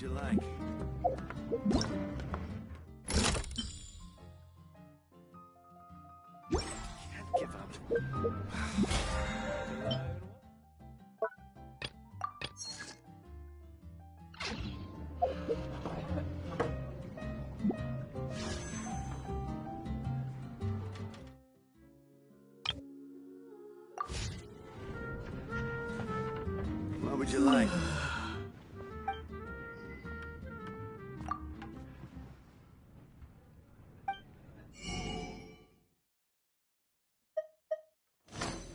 would you like? Can't give up. What would you like?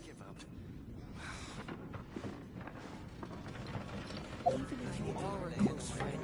Give up. Even if you are a close friend.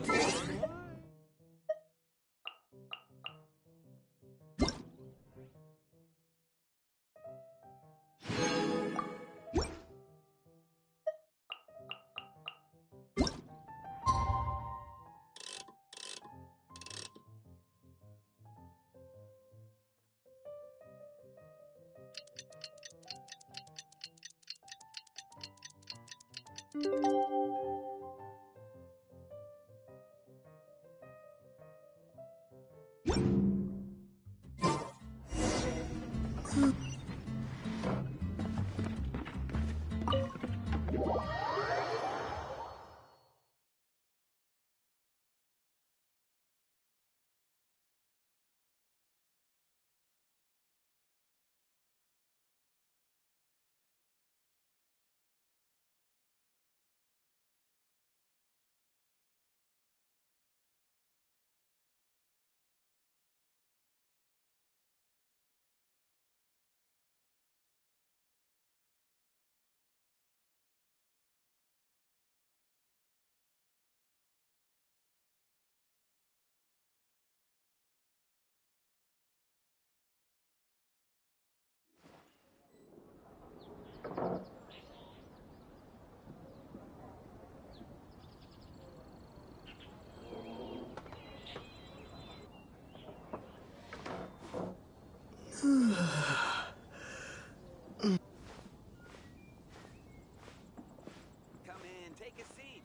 Come in, take a seat.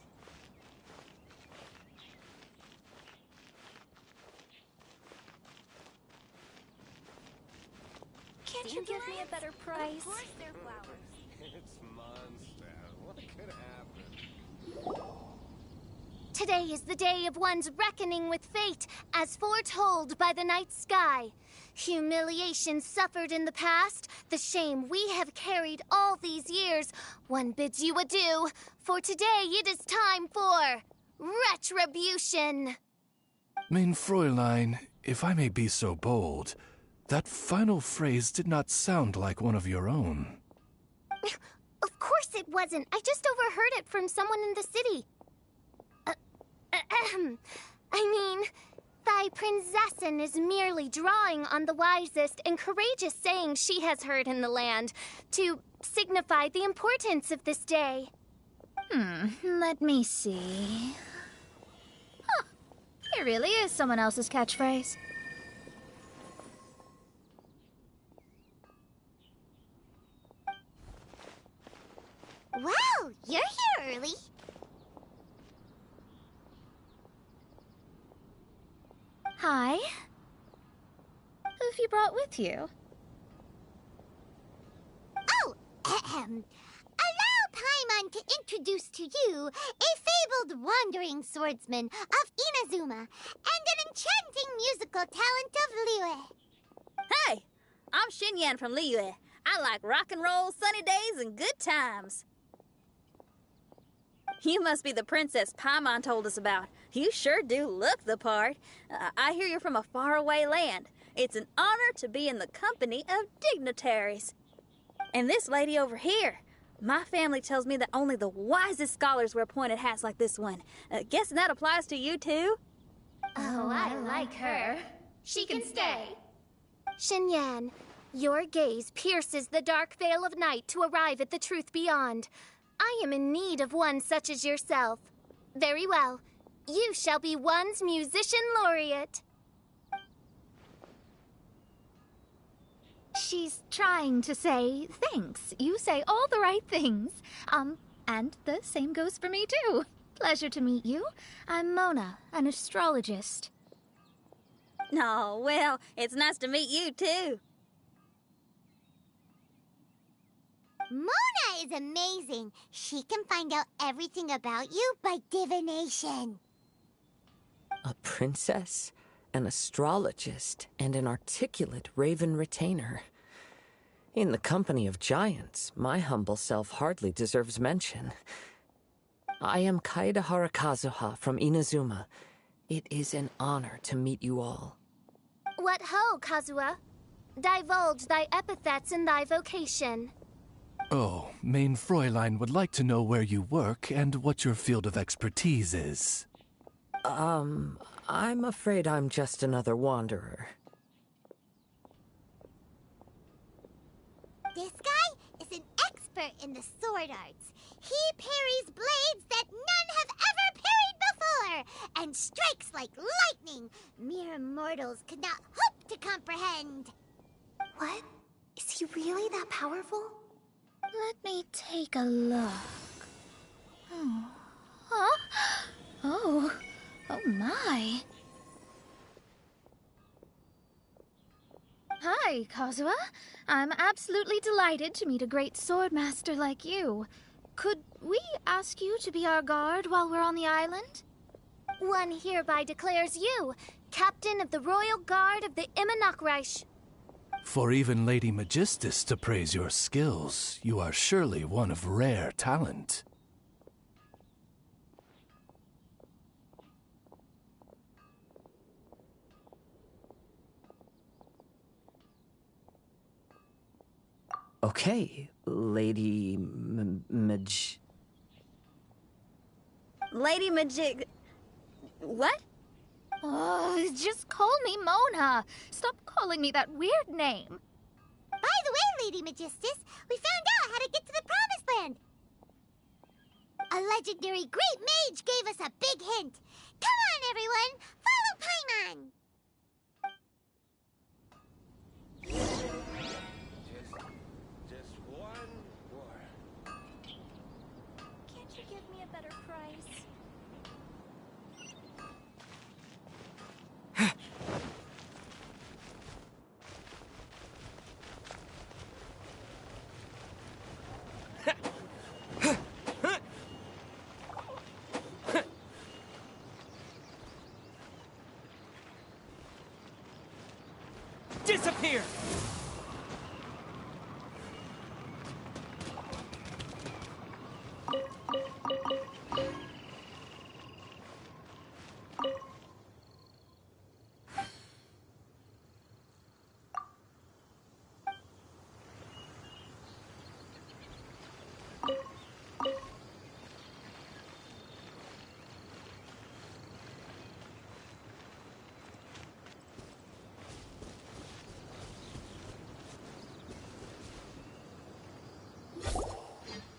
Can't you give me a better price? Of course they're flowers. It's Monster. What could happen? Today is the day of one's reckoning with fate, as foretold by the night sky. Humiliation suffered in the past, the shame we have carried all these years. One bids you adieu, for today it is time for retribution. Mein Fräulein, if I may be so bold, that final phrase did not sound like one of your own. Of course it wasn't. I just overheard it from someone in the city. I mean, thy prinzessin is merely drawing on the wisest and courageous sayings she has heard in the land to signify the importance of this day. Let me see. Huh. It really is someone else's catchphrase. Wow, you're here early. Hi. Who've you brought with you? Oh, allow Paimon to introduce to you a fabled wandering swordsman of Inazuma and an enchanting musical talent of Liyue. Hey, I'm Xinyan from Liyue. I like rock and roll, sunny days, and good times. You must be the princess Paimon told us about. You sure do look the part. I hear you're from a faraway land. It's an honor to be in the company of dignitaries. And this lady over here, my family tells me that only the wisest scholars wear pointed hats like this one. Guessing that applies to you too? Oh, I like her. She can stay. Xinyan, your gaze pierces the dark veil of night to arrive at the truth beyond. I am in need of one such as yourself. Very well. You shall be one's musician laureate. She's trying to say thanks. You say all the right things. And the same goes for me too. Pleasure to meet you. I'm Mona, an astrologist. No, well, it's nice to meet you, too. Mona is amazing. She can find out everything about you by divination. A princess, an astrologist, and an articulate raven retainer. In the company of giants, my humble self hardly deserves mention. I am Kaida Harakazuha from Inazuma. It is an honor to meet you all. What ho, Kazuha? Divulge thy epithets and thy vocation. Oh, Main Fräulein would like to know where you work and what your field of expertise is. I'm afraid I'm just another wanderer. This guy is an expert in the sword arts. He parries blades that none have ever parried before, and strikes like lightning mere mortals could not hope to comprehend. What? Is he really that powerful? Let me take a look. Oh. Huh? Oh. Oh my. Hi, Kazuha. I'm absolutely delighted to meet a great swordmaster like you. Could we ask you to be our guard while we're on the island? One hereby declares you Captain of the Royal Guard of the Immonocreich. For even Lady Magistus to praise your skills, you are surely one of rare talent. Okay, Lady Lady Majig... What? Oh, just call me Mona. Stop calling me that weird name. By the way, Lady Magistus, we found out how to get to the Promised Land. A legendary great mage gave us a big hint. Come on, everyone, follow Paimon. Just one more. Can't you give me a better price? Disappear!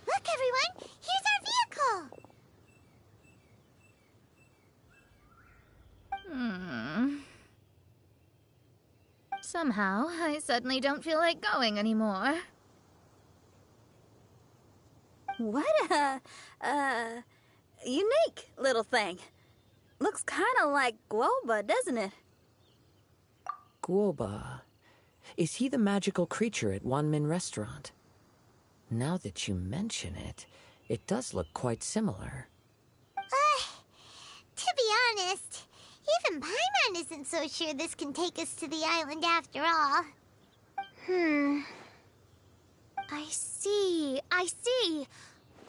Look, everyone, here's our vehicle. Somehow, I suddenly don't feel like going anymore. What unique little thing. Looks kind of like Guoba, doesn't it? Guoba. Is he the magical creature at Wanmin Restaurant? Now that you mention it, it does look quite similar. To be honest, even Paimon isn't so sure this can take us to the island after all. I see.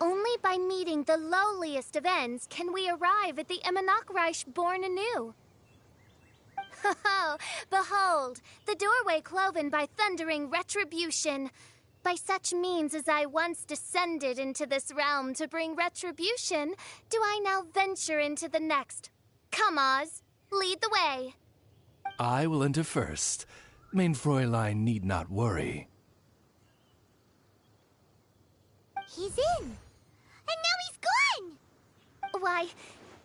Only by meeting the lowliest of ends can we arrive at the Immonocreich born anew. Ho, behold, the doorway cloven by thundering retribution. By such means as I once descended into this realm to bring retribution, do I now venture into the next. Come, Oz, lead the way. I will enter first. Main Fräulein need not worry. He's in. And now he's gone. Why,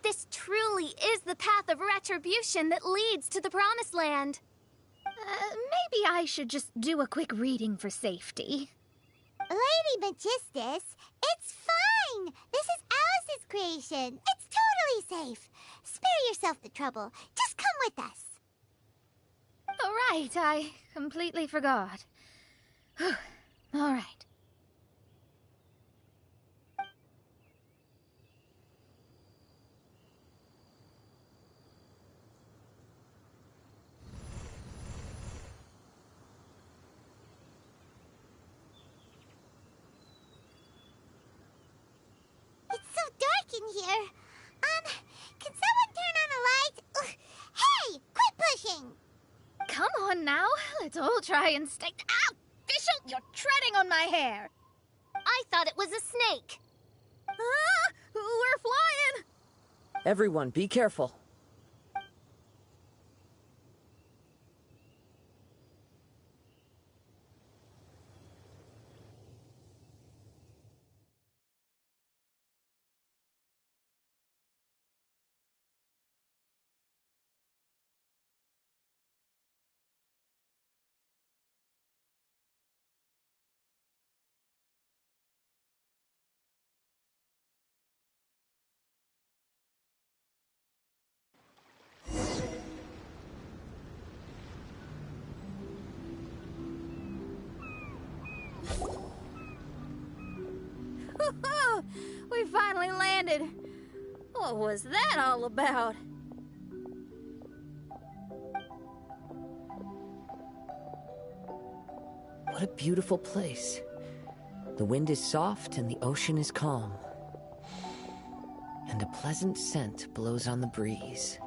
this truly is the path of retribution that leads to the Promised Land. Maybe I should just do a quick reading for safety. Lady Magistus, It's fine. This is Alice's creation. It's totally safe. Spare yourself the trouble. Just come with us. All right, I completely forgot. All right. It's so dark in here. Can someone turn on a light? Ugh. Hey, quit pushing. Come on now, let's all try and stay. Ow! Fischl, you're treading on my hair. I thought it was a snake. Ah! We're flying! Everyone, be careful. We finally landed. What was that all about? What a beautiful place. The wind is soft and the ocean is calm. And a pleasant scent blows on the breeze.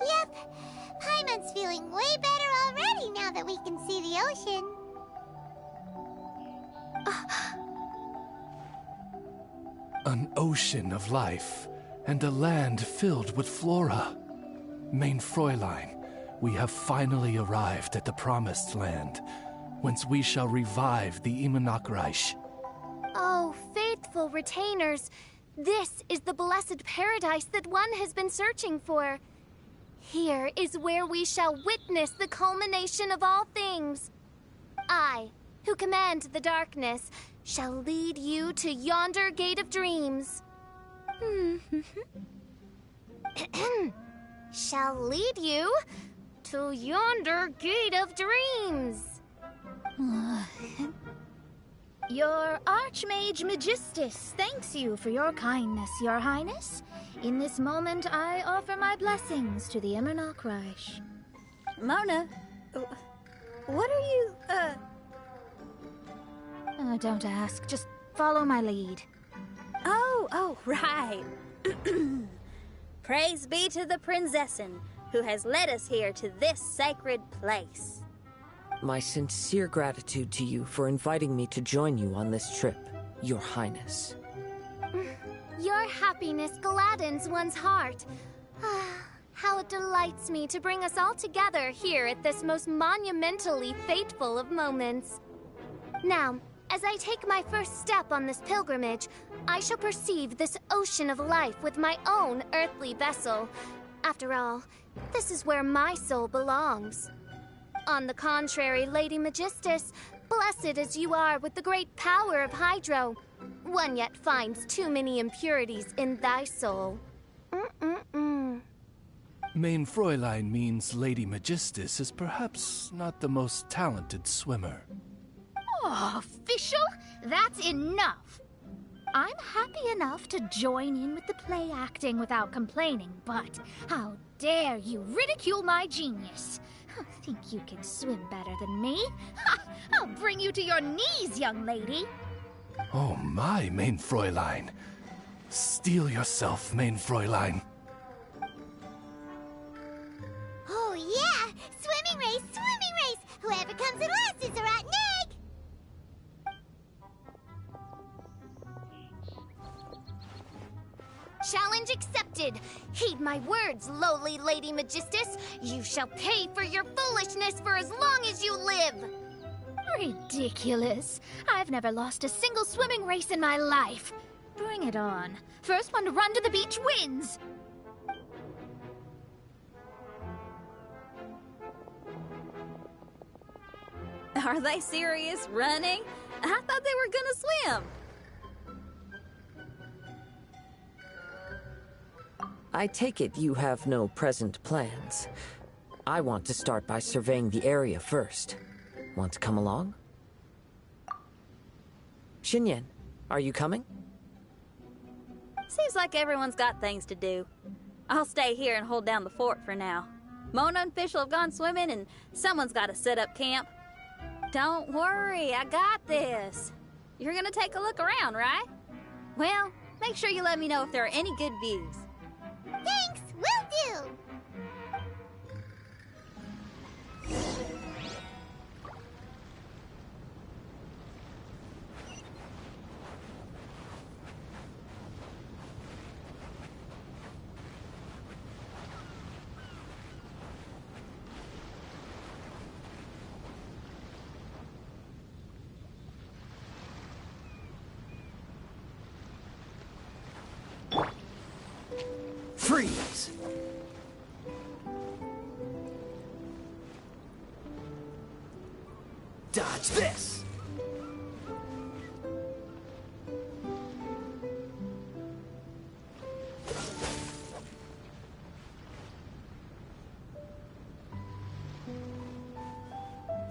Yep. Paimon's feeling way better already now that we can see the ocean. An ocean of life, and a land filled with flora. Mein Fräulein, we have finally arrived at the Promised Land, whence we shall revive the Immunachreich. Oh, faithful retainers, this is the blessed paradise that one has been searching for. Here is where we shall witness the culmination of all things. I, who command the darkness, shall lead you to yonder gate of dreams. Shall lead you to yonder gate of dreams. Your Archmage Magistus thanks you for your kindness, Your Highness. In this moment, I offer my blessings to the Immunachreich. Mona, what are you, Oh, don't ask. Just follow my lead. Oh, right. Praise be to the Prinzessin, who has led us here to this sacred place. My sincere gratitude to you for inviting me to join you on this trip, Your Highness. Your happiness gladdens one's heart. How it delights me to bring us all together here at this most monumentally fateful of moments. Now, as I take my first step on this pilgrimage, I shall perceive this ocean of life with my own earthly vessel. After all, this is where my soul belongs. On the contrary, Lady Magistus, blessed as you are with the great power of Hydro, one yet finds too many impurities in thy soul. Mein Fräulein means Lady Magistus is perhaps not the most talented swimmer. Oh, Fischl, that's enough. I'm happy enough to join in with the play acting without complaining, but how dare you ridicule my genius? Think you can swim better than me? Ha! I'll bring you to your knees, young lady. Oh my, Mein Fräulein. Steel yourself, Mein Fräulein. Oh yeah! Swimming race! Swimming race! Whoever comes in last is a rotten egg! Challenge accepted. Heed my words, lowly Lady Magistus. You shall pay for your foolishness for as long as you live. Ridiculous. I've never lost a single swimming race in my life. Bring it on. First one to run to the beach wins. Are they serious? Running? I thought they were gonna swim. I take it you have no present plans. I want to start by surveying the area first. Want to come along? Xinyan, are you coming? Seems like everyone's got things to do. I'll stay here and hold down the fort for now. Mona and Fischl have gone swimming, and someone's got to set up camp. Don't worry, I got this. You're gonna take a look around, right? Well, make sure you let me know if there are any good views. Thanks, will do! Freeze! Dodge this!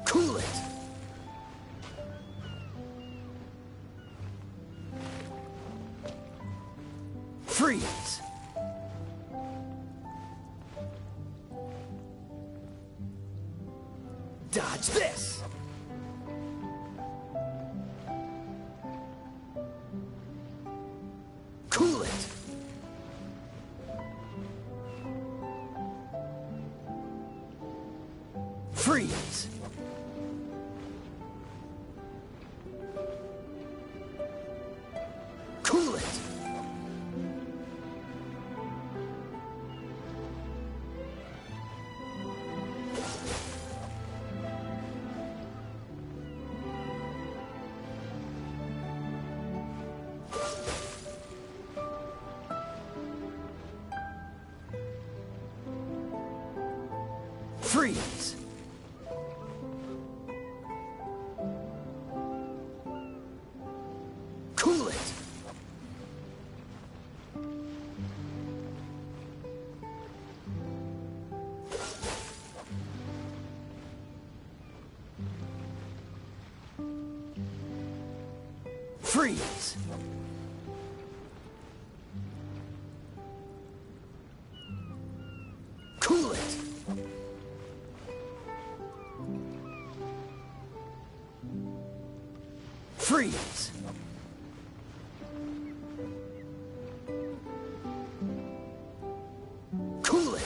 Cool it! Freeze! Dodge this! Cool it! Freeze! Cool it! Freeze! Cool it! Freeze! Cool it! Freeze! Cool it!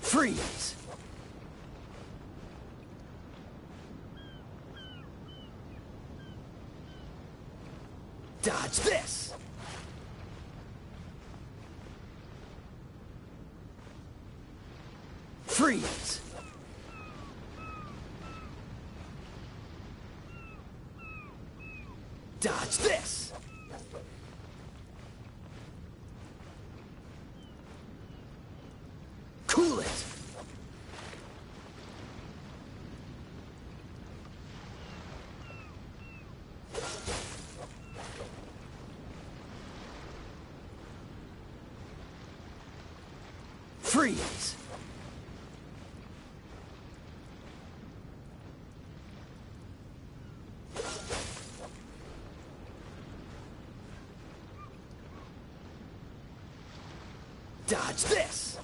Freeze! Dodge this! Freeze! Dodge this! Cool it! Freeze! Dodge this!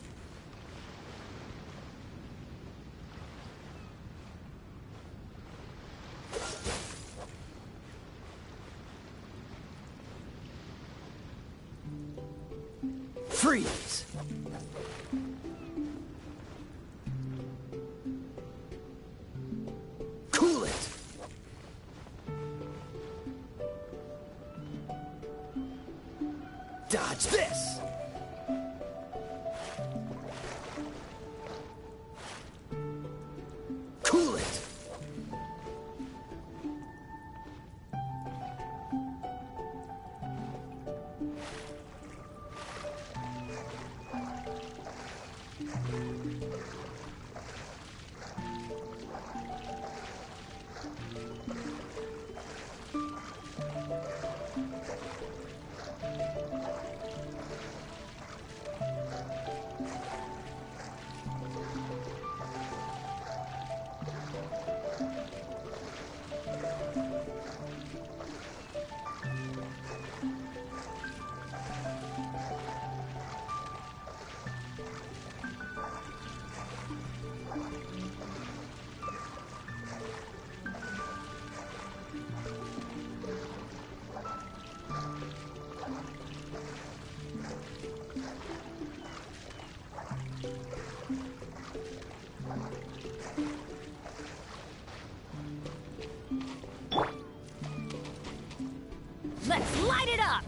Freeze! Cool it! Dodge this! it up!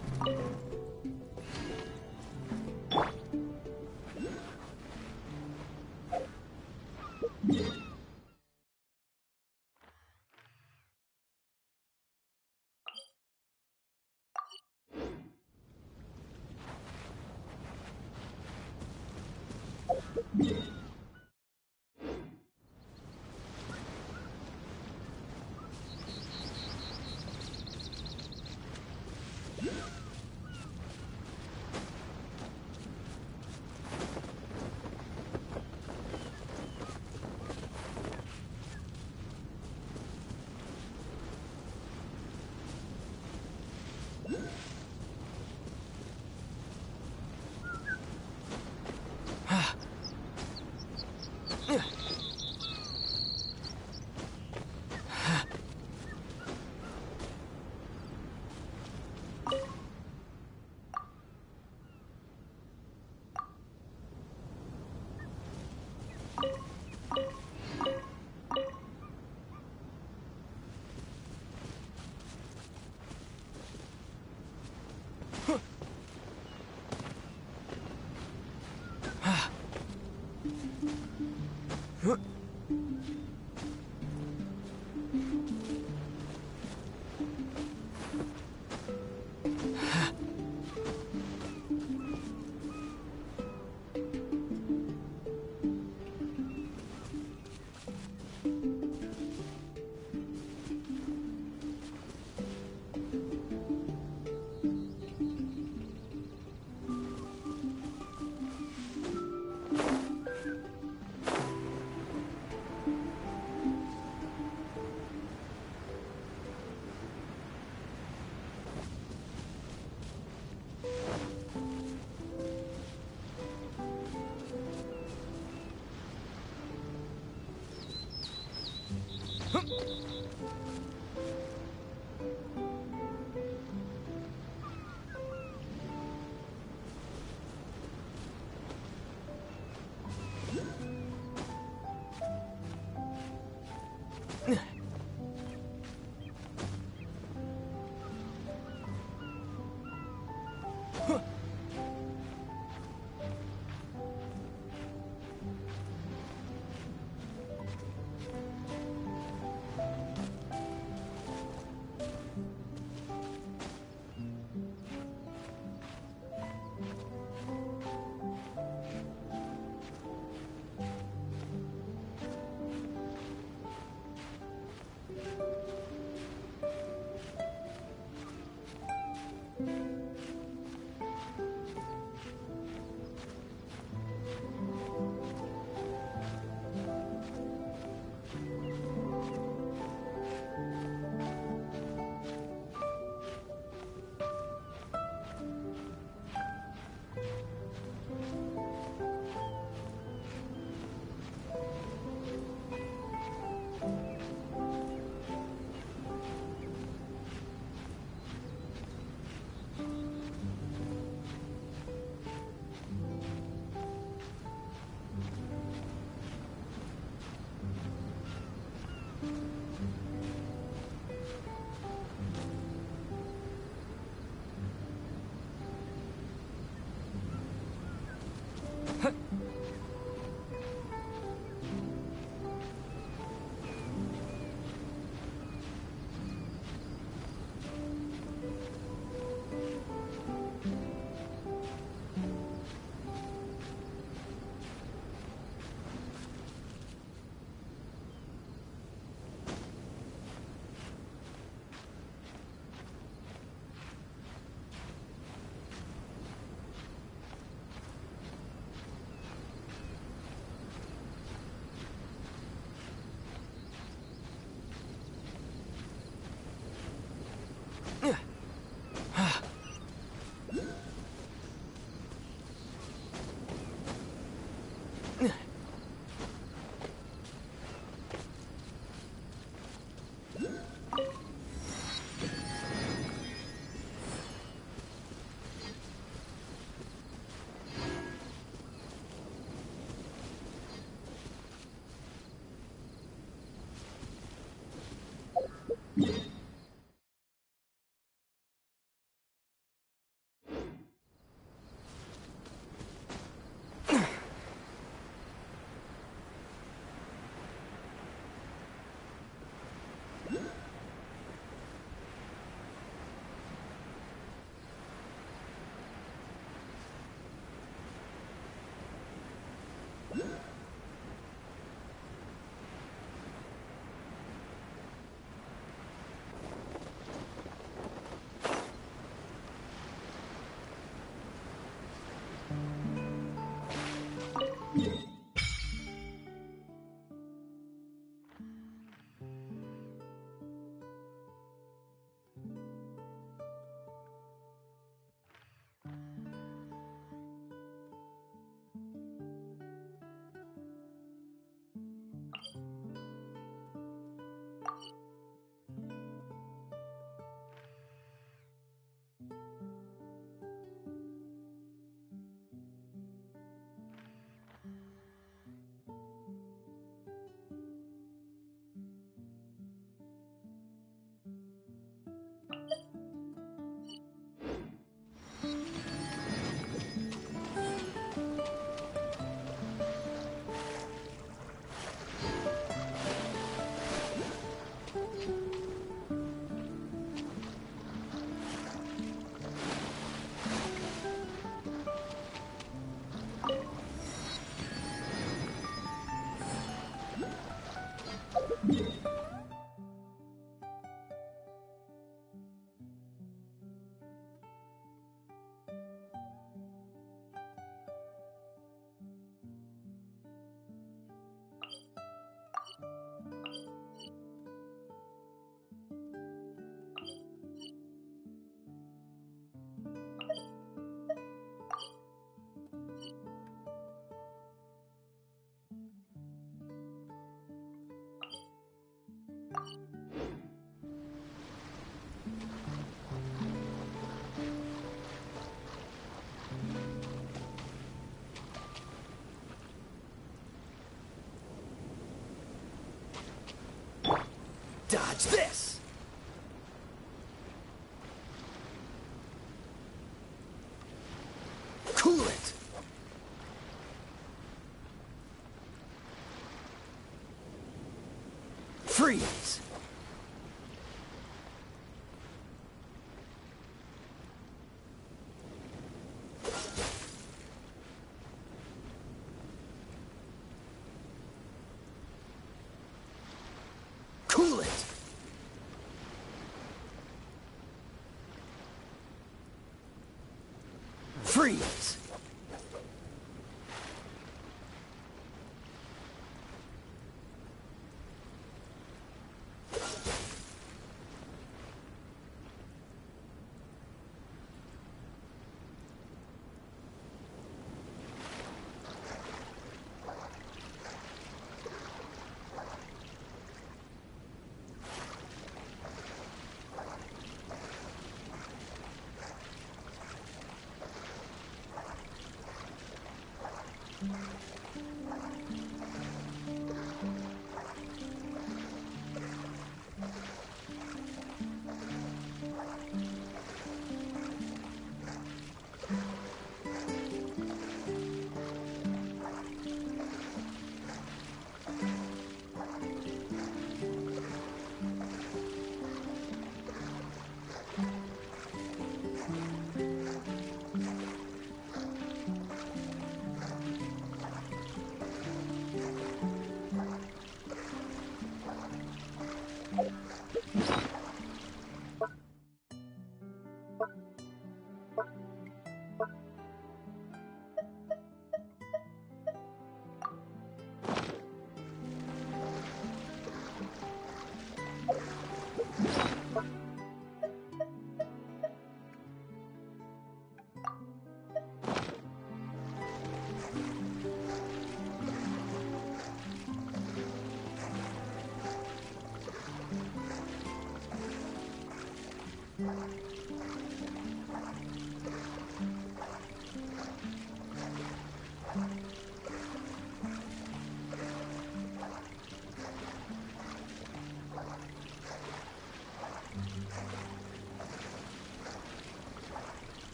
Dodge this! Cool it! Freeze! Cool it! Freeze!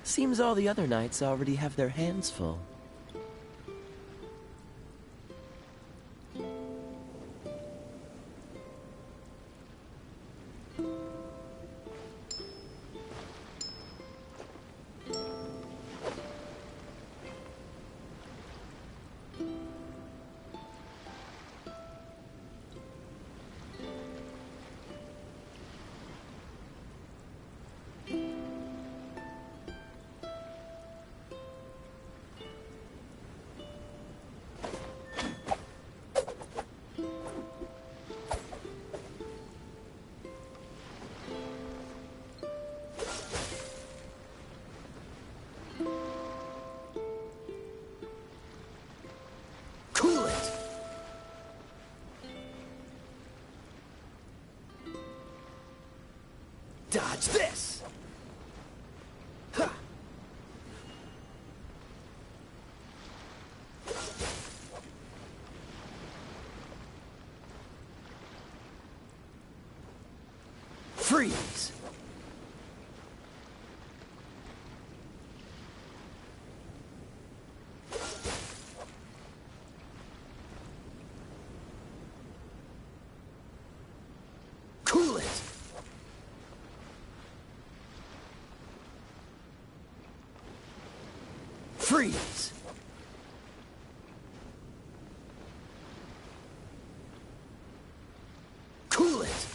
Seems all the other knights already have their hands full. Cool it! Dodge this! Ha! Freeze! Freeze! Cool it!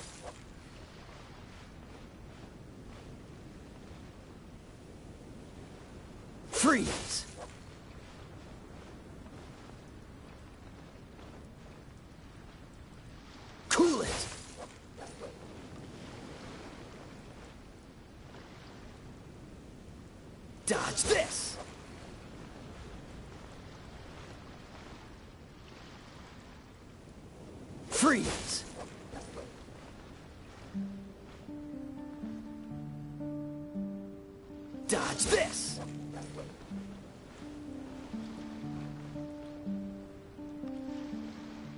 Freeze! Cool it! Dodge this! Freeze! Dodge this!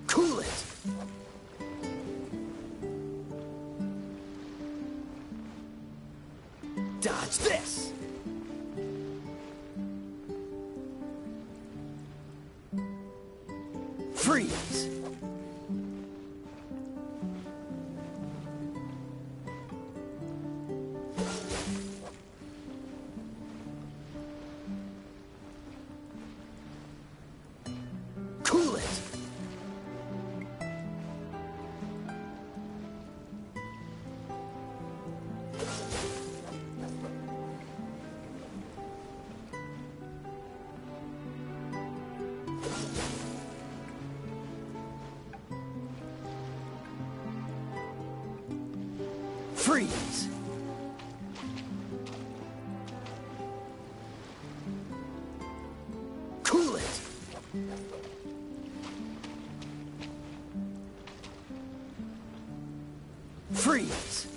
Cool it! Dodge this! Freeze! Cool it! Freeze! Cool it! Freeze!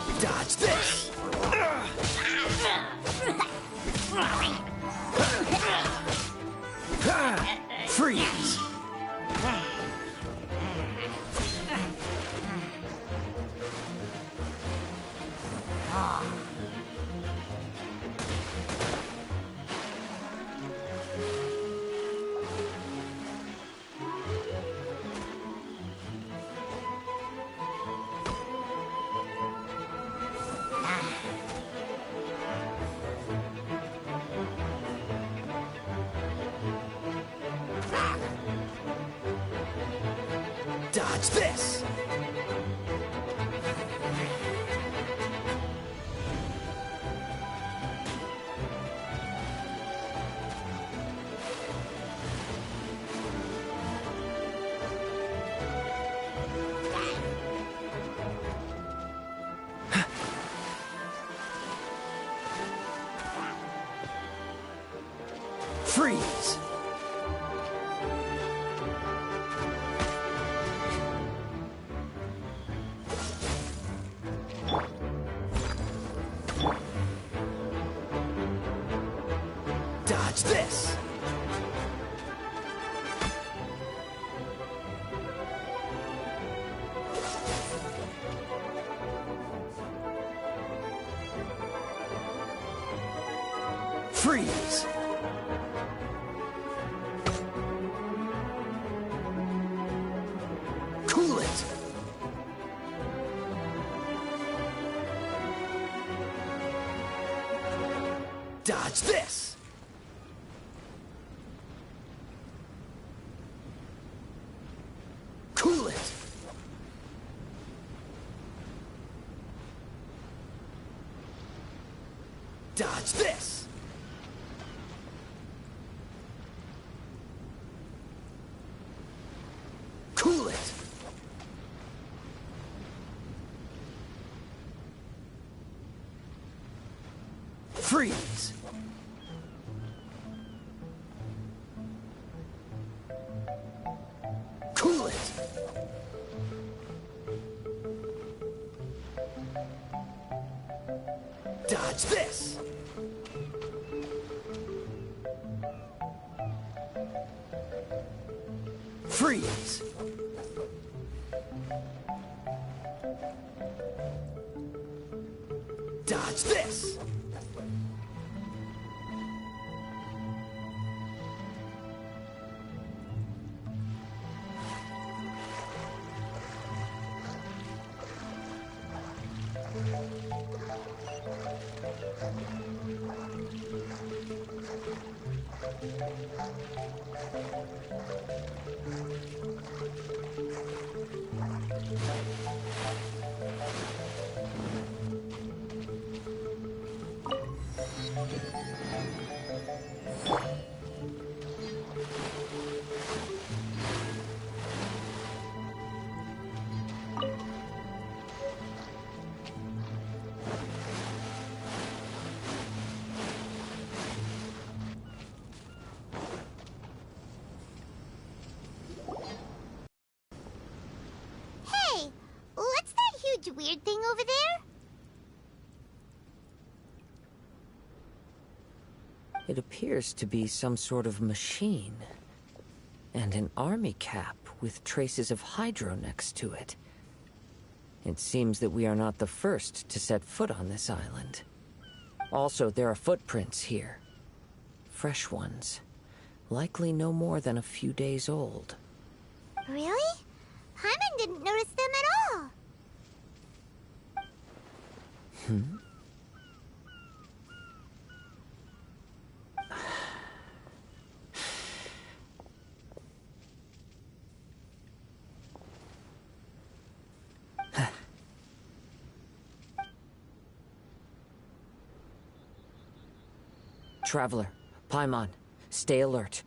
Dodge this! Freeze! Dodge this! Freeze! Dodge this! Freeze! Cool it! Dodge this! Cool it! Dodge this! Cool it! Freeze! Cool it! Dodge this! Freeze! Dodge this! Hey, what's that huge weird thing over there? It appears to be some sort of machine. And an army cap with traces of hydro next to it. It seems that we are not the first to set foot on this island. Also, there are footprints here. Fresh ones. Likely no more than a few days old. Really? Paimon didn't notice them at all. Traveler, Paimon, stay alert.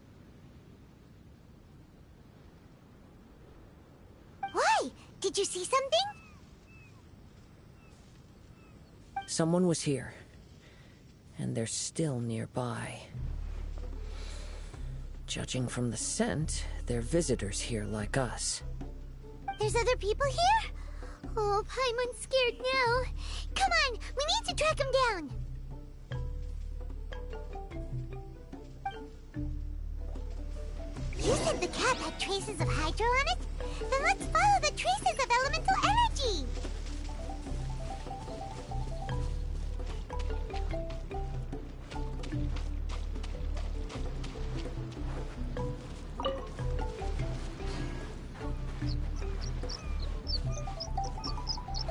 Why? Did you see something? Someone was here. And they're still nearby. Judging from the scent, they're visitors here like us. There's other people here? Oh, Paimon's scared now. Come on, we need to track him down. You said the cap had traces of hydro on it? Then let's follow the traces of elemental energy!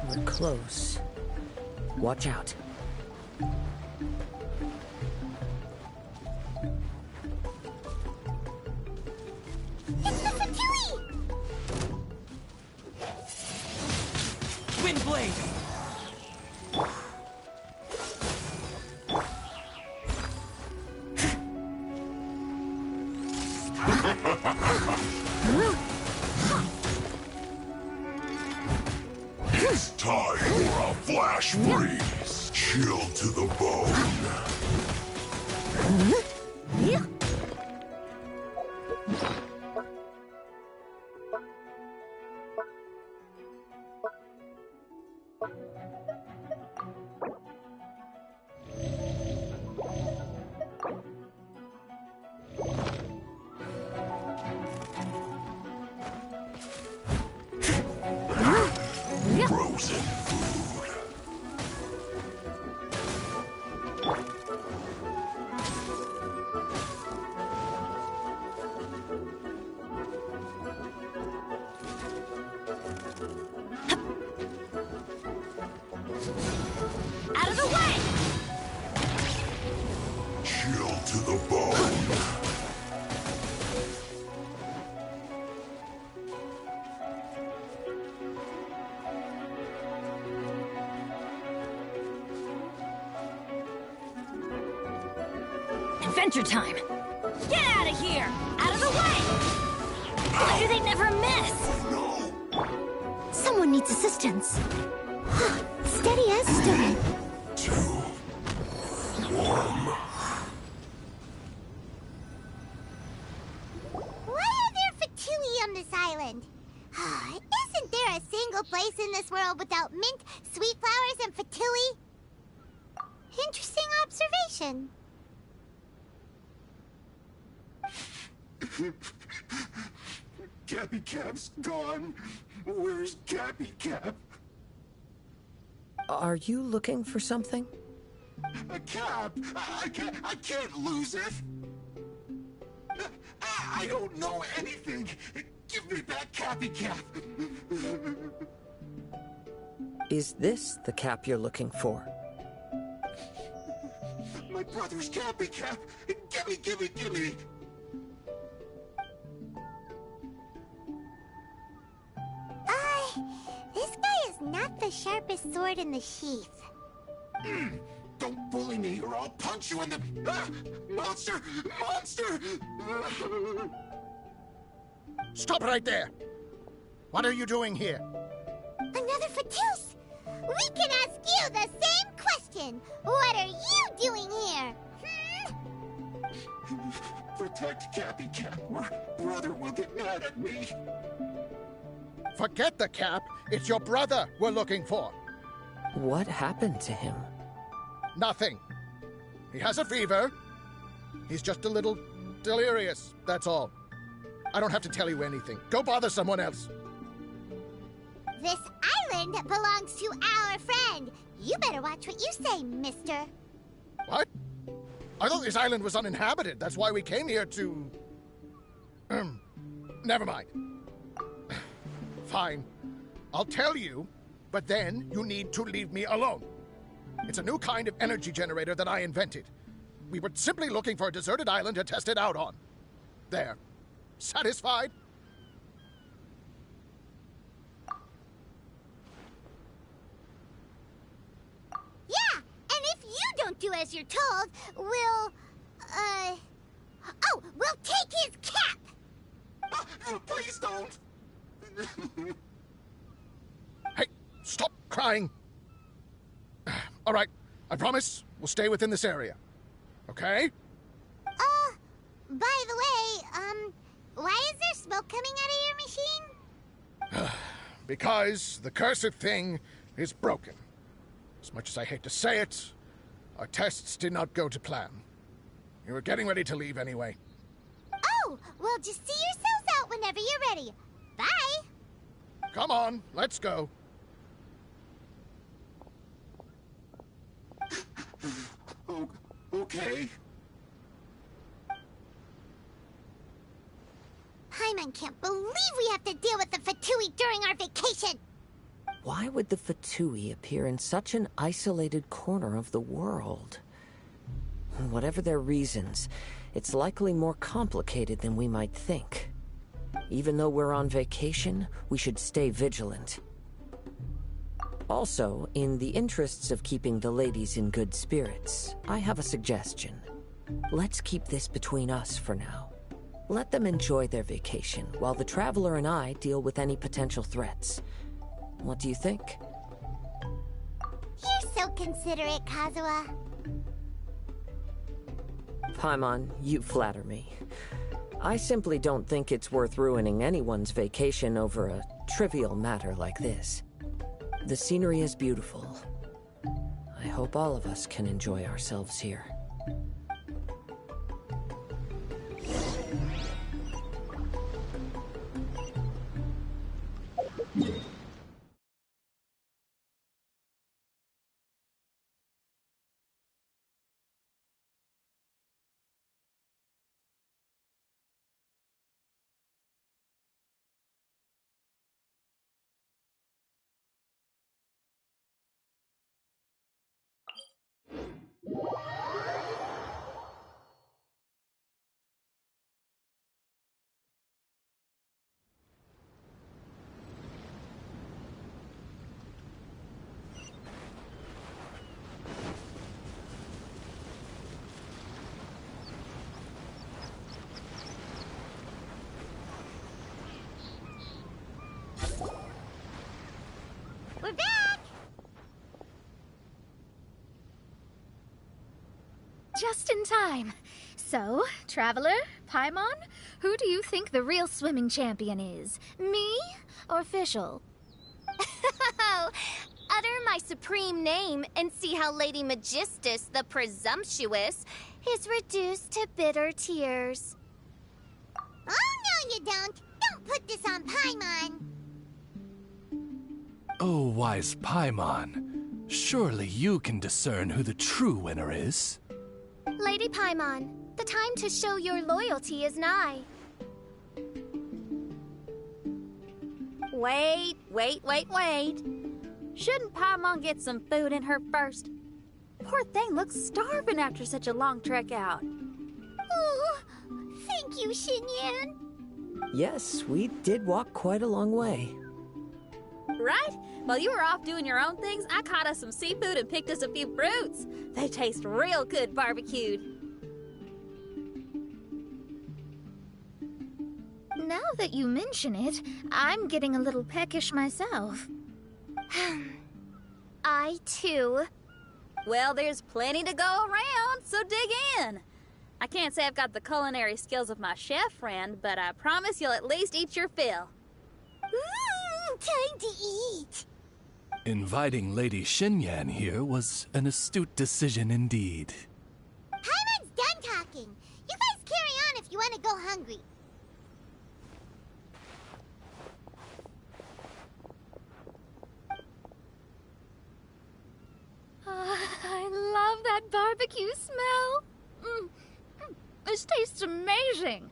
We're close. Watch out. It's the Fatui! Windblade! It's time for a flash freeze. Chill to the bone. Frozen food. Out of the way! Chill to the bone. adventure time! Get out of here! Out of the way! Why do they never miss? Someone needs assistance. Steady as stone. 2, 1. Why are there fatui on this island? Isn't there a single place in this world without mint, sweet flowers, and fatui? Interesting observation. Cappy Cap's gone. Where's Cappy Cap? Are you looking for something? A cap! I can't lose it! I don't know anything! Give me back Cappy Cap! Is this the cap you're looking for? My brother's Cappy Cap! Give me! This guy is not the sharpest sword in the sheath. Don't bully me or I'll punch you in the... Monster! Stop right there! What are you doing here? Another Fatus! We can ask you the same question! What are you doing here? Protect Cappy Cap or brother will get mad at me. Forget the cap. It's your brother we're looking for. What happened to him? Nothing. He has a fever. He's just a little delirious, that's all. I don't have to tell you anything. Go bother someone else. This island belongs to our friend. You better watch what you say, mister. What? I thought this island was uninhabited. That's why we came here to... Never mind. Fine. I'll tell you, but then you need to leave me alone. It's a new kind of energy generator that I invented. We were simply looking for a deserted island to test it out on. There. Satisfied? Yeah, and if you don't do as you're told, we'll take his cap! Please don't! Hey, stop crying. All right, I promise we'll stay within this area. Okay? By the way, why is there smoke coming out of your machine? Because the cursed thing is broken. As much as I hate to say it, our tests did not go to plan. We were getting ready to leave anyway. Oh, well, just see yourselves out whenever you're ready. Bye! Come on, let's go. Oh, okay. Paimon can't believe we have to deal with the Fatui during our vacation! Why would the Fatui appear in such an isolated corner of the world? Whatever their reasons, it's likely more complicated than we might think. Even though we're on vacation, we should stay vigilant. Also, in the interests of keeping the ladies in good spirits, I have a suggestion. Let's keep this between us for now. Let them enjoy their vacation, while the Traveler and I deal with any potential threats. What do you think? You're so considerate, Kazuha. Paimon, you flatter me. I simply don't think it's worth ruining anyone's vacation over a trivial matter like this. The scenery is beautiful. I hope all of us can enjoy ourselves here. just in time. So, Traveler, Paimon, who do you think the real swimming champion is? Me or Fischl? Utter my supreme name and see how Lady Magistus, the presumptuous, is reduced to bitter tears. Oh, no, you don't. Don't put this on Paimon. Oh, wise Paimon. Surely you can discern who the true winner is. Lady Paimon, the time to show your loyalty is nigh. Wait. Shouldn't Paimon get some food in her first? Poor thing looks starving after such a long trek out. Oh, thank you, Xinyan. Yes, we did walk quite a long way. Right? While you were off doing your own things, I caught us some seafood and picked us a few fruits. They taste real good barbecued. Now that you mention it, I'm getting a little peckish myself. I, too. Well, there's plenty to go around, so dig in. I can't say I've got the culinary skills of my chef friend, but I promise you'll at least eat your fill. Time to eat. Inviting Lady Xinyan here was an astute decision indeed. Paimon's done talking. You guys carry on if you want to go hungry. I love that barbecue smell. This tastes amazing.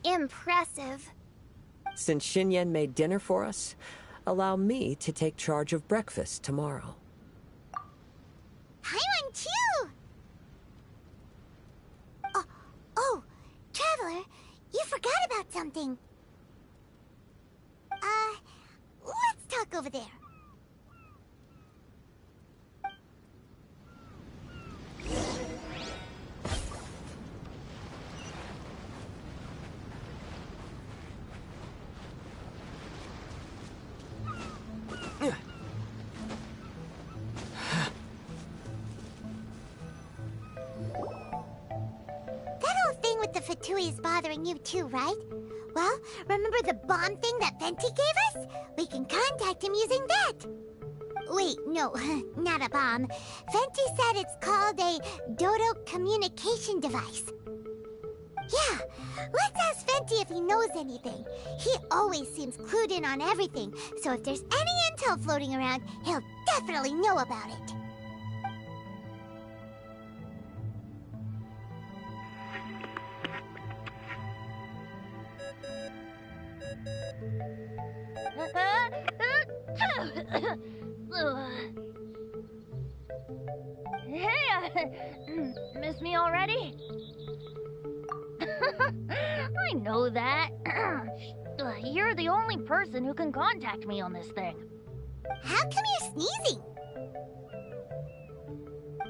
Impressive. Since Xinyan made dinner for us, allow me to take charge of breakfast tomorrow. Paimon, too. Oh, Traveler, you forgot about something. Let's talk over there. Fatui is bothering you too, right? Well, remember the bomb thing that Venti gave us? We can contact him using that. Wait, no, not a bomb. Venti said it's called a Dodo communication device. Yeah, let's ask Venti if he knows anything. He always seems clued in on everything, so if there's any intel floating around, he'll definitely know about it. Hey, miss me already? I know that. You're the only person who can contact me on this thing. How come you're sneezing?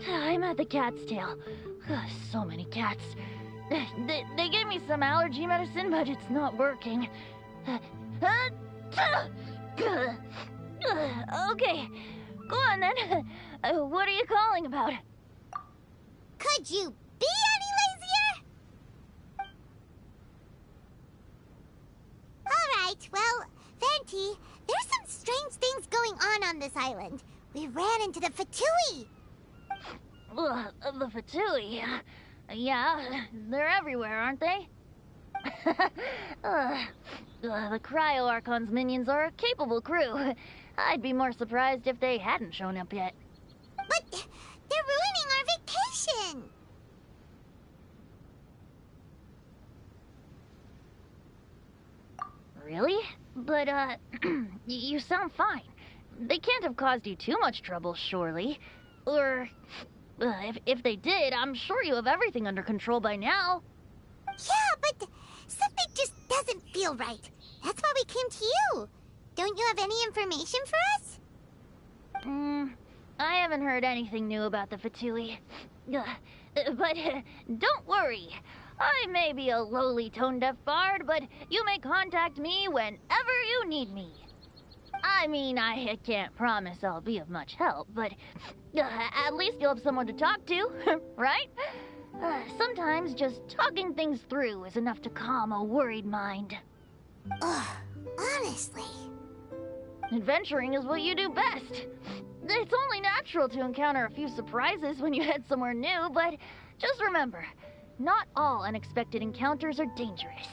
I'm at the cat's tail. So many cats. They gave me some allergy medicine, but it's not working. Okay, go on then. What are you calling about? Could you be any lazier? Alright, well, Venti, there's some strange things going on this island. We ran into the Fatui. The Fatui? Yeah, they're everywhere, aren't they? The Cryo Archon's minions are a capable crew. I'd be more surprised if they hadn't shown up yet. But they're ruining our vacation! Really? But, you sound fine. They can't have caused you too much trouble, surely. Or, if they did, I'm sure you have everything under control by now. Yeah, but something just doesn't feel right. That's why we came to you. Don't you have any information for us? I haven't heard anything new about the Fatui. But don't worry. I may be a lowly tone-deaf bard, but you may contact me whenever you need me. I mean, I can't promise I'll be of much help, but at least you'll have someone to talk to, right? Sometimes just talking things through is enough to calm a worried mind. Ugh, honestly. Adventuring is what you do best. It's only natural to encounter a few surprises when you head somewhere new, but just remember, not all unexpected encounters are dangerous.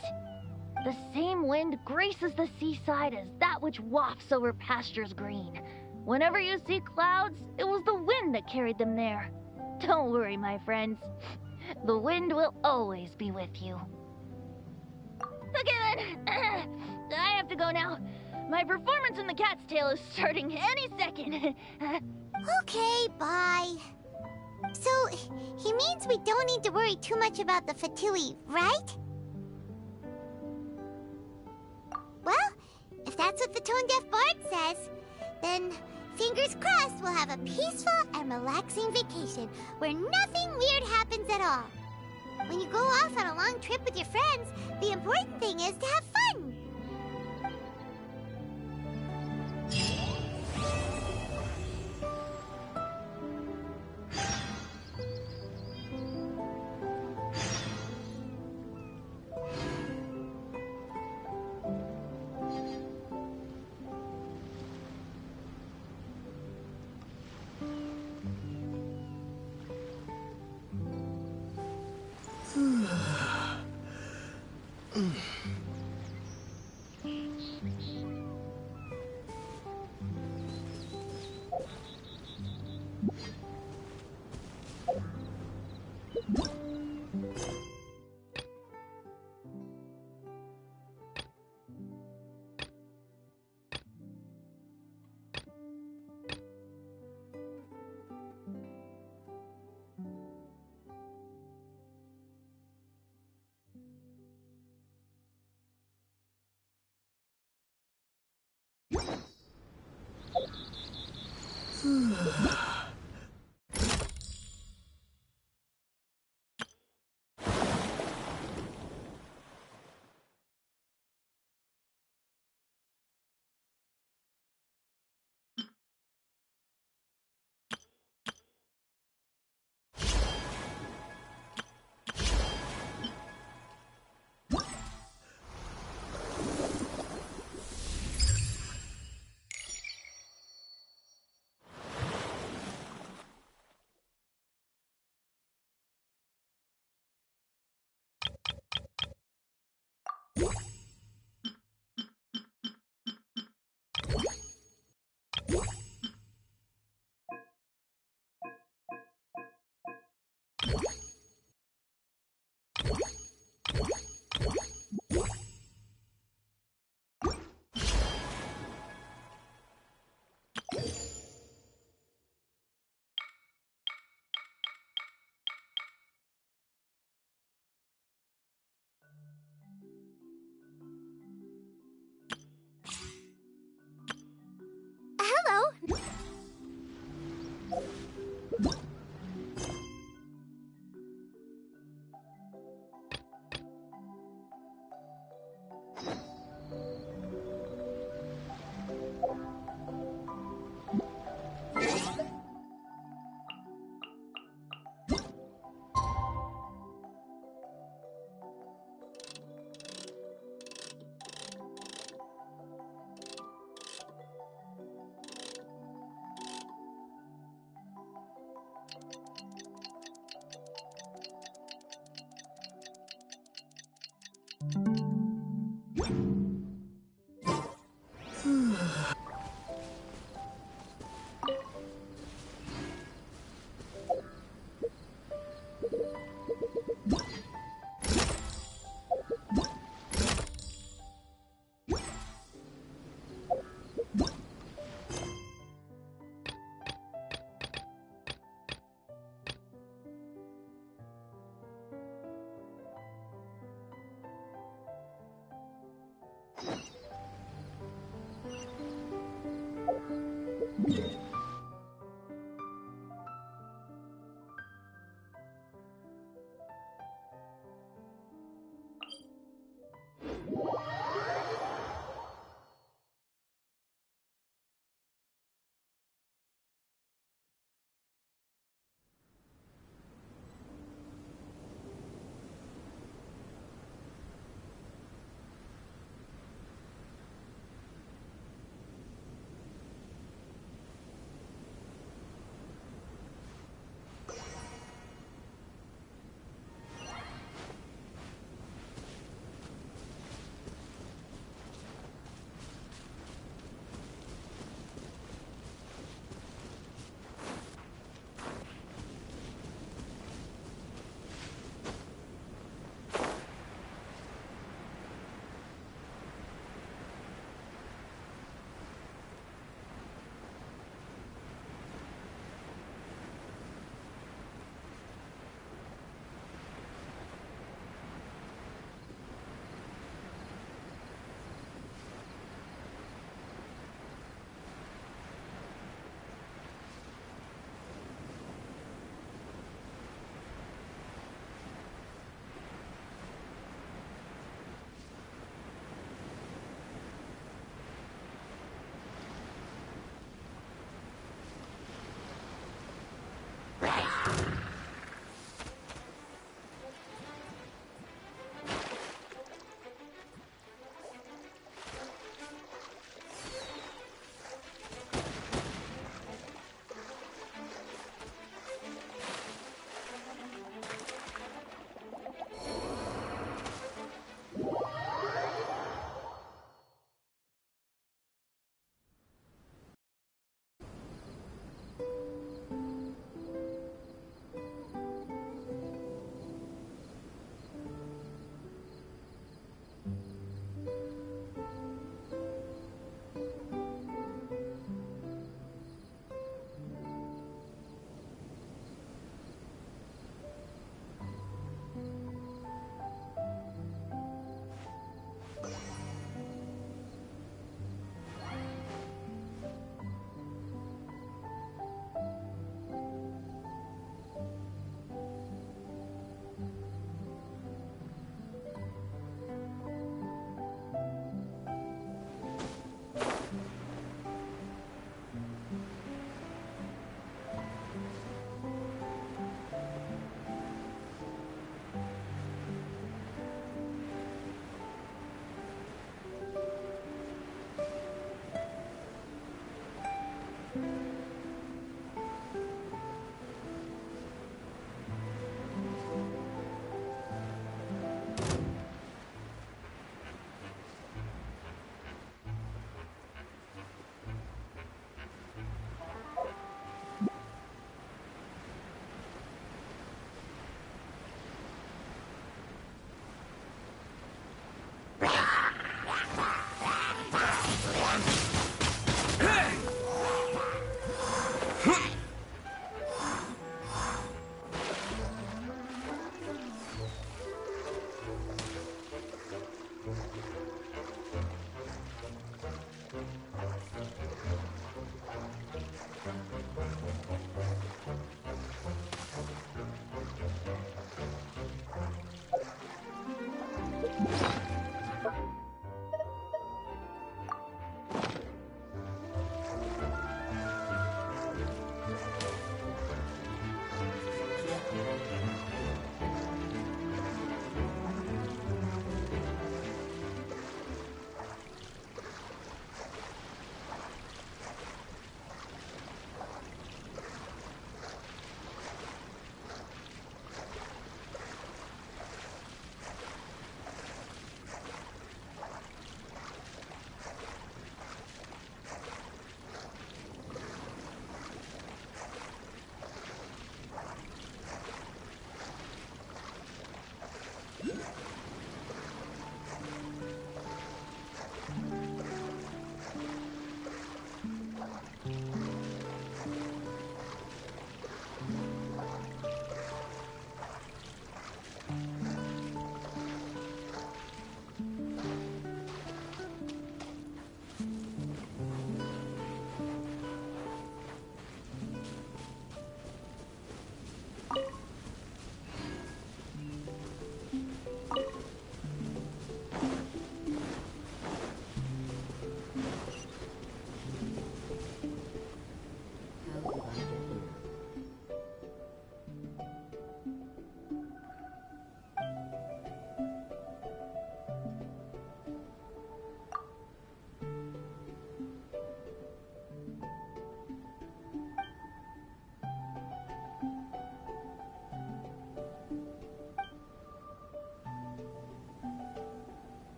The same wind graces the seaside as that which wafts over pastures green. Whenever you see clouds, it was the wind that carried them there. Don't worry, my friends. The wind will always be with you. Okay then, I have to go now. My performance in the Cat's Tail is starting any second. Okay, bye. So, he means we don't need to worry too much about the Fatui, right? Well, if that's what the tone-deaf bard says, then fingers crossed we'll have a peaceful and relaxing vacation where nothing weird happens at all. When you go off on a long trip with your friends, the important thing is to have fun.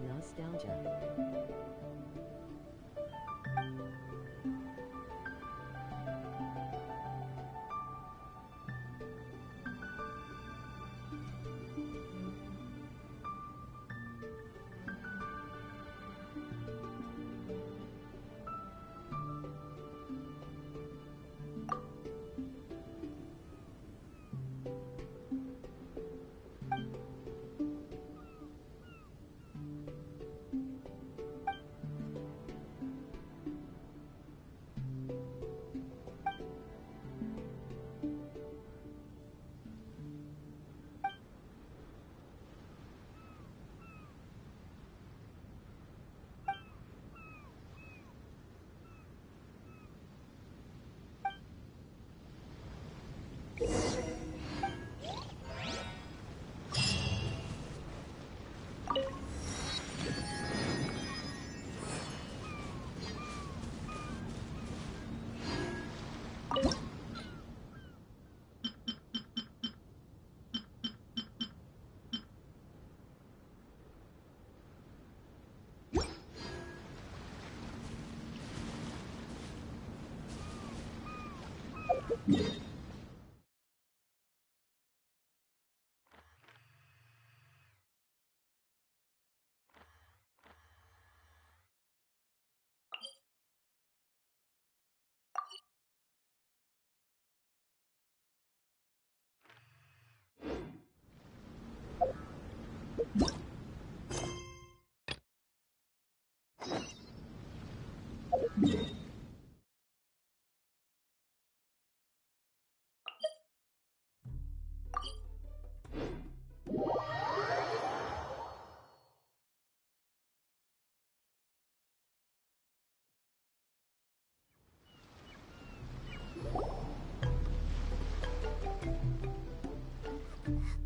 Nostalgia.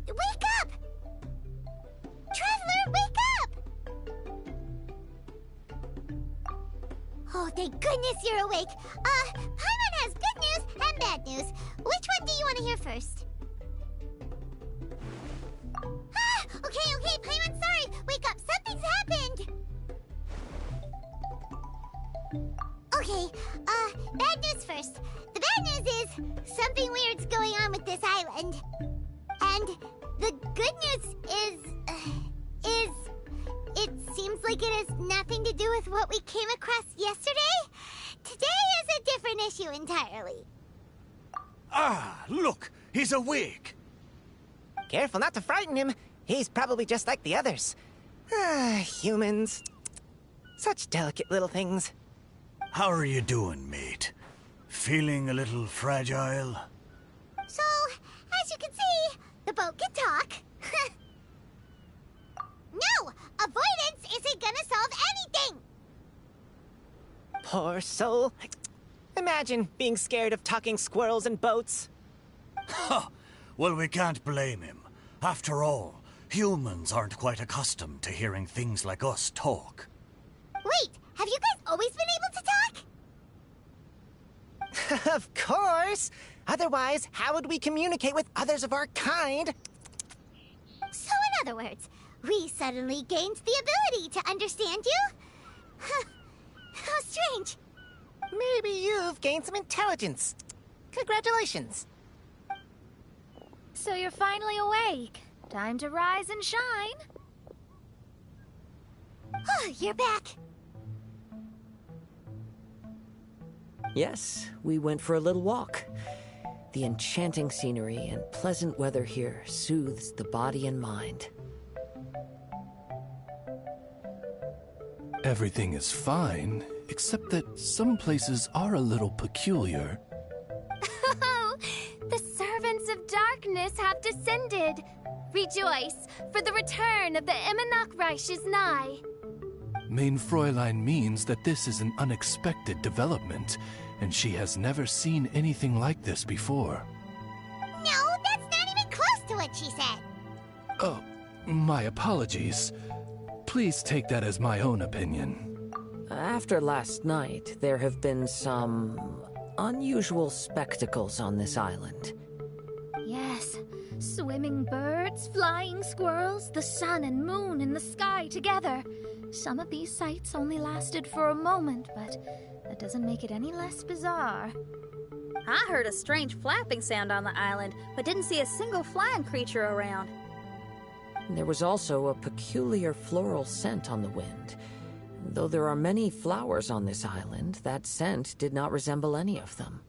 Wake up! Traveler, wake up! Oh, thank goodness you're awake. Paimon has good news and bad news. Which one do you want to hear first? Okay, Paimon, sorry. Wake up, something's happened. Okay, bad news first. The bad news is something weird's going on with this island. And the good news is it seems like it has nothing to do with what we came across yesterday. Today is a different issue entirely. Ah, look, he's awake. Careful not to frighten him. He's probably just like the others. Humans. Such delicate little things. How are you doing, mate? Feeling a little fragile? So, as you can see, the boat can talk. No! Avoidance isn't gonna solve anything! Poor soul. Imagine being scared of talking squirrels and boats. Ha! Well, we can't blame him. After all, humans aren't quite accustomed to hearing things like us talk. Wait, have you guys always been able to talk? Of course! Otherwise, how would we communicate with others of our kind? So in other words, We suddenly gained the ability to understand you? Huh. How strange. Maybe you've gained some intelligence. Congratulations. So you're finally awake. Time to rise and shine. Oh, you're back. Yes, we went for a little walk. The enchanting scenery and pleasant weather here soothes the body and mind. Everything is fine, except that some places are a little peculiar. Oh, the servants of darkness have descended. Rejoice, for the return of the Immonok is nigh. Main Fräulein means that this is an unexpected development, and she has never seen anything like this before. No, that's not even close to what she said. Oh, my apologies. Please take that as my own opinion. After last night, there have been some unusual spectacles on this island. Yes, swimming birds, flying squirrels, the sun and moon in the sky together. Some of these sights only lasted for a moment, but that doesn't make it any less bizarre. I heard a strange flapping sound on the island, but didn't see a single flying creature around. There was also a peculiar floral scent on the wind. Though there are many flowers on this island, that scent did not resemble any of them.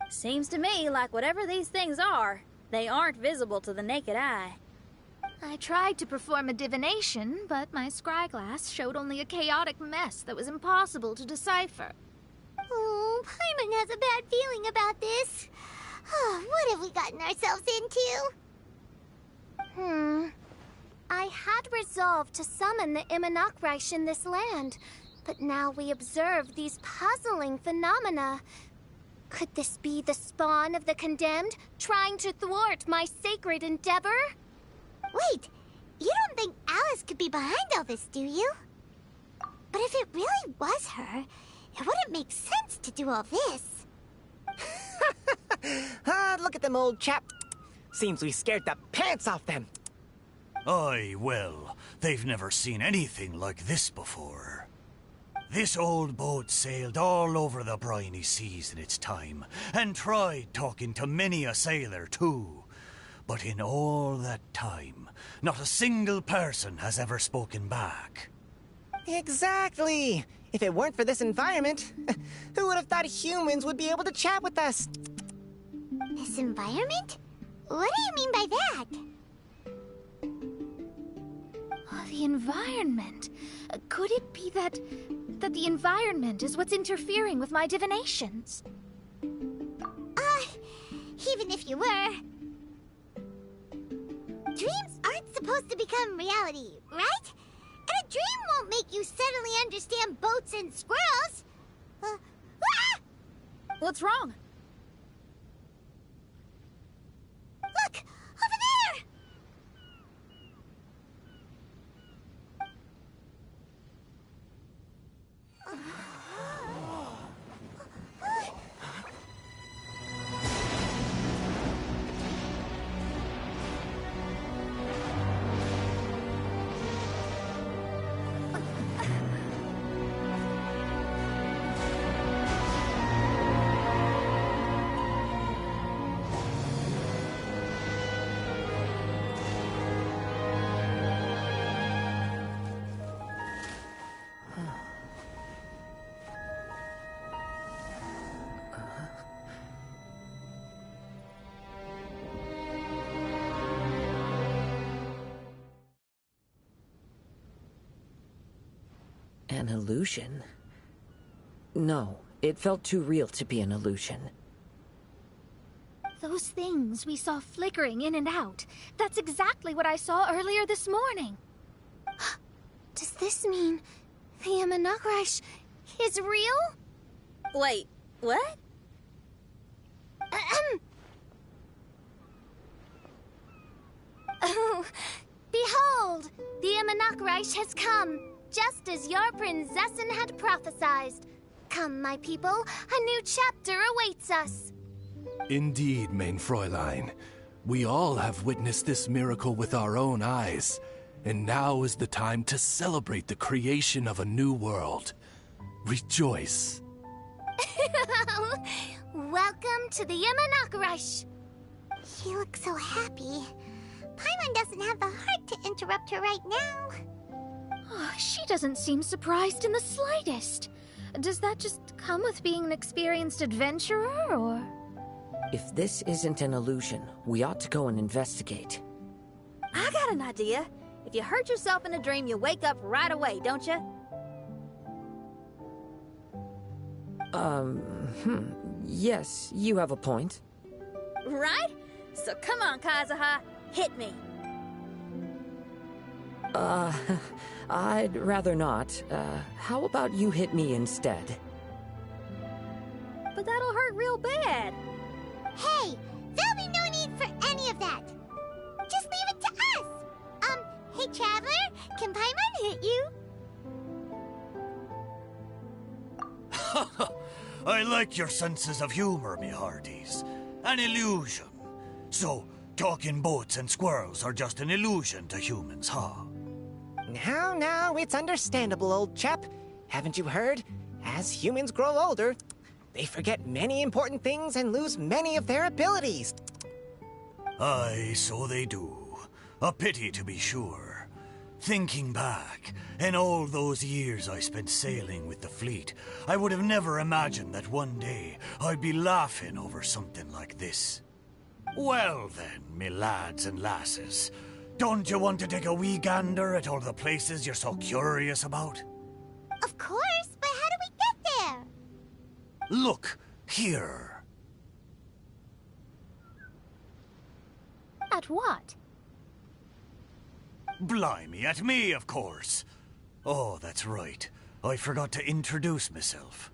Seems to me like whatever these things are, they aren't visible to the naked eye. I tried to perform a divination, but my scryglass showed only a chaotic mess that was impossible to decipher. Oh, Paimon has a bad feeling about this. Oh, what have we gotten ourselves into? I had resolved to summon the Immonok in this land, but now we observe these puzzling phenomena. Could this be the spawn of the condemned, trying to thwart my sacred endeavor? Wait, you don't think Alice could be behind all this, do you? But if it really was her, it wouldn't make sense to do all this. Look at them, old chap. Seems we scared the pants off them. Aye, well, they've never seen anything like this before. This old boat sailed all over the briny seas in its time, and tried talking to many a sailor, too. But in all that time, not a single person has ever spoken back. Exactly! If it weren't for this environment, who would have thought humans would be able to chat with us? This environment? What do you mean by that? Oh, the environment. Could it be that the environment is what's interfering with my divinations? Even if you were... Dreams aren't supposed to become reality, right? And a dream won't make you suddenly understand boats and squirrels. What's wrong? Look! Over there! An illusion? No, it felt too real to be an illusion. Those things we saw flickering in and out, that's exactly what I saw earlier this morning. Does this mean the Immonok is real? Wait, what? Oh, behold! The Immonok has come, just as your Prinzessin had prophesied. Come, my people, a new chapter awaits us. Indeed, Main Fräulein. We all have witnessed this miracle with our own eyes, and now is the time to celebrate the creation of a new world. Rejoice. Welcome to the Imanakarash. She looks so happy. Paimon doesn't have the heart to interrupt her right now. Oh, she doesn't seem surprised in the slightest. Does that just come with being an experienced adventurer, or...? If this isn't an illusion, we ought to go and investigate. I got an idea. If you hurt yourself in a dream, you wake up right away, don't you? Yes, you have a point. Right? So come on, Kazuha, hit me. I'd rather not. How about you hit me instead? But that'll hurt real bad. Hey, there'll be no need for any of that. Just leave it to us. Hey, Traveler, can Paimon hit you? I like your senses of humor, me hearties. An illusion. So, talking boats and squirrels are just an illusion to humans, huh? Now, it's understandable, old chap. Haven't you heard? As humans grow older, they forget many important things and lose many of their abilities. Aye, so they do. A pity, to be sure. Thinking back, in all those years I spent sailing with the fleet, I would have never imagined that one day I'd be laughing over something like this. Well then, me lads and lasses, don't you want to take a wee gander at all the places you're so curious about? Of course, but how do we get there? Look, here. At what? Blimey, at me, of course. Oh, that's right. I forgot to introduce myself.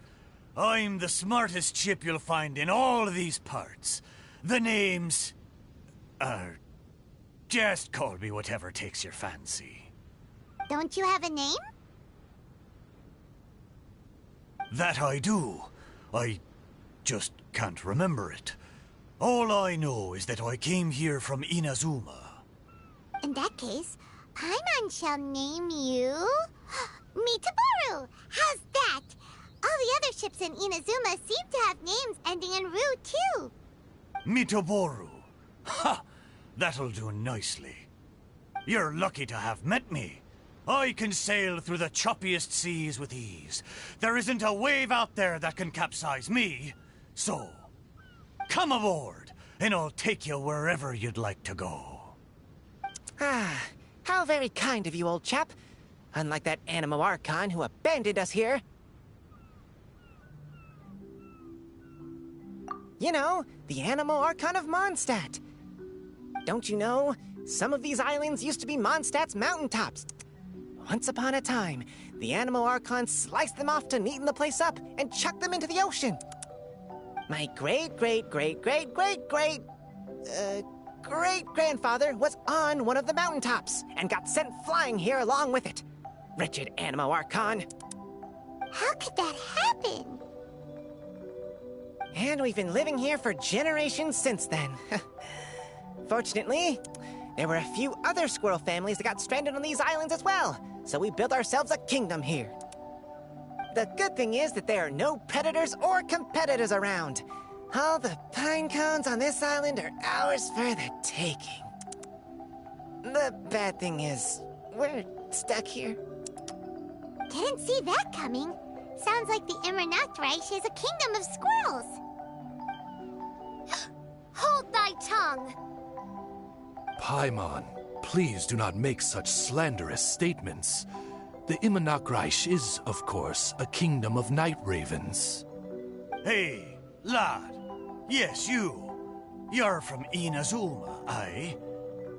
I'm the smartest chip you'll find in all of these parts. The name's... just call me whatever takes your fancy. Don't you have a name? That I do. I just can't remember it. All I know is that I came here from Inazuma. In that case, Paimon shall name you... Mitaboru! How's that? All the other ships in Inazuma seem to have names ending in Ru, too. Mitaboru. Ha! That'll do nicely. You're lucky to have met me. I can sail through the choppiest seas with ease. There isn't a wave out there that can capsize me. So, come aboard, and I'll take you wherever you'd like to go. How very kind of you, old chap. Unlike that Animo Archon who abandoned us here. You know, the Animo Archon of Mondstadt. Don't you know, some of these islands used to be Mondstadt's mountaintops. Once upon a time, the Animo Archon sliced them off to neaten the place up and chucked them into the ocean. My great-grandfather was on one of the mountaintops and got sent flying here along with it. Wretched Animo Archon. How could that happen? And we've been living here for generations since then. Fortunately, there were a few other squirrel families that got stranded on these islands as well, so we built ourselves a kingdom here. The good thing is that there are no predators or competitors around. All the pine cones on this island are ours for the taking. The bad thing is, we're stuck here. Didn't see that coming. Sounds like the Immernachtreich is a kingdom of squirrels. Hold thy tongue! Paimon, please do not make such slanderous statements. The Imanakreich is, of course, a kingdom of night ravens. Hey, lad. Yes, you. You're from Inazuma, aye?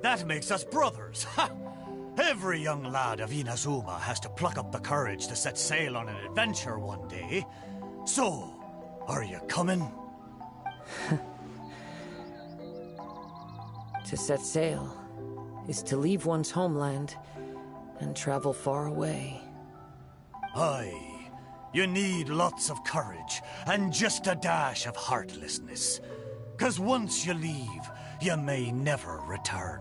That makes us brothers, ha! Every young lad of Inazuma has to pluck up the courage to set sail on an adventure one day. So, are you coming? To set sail is to leave one's homeland and travel far away. Aye. You need lots of courage and just a dash of heartlessness. 'Cause once you leave, you may never return.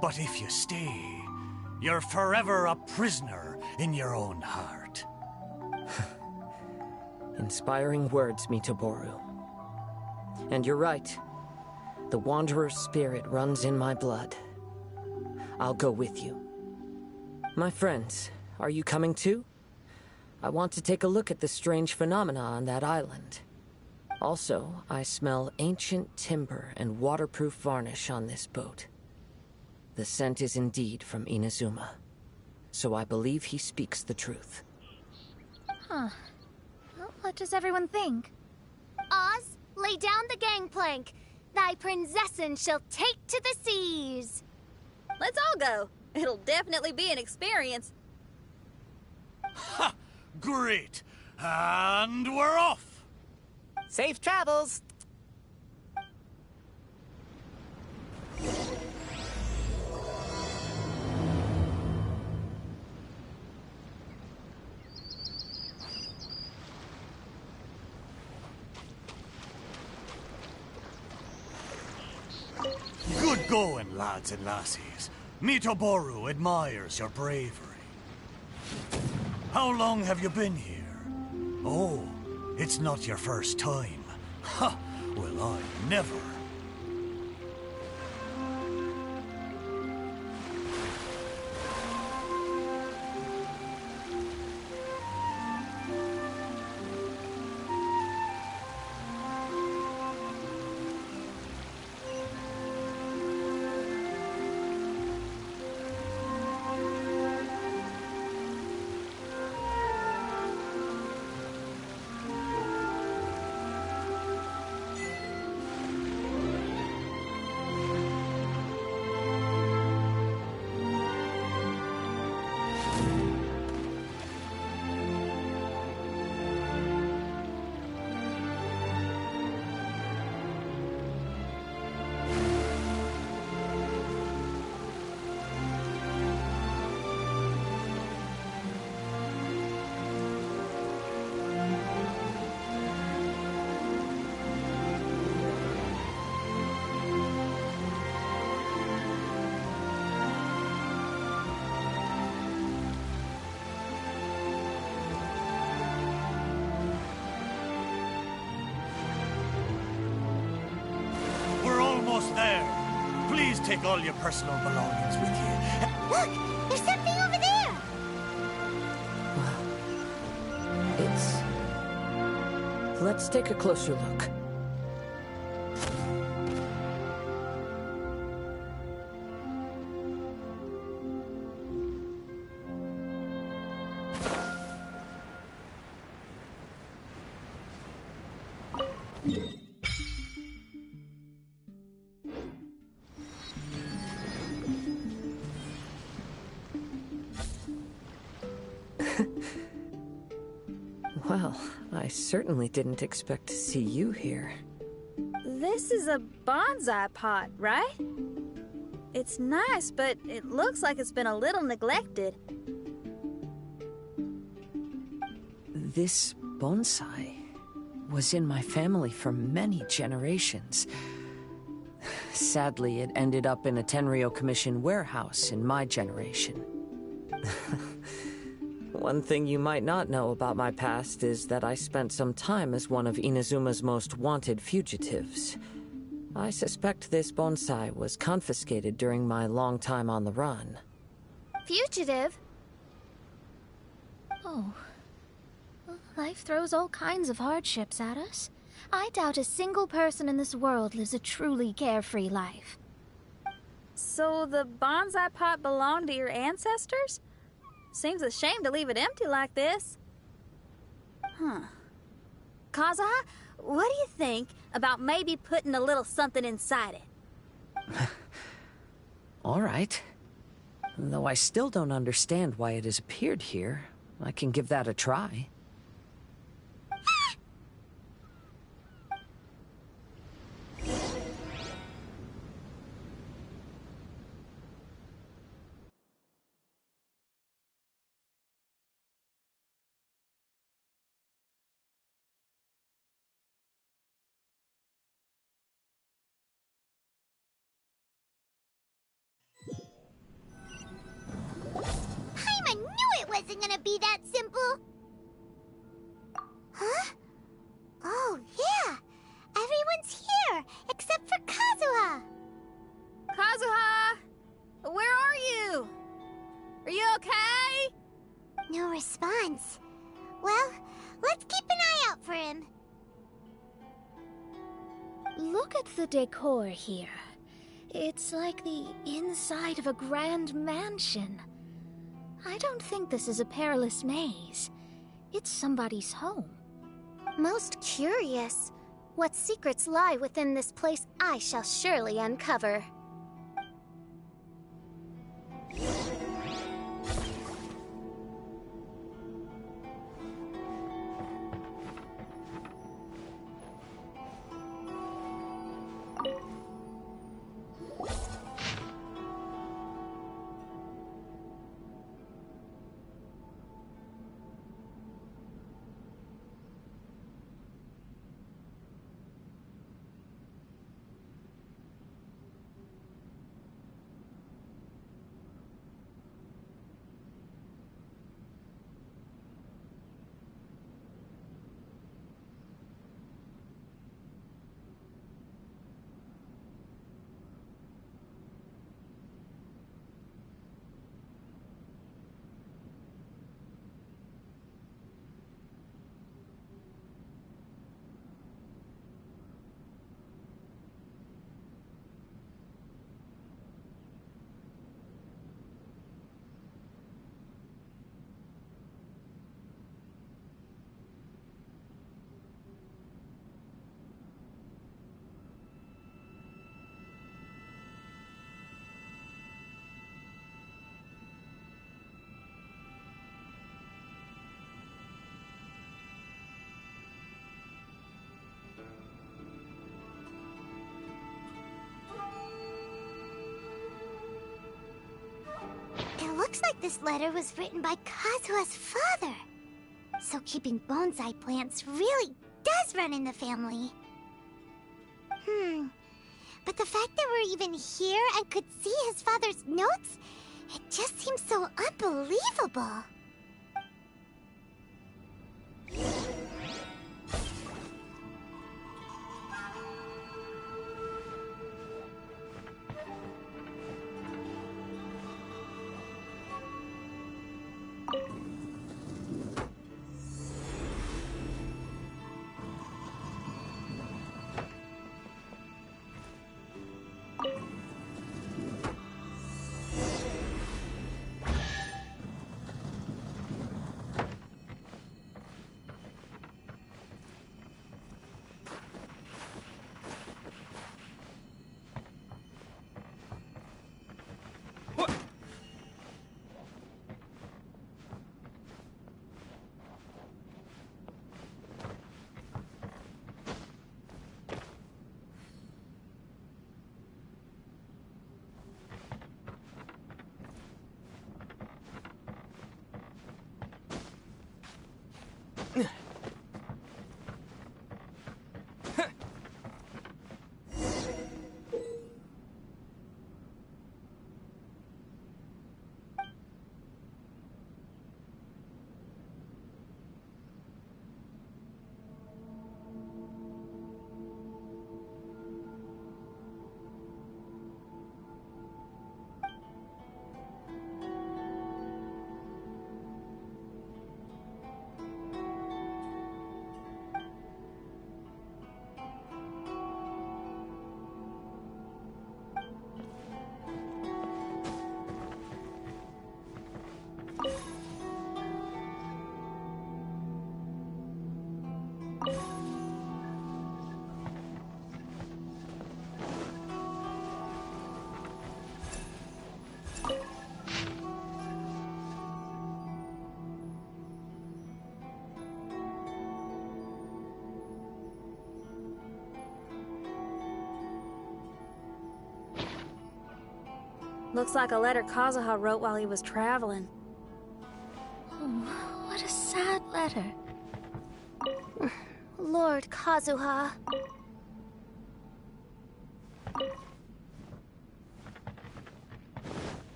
But if you stay, you're forever a prisoner in your own heart. Inspiring words, Mitoboru. And you're right. The Wanderer's spirit runs in my blood. I'll go with you. My friends, are you coming too? I want to take a look at the strange phenomena on that island. Also, I smell ancient timber and waterproof varnish on this boat. The scent is indeed from Inazuma, so I believe he speaks the truth. Huh. Well, what does everyone think? Oz, lay down the gangplank. Thy princessin shall take to the seas. Let's all go. It'll definitely be an experience. Ha! Great! And we're off! Safe travels! Good going, lads and lassies. Mitoboru admires your bravery. How long have you been here? Oh, it's not your first time. Ha! Well, I never. Almost there. Please take all your personal belongings with you. Look! There's something over there! Let's take a closer look. Well, I certainly didn't expect to see you here. This is a bonsai pot, right? It's nice, but it looks like it's been a little neglected. This bonsai was in my family for many generations. Sadly, it ended up in a Tenryo Commission warehouse in my generation. One thing you might not know about my past is that I spent some time as one of Inazuma's most wanted fugitives. I suspect this bonsai was confiscated during my long time on the run. Fugitive? Oh. Life throws all kinds of hardships at us. I doubt a single person in this world lives a truly carefree life. So the bonsai pot belonged to your ancestors? Seems a shame to leave it empty like this. Huh. Kazuha, what do you think about maybe putting a little something inside it? All right. Though I still don't understand why it has appeared here, I can give that a try. No response. Well, let's keep an eye out for him. Look at the decor here. It's like the inside of a grand mansion. I don't think this is a perilous maze. It's somebody's home. Most curious. What secrets lie within this place I shall surely uncover. It looks like this letter was written by Kazuha's father. So keeping bonsai plants really does run in the family. But the fact that we're even here and could see his father's notes, it just seems so unbelievable. Looks like a letter Kazuha wrote while he was traveling. Oh, what a sad letter. Lord Kazuha.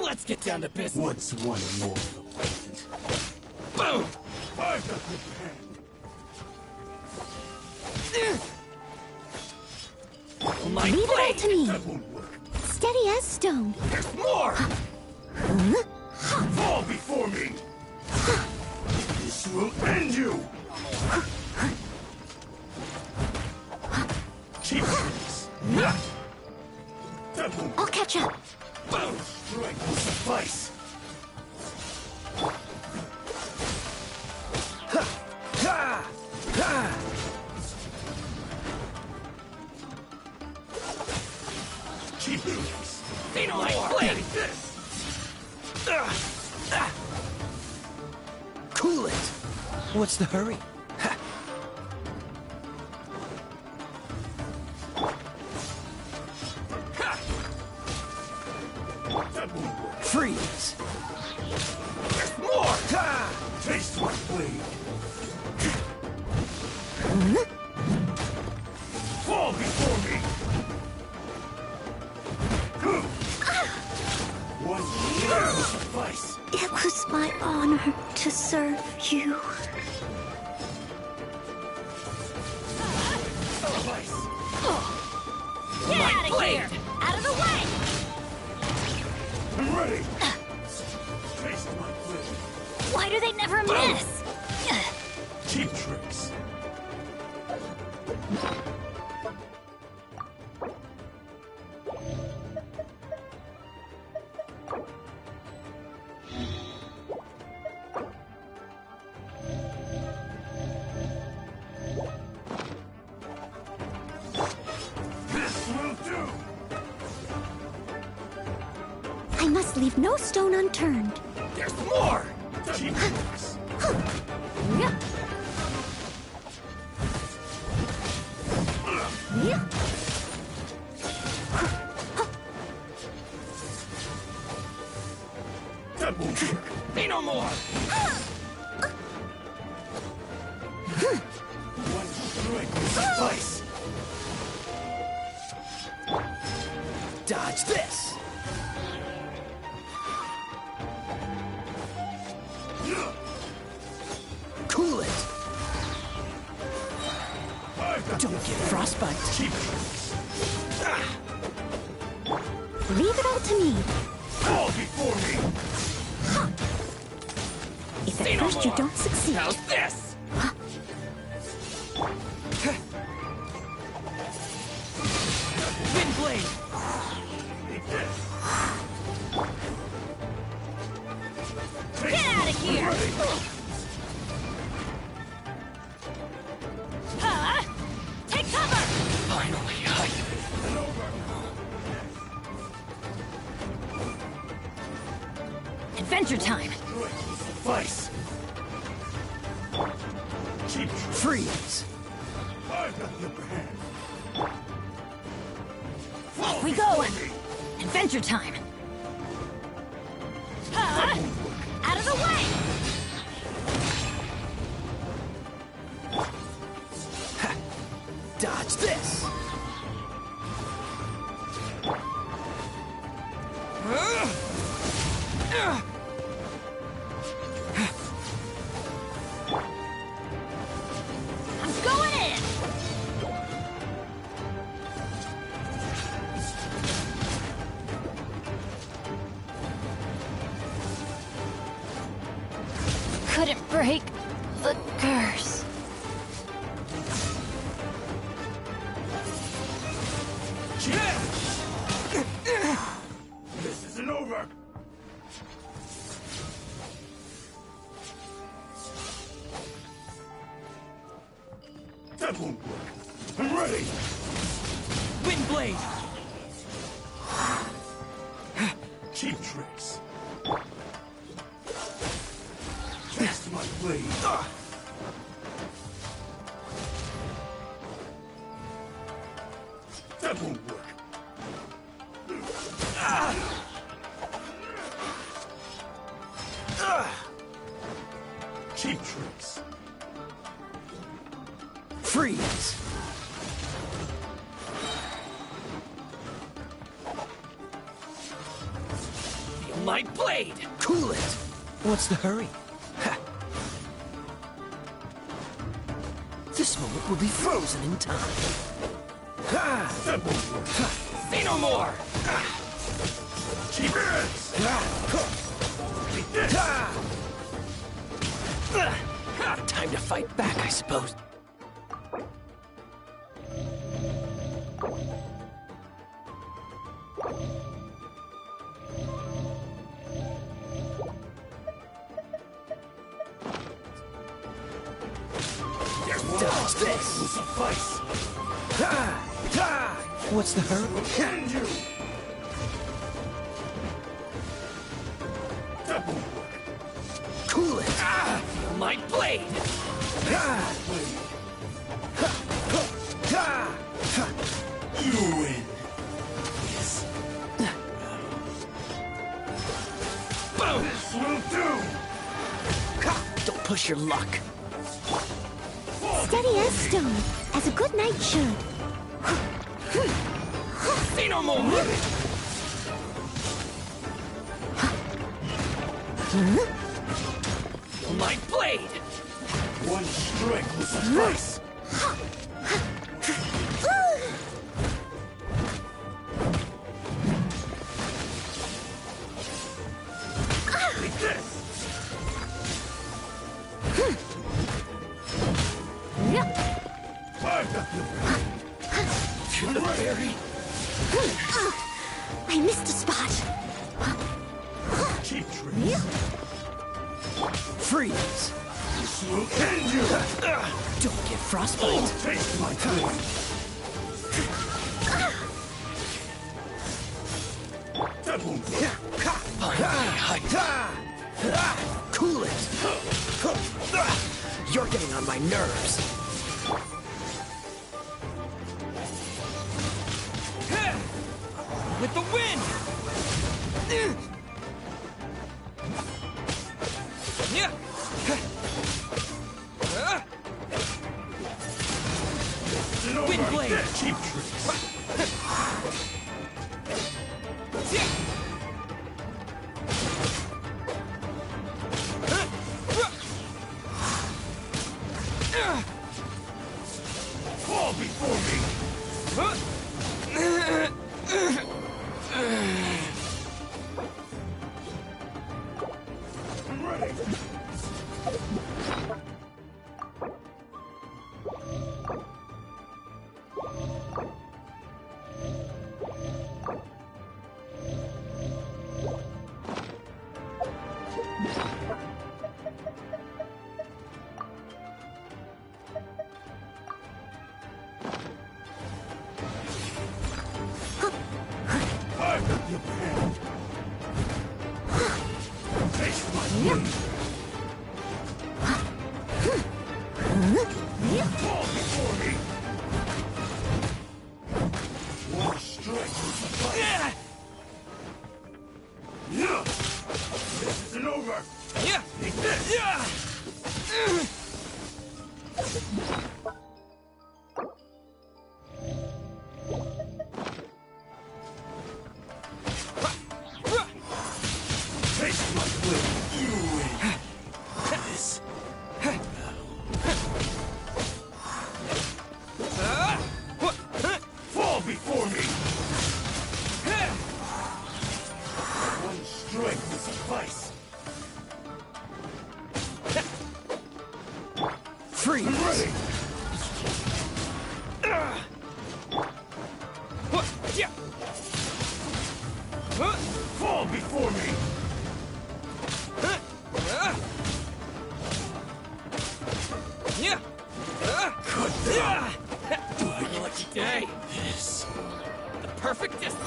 Let's get down to business. What's one more? Boom! I've got the hand. My Leave it all blade! to me. That won't work. Steady as stone. There's more! Fall before me! This will end you! Cheap tricks. That won't I'll catch up. boom! Strike will suffice! Cheap tricks. They don't like blade! Cool it! What's the hurry? That won't work. Freeze! There's more! Taste my blade. Fall before me! One blade will suffice. It was my honor to serve you. Suffice. Get out of blade! here! Out of the way! I'm ready. Taste my blade. Why do they never miss? Cheap tricks. This will do. I must leave no stone unturned. There's more! Cheap tricks. That won't work. Be no more! One strike will suffice. Dodge this! Cool it! I've got Don't get frostbite! cheap tricks. Leave it all to me. Fall before me. If Say at no first you more. don't succeed, How's this? blade! Get out of here! Huh? Take cover! Finally, Adventure time! Vice! Freeze! Off we go! Adventure time! Huh? Out of the way! Dodge this! I'm going in! Couldn't break the curse. This isn't over! That won't work. I'm ready! Wind blade! Cheap tricks. Test my blade. That won't work. Cheap tricks. Freeze! Feel my blade! Cool it! What's the hurry? Ha. This moment will be frozen in time. Ha. That won't work. Say no more! Cheap tricks. Take this. Time to fight back, I suppose. Dodge this! Will suffice. What's the hurry? Can you? That won't work. Cool it! Feel my blade! You win. Yes. Boom! This will do. Don't push your luck. Steady as stone, as a good knight should. Say no more! Feel my blade! One strike will suffice. Take this. I've got you. To the very... I missed a spot. Cheap tricks. Freeze! This will end you. Don't get frostbite! Taste my blade. That won't work. Cool it! You're getting on my nerves. With the wind! Wind blade! Cheap tricks. Fall before me. I'm ready. Fall before me! Cut down! My lucky day. This. The perfect distance.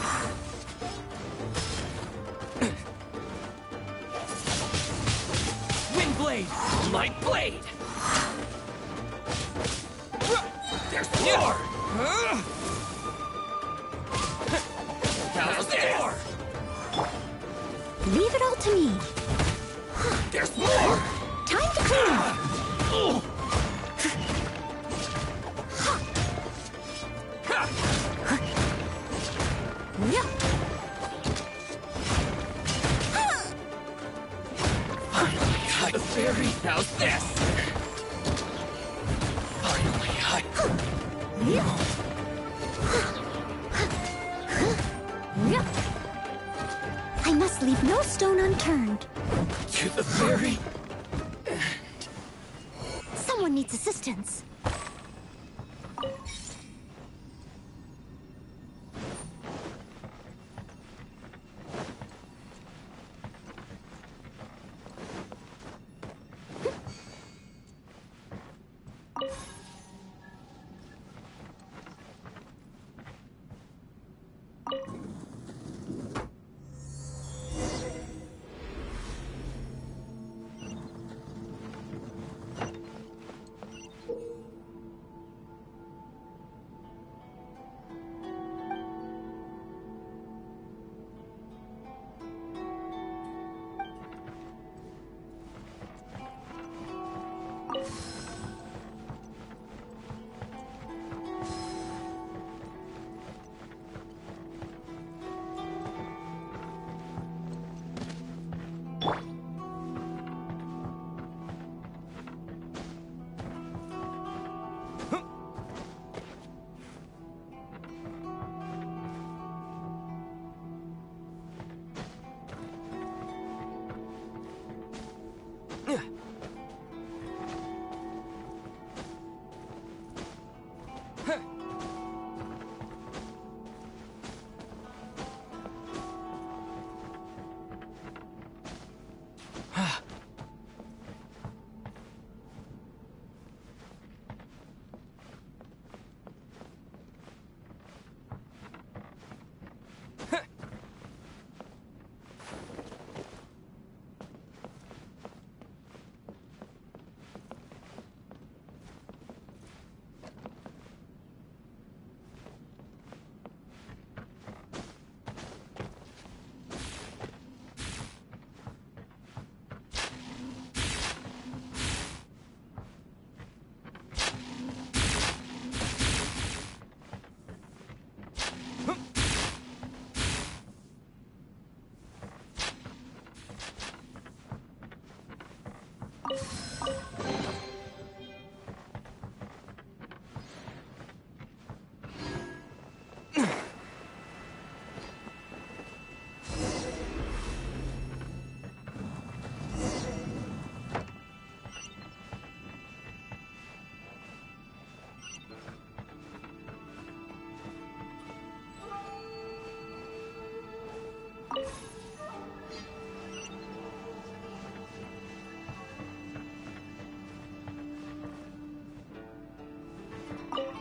Wind blade! Light blade! There's more! How's this? Leave it all to me. There's more! Time to clean up. The fairy. How's this? Finally, I must leave no stone unturned. to the fairy. Someone needs assistance.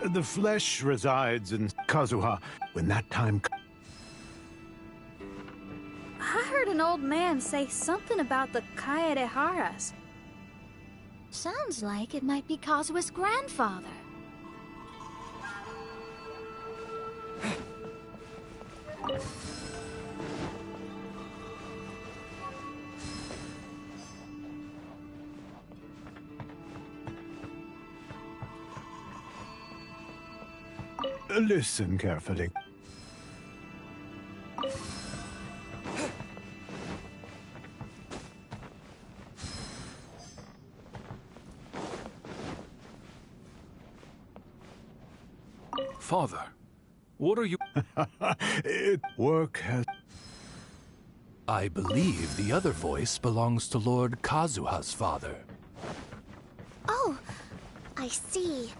The flesh resides in Kazuha. When that time comes. I heard an old man say something about the Kaedeharas. Sounds like it might be Kazuha's grandfather. Listen carefully. Father, what are you... Work has... I believe the other voice belongs to Lord Kazuha's father. Oh, I see.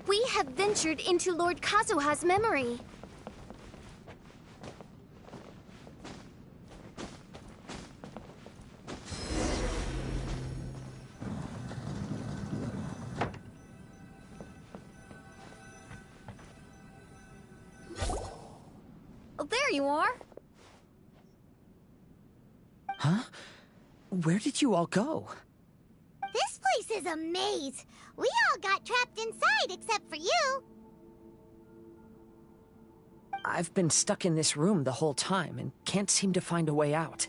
We have ventured into Lord Kazuha's memory. Oh, there you are. Huh? Where did you all go? This place is a maze. We all got trapped inside except for you. I've been stuck in this room the whole time and can't seem to find a way out.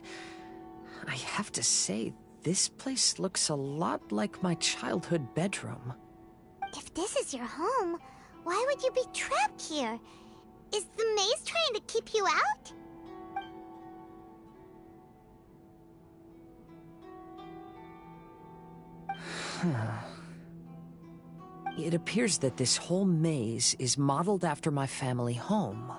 I have to say, this place looks a lot like my childhood bedroom. If this is your home, why would you be trapped here? Is the maze trying to keep you out? It appears that this whole maze is modeled after my family home.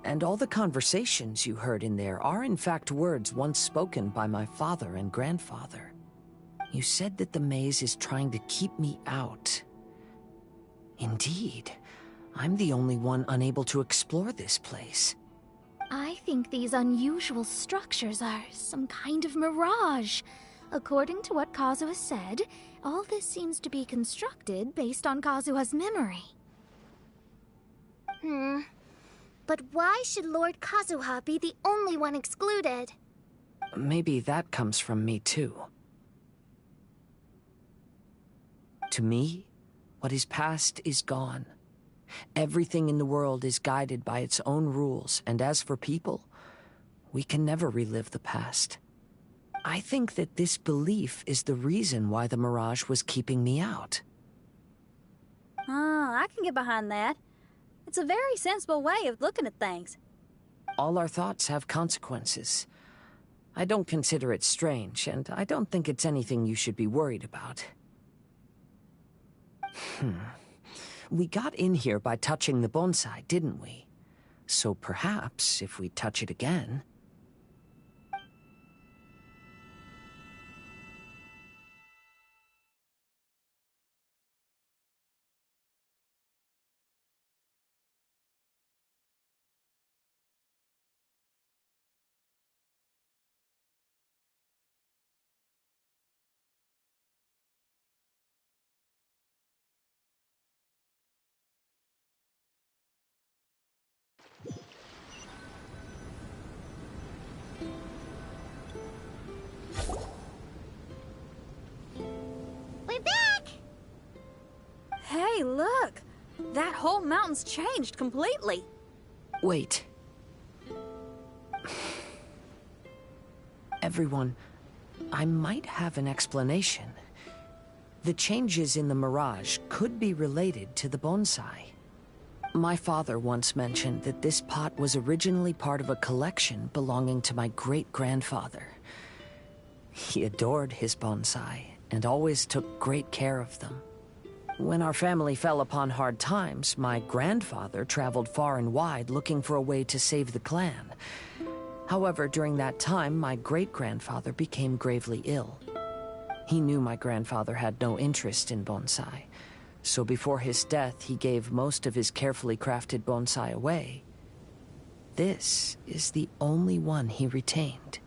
And all the conversations you heard in there are in fact words once spoken by my father and grandfather. You said that the maze is trying to keep me out. Indeed, I'm the only one unable to explore this place. I think these unusual structures are some kind of mirage. According to what Kazuha said, all this seems to be constructed based on Kazuha's memory. But why should Lord Kazuha be the only one excluded? Maybe that comes from me too. To me, what is past is gone. Everything in the world is guided by its own rules, and as for people, we can never relive the past. I think that this belief is the reason why the mirage was keeping me out. I can get behind that. It's a very sensible way of looking at things. All our thoughts have consequences. I don't consider it strange, and I don't think it's anything you should be worried about. We got in here by touching the bonsai, didn't we? So perhaps, if we touch it again... We're back! Hey, look! That whole mountain's changed completely. Wait. Everyone, I might have an explanation. The changes in the mirage could be related to the bonsai. My father once mentioned that this pot was originally part of a collection belonging to my great-grandfather. He adored his bonsai and always took great care of them. When our family fell upon hard times, my grandfather traveled far and wide looking for a way to save the clan. However, during that time, my great-grandfather became gravely ill. He knew my grandfather had no interest in bonsai, so before his death, he gave most of his carefully crafted bonsai away. This is the only one he retained.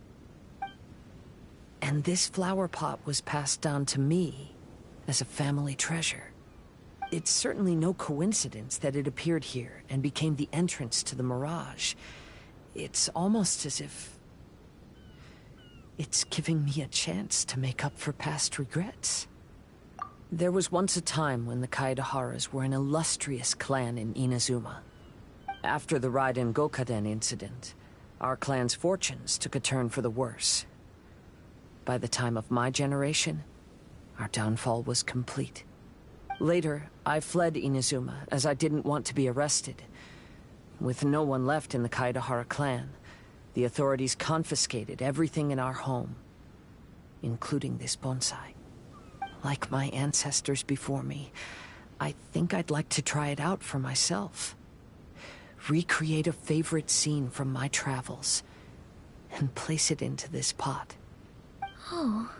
And this flower pot was passed down to me as a family treasure. It's certainly no coincidence that it appeared here and became the entrance to the mirage. It's almost as if it's giving me a chance to make up for past regrets. There was once a time when the Kaidaharas were an illustrious clan in Inazuma. After the Raiden Gokaden incident, our clan's fortunes took a turn for the worse. By the time of my generation, our downfall was complete. Later, I fled Inazuma as I didn't want to be arrested. With no one left in the Kaidahara clan, the authorities confiscated everything in our home, including this bonsai. Like my ancestors before me, I think I'd like to try it out for myself. Recreate a favorite scene from my travels, and place it into this pot. Oh.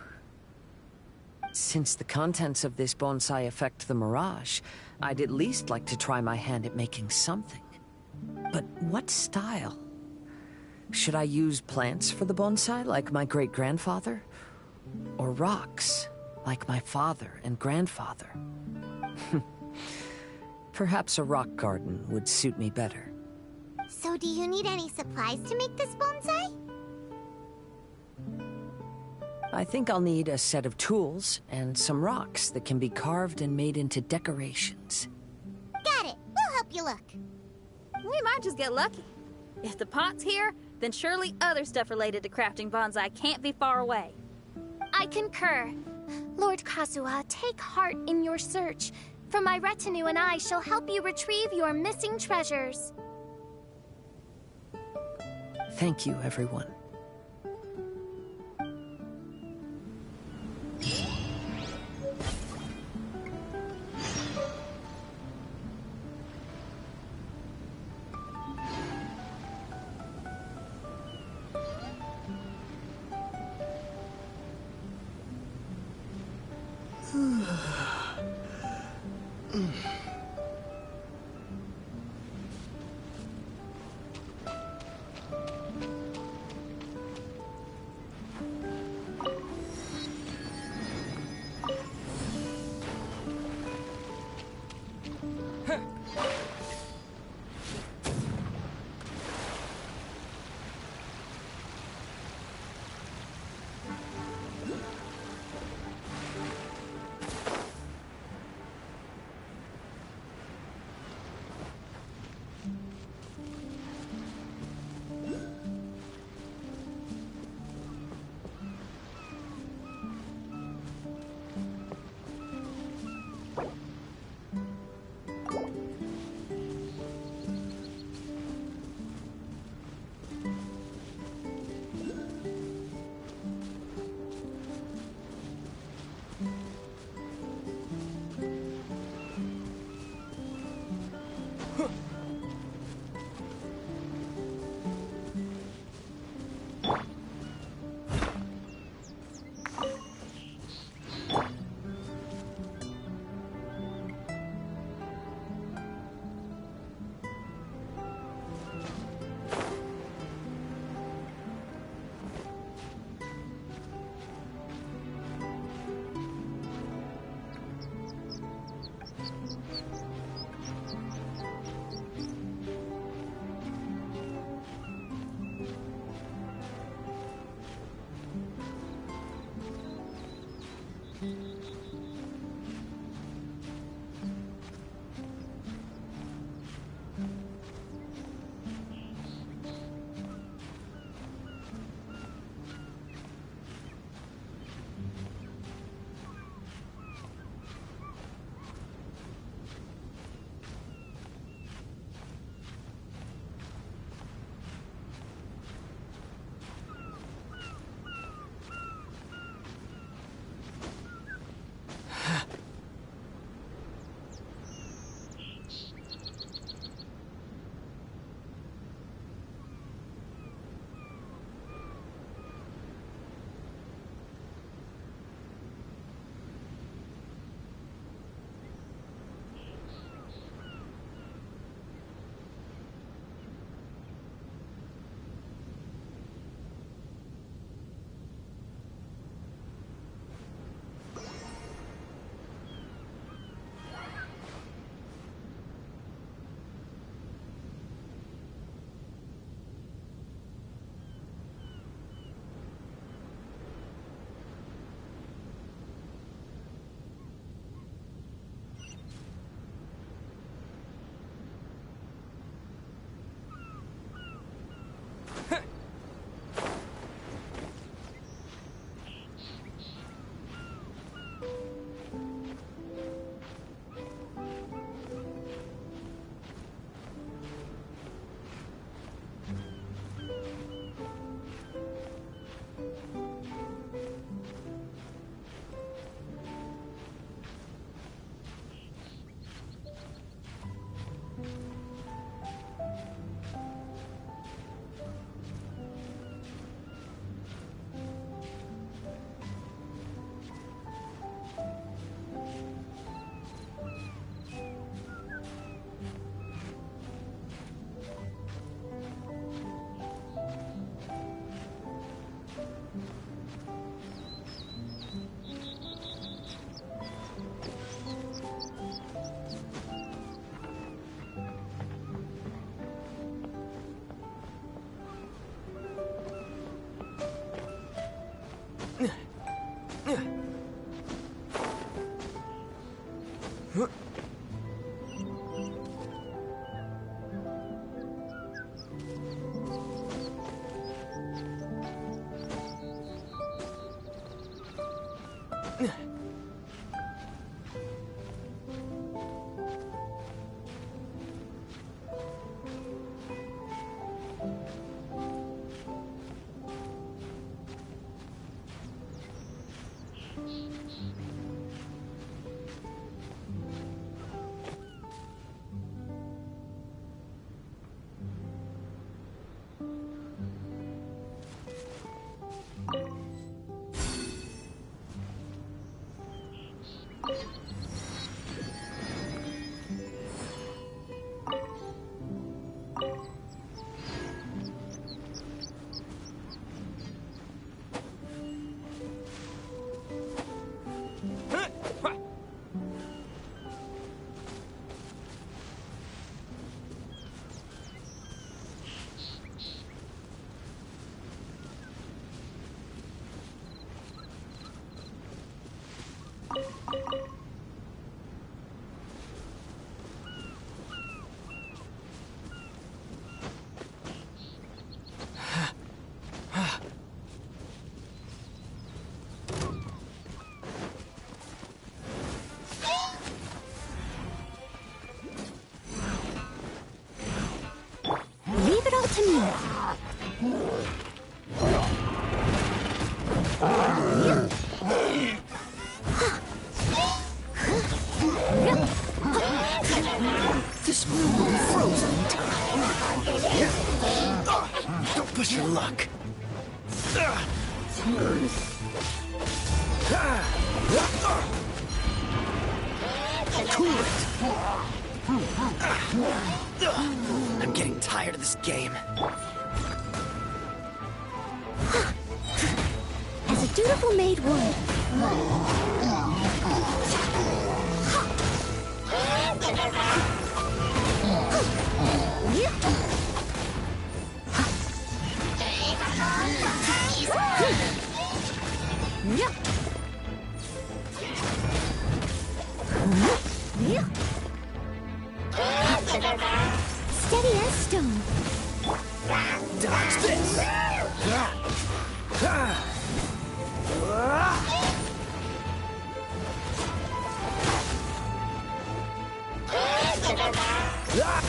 Since the contents of this bonsai affect the mirage, I'd at least like to try my hand at making something. But what style? Should I use plants for the bonsai, like my great-grandfather? Or rocks, like my father and grandfather? Perhaps a rock garden would suit me better. So do you need any supplies to make this bonsai? I think I'll need a set of tools and some rocks that can be carved and made into decorations. Got it. We'll help you look. We might just get lucky. If the pot's here, then surely other stuff related to crafting bonsai can't be far away. I concur. Lord Kazuha, take heart in your search, for my retinue and I shall help you retrieve your missing treasures. Thank you, everyone. Leave it all to me. This moon will be frozen in time. Don't push your luck. Cool it. I'm getting tired of this game. As a dutiful maid would. Steady as stone. Dodge this.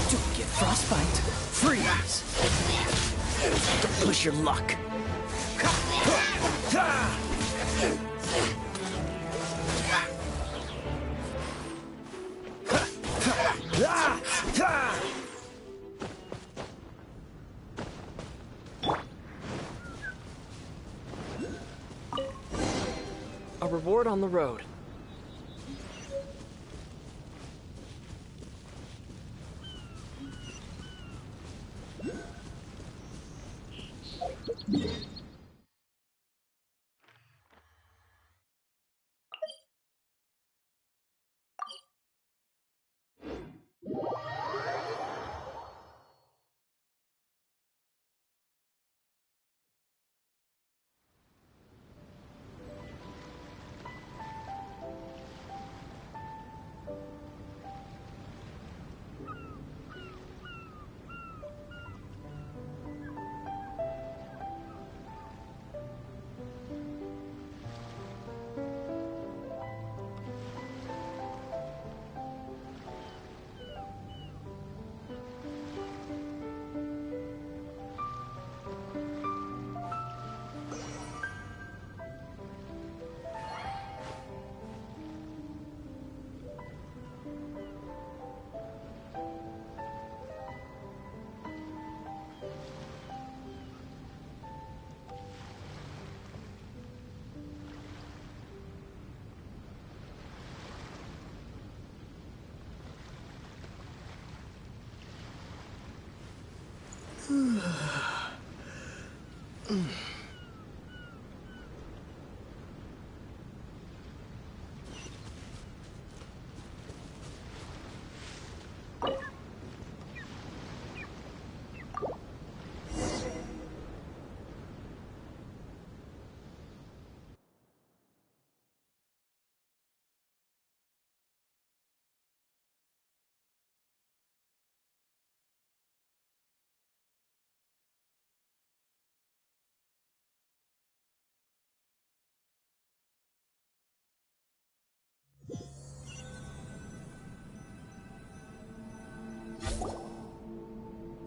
Don't get frostbite. Freeze. Don't push your luck. A reward on the road.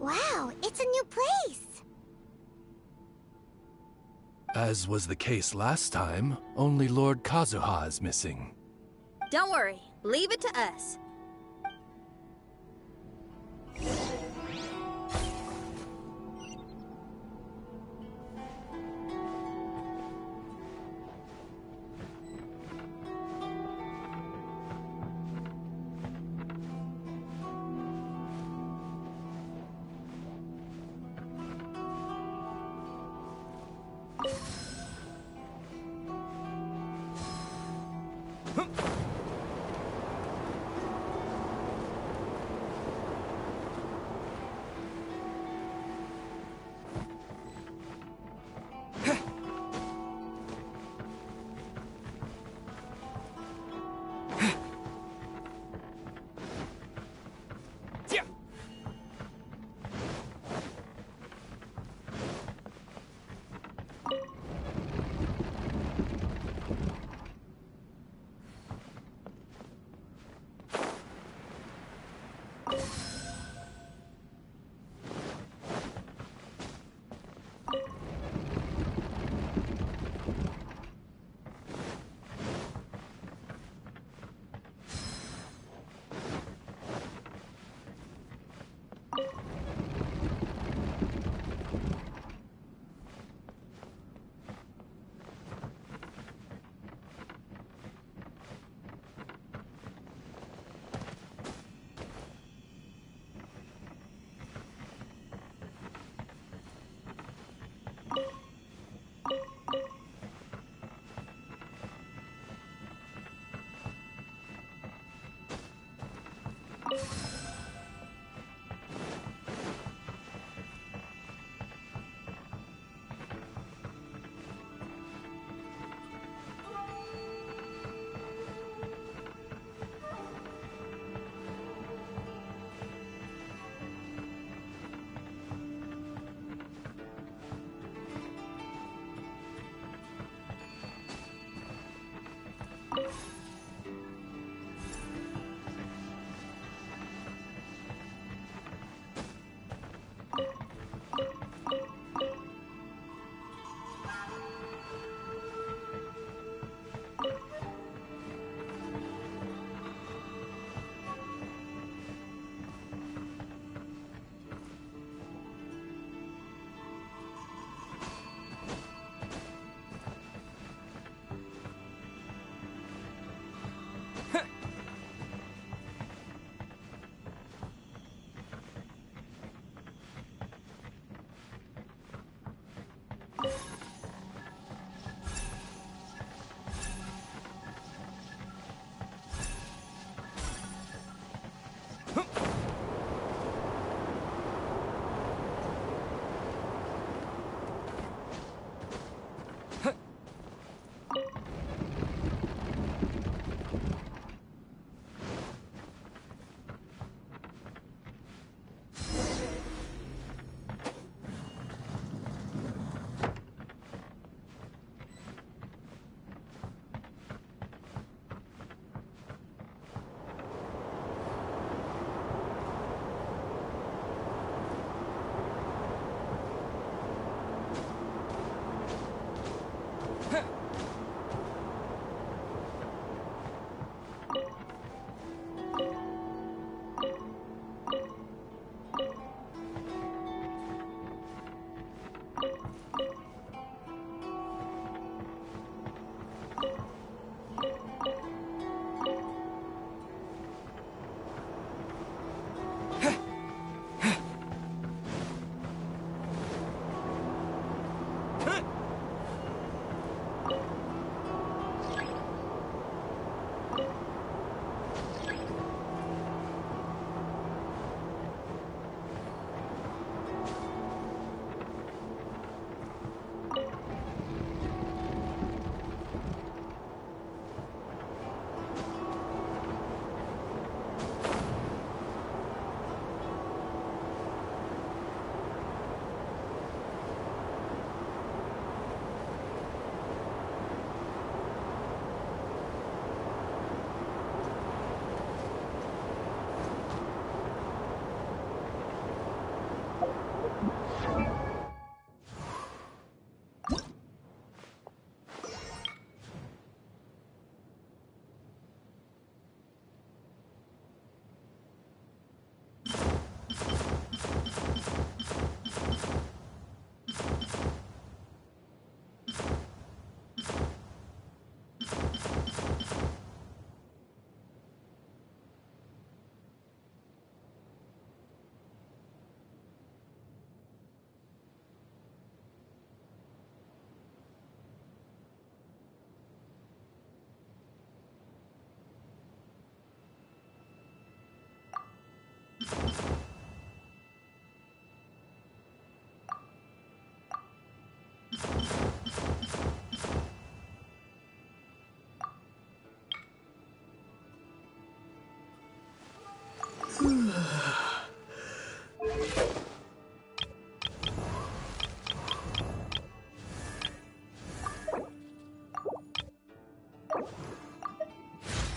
Wow, it's a new place. As was the case last time, only Lord Kazuha is missing. Don't worry, leave it to us.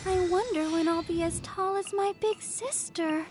I wonder when I'll be as tall as my big sister.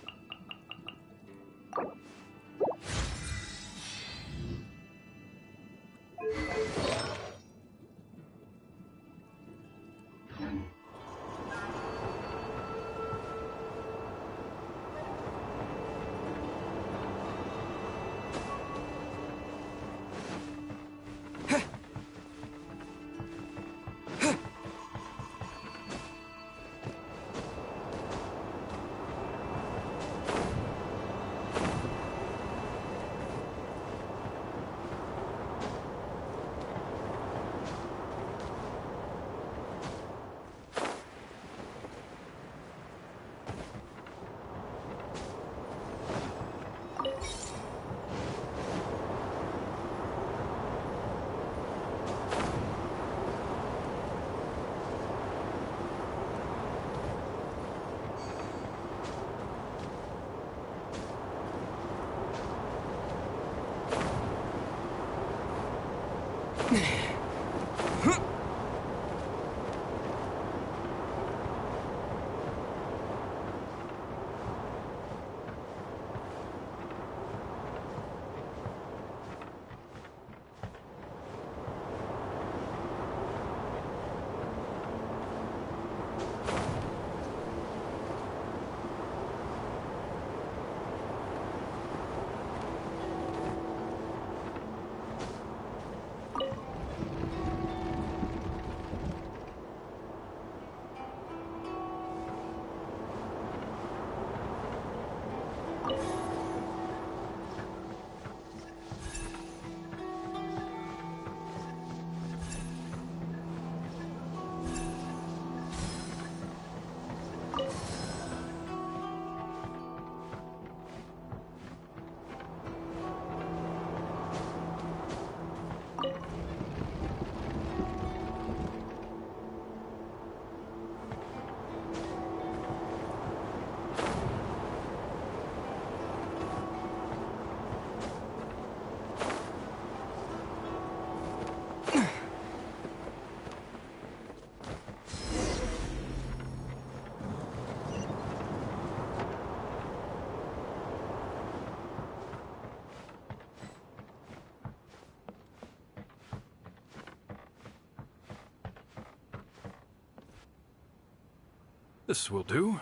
This will do.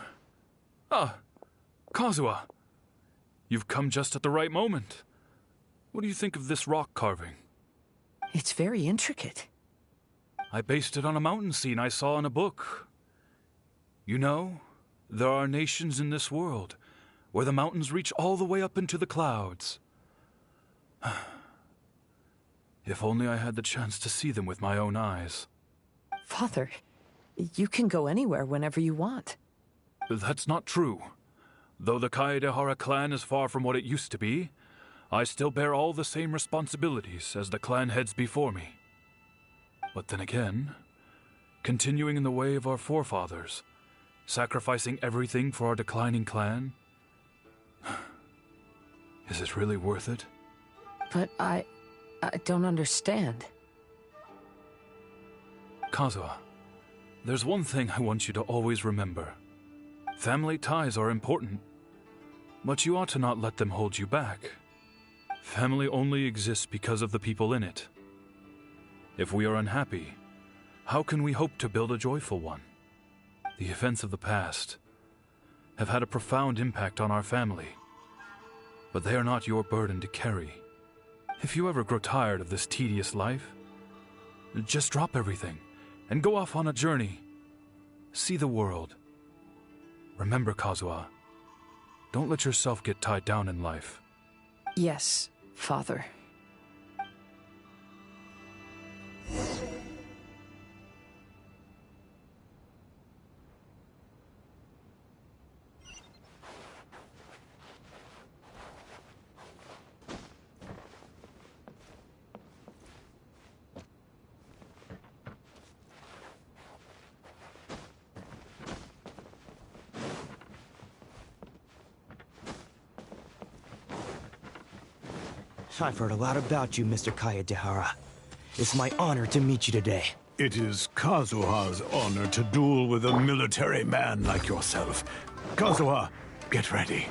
Ah, Kazuha. You've come just at the right moment. What do you think of this rock carving? It's very intricate. I based it on a mountain scene I saw in a book. You know, there are nations in this world where the mountains reach all the way up into the clouds. If only I had the chance to see them with my own eyes. Father, you can go anywhere whenever you want. That's not true. Though the Kaedehara clan is far from what it used to be, I still bear all the same responsibilities as the clan heads before me. But then again, continuing in the way of our forefathers, sacrificing everything for our declining clan, is it really worth it? But I don't understand. Kazuha, there's one thing I want you to always remember. Family ties are important, but you ought to not let them hold you back. Family only exists because of the people in it. If we are unhappy, how can we hope to build a joyful one? The events of the past have had a profound impact on our family, but they are not your burden to carry. If you ever grow tired of this tedious life, just drop everything and go off on a journey. See the world. Remember, Kazuha, don't let yourself get tied down in life. Yes, Father. I've heard a lot about you, Mr. Kayadehara. It's my honor to meet you today. It is Kazuha's honor to duel with a military man like yourself. Kazuha, get ready.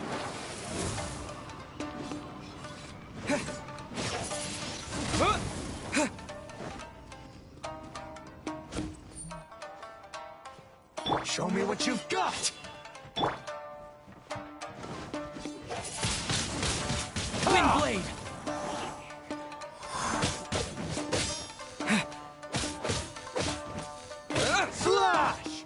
Show me what you've got! Windblade! Slash!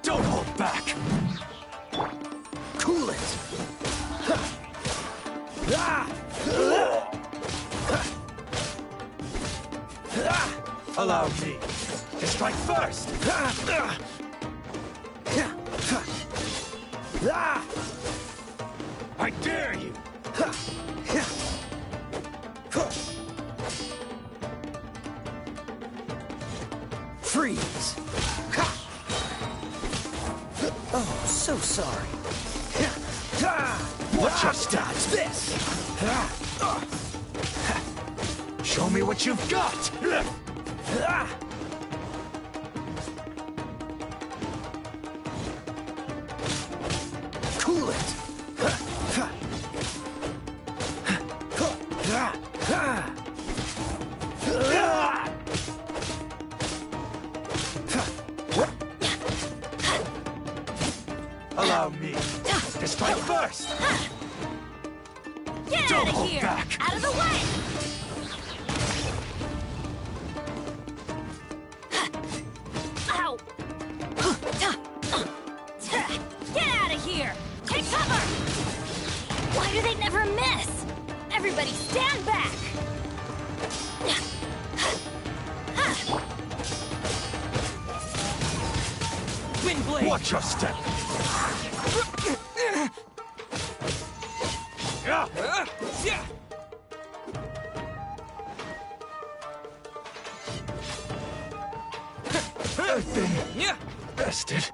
Don't hold back! Cool it! Allow me to strike first! I dare you! Freeze! Oh, so sorry. Watch your stats! This! Show me what you've got! Cool it! Allow me to strike first! Get Don't out of hold here! back. Out of the way! Ow! Get out of here! Take cover! Why do they never miss? Everybody stand back! Windblade! Watch your step! Earthing! Bested!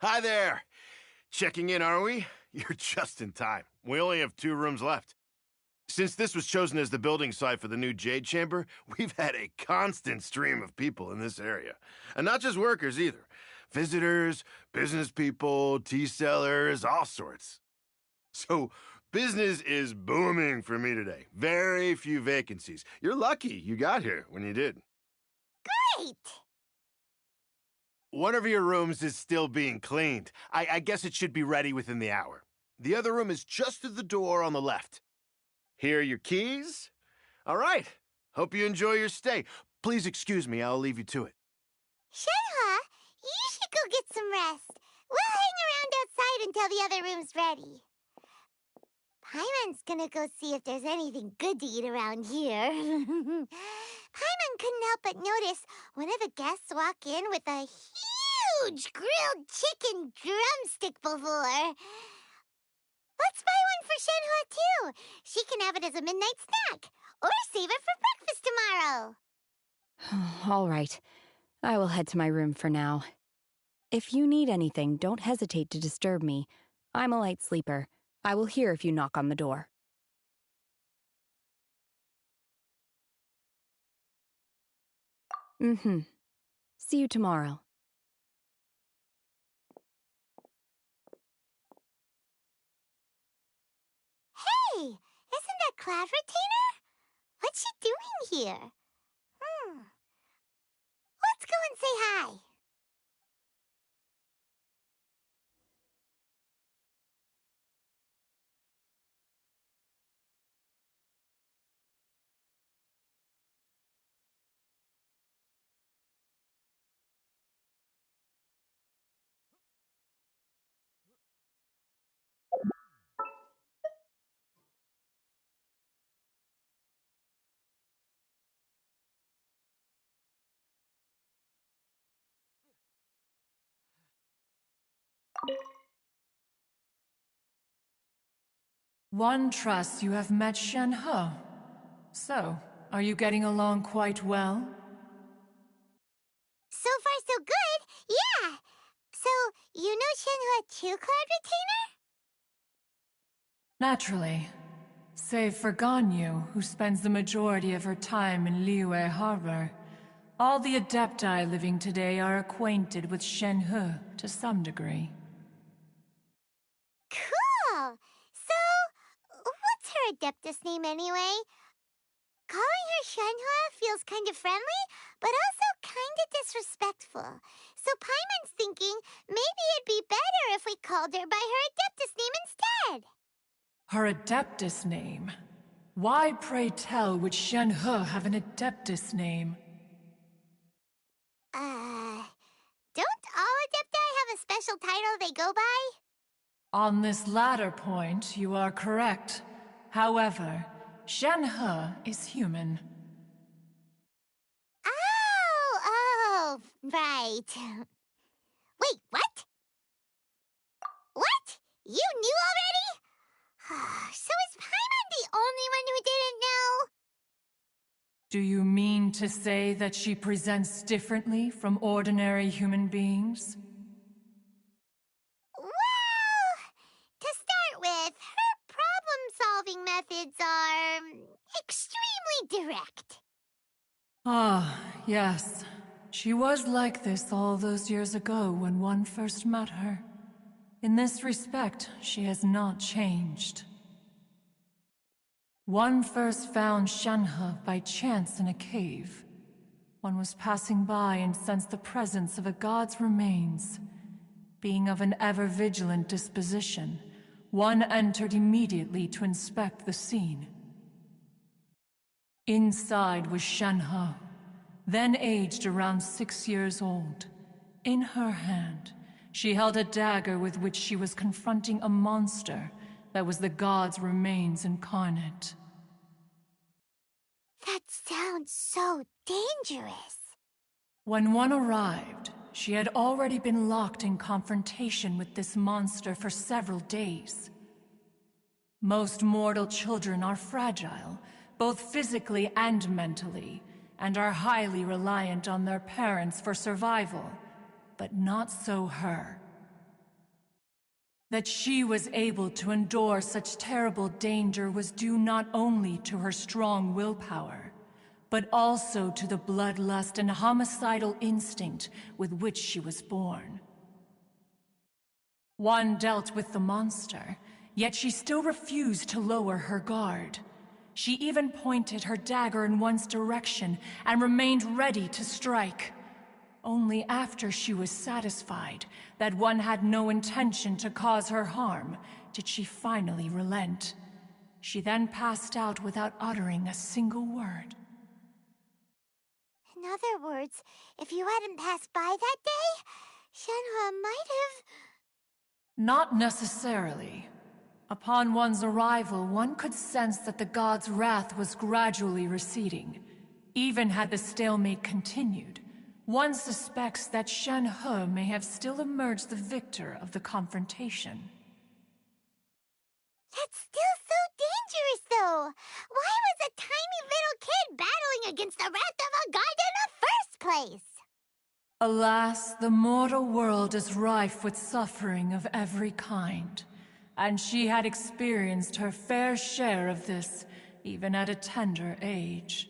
Hi there! Checking in, are we? You're just in time. We only have 2 rooms left. Since this was chosen as the building site for the new Jade Chamber, we've had a constant stream of people in this area. And not just workers, either. Visitors, business people, tea sellers, all sorts. So, business is booming for me today. Very few vacancies. You're lucky you got here when you did. Great! One of your rooms is still being cleaned. I guess it should be ready within the hour. The other room is just through the door on the left. Here are your keys. All right. Hope you enjoy your stay. Please excuse me, I'll leave you to it. Shenhua, you should go get some rest. We'll hang around outside until the other room's ready. Paimon's gonna go see if there's anything good to eat around here. Paimon couldn't help but notice one of the guests walk in with a huge grilled chicken drumstick before. Let's buy one for Shenhua, too. She can have it as a midnight snack. Or save it for breakfast tomorrow. All right. I will head to my room for now. If you need anything, don't hesitate to disturb me. I'm a light sleeper. I will hear if you knock on the door. See you tomorrow. Hey, isn't that Cloud Retainer? What's she doing here? Let's go and say hi. One trusts you have met Shenhe. So, are you getting along quite well? So far, so good. Yeah. So, you know Shenhua too, Cloud Retainer? Naturally. Save for Ganyu, who spends the majority of her time in Liyue Harbor. All the Adepti living today are acquainted with Shenhe to some degree. Cool! her Adeptus name anyway. Calling her Shenhe feels kind of friendly, but also kind of disrespectful. So Paimon's thinking maybe it'd be better if we called her by her Adeptus name instead. Her Adeptus name? Why, pray tell, would Shenhe have an Adeptus name? Don't all Adepti have a special title they go by? On this latter point, you are correct. However, Shenhe is human. Oh, right. Wait, what? What? You knew already? So is Paimon the only one who didn't know? Do you mean to say that she presents differently from ordinary human beings? Well, to start with, her problem-solving methods are extremely direct. Ah, yes. She was like this all those years ago when one first met her. In this respect, she has not changed. One first found Shenhe by chance in a cave. One was passing by and sensed the presence of a god's remains. Being of an ever-vigilant disposition, one entered immediately to inspect the scene. Inside was Shenhe, then aged around 6 years old. In her hand, she held a dagger with which she was confronting a monster that was the god's remains incarnate. That sounds so dangerous. When one arrived, she had already been locked in confrontation with this monster for several days. Most mortal children are fragile, both physically and mentally, and are highly reliant on their parents for survival, but not so her. That she was able to endure such terrible danger was due not only to her strong willpower, but also to the bloodlust and homicidal instinct with which she was born. One dealt with the monster, yet she still refused to lower her guard. She even pointed her dagger in one's direction and remained ready to strike. Only after she was satisfied that one had no intention to cause her harm did she finally relent. She then passed out without uttering a single word. In other words, if you hadn't passed by that day, Shenhe might have... Not necessarily. Upon one's arrival, one could sense that the god's wrath was gradually receding. Even had the stalemate continued, one suspects that Shenhe may have still emerged the victor of the confrontation. That's still so dangerous, though. Why was a tiny little kid battling against the wrath of a god in the first place? Alas, the mortal world is rife with suffering of every kind, and she had experienced her fair share of this, even at a tender age.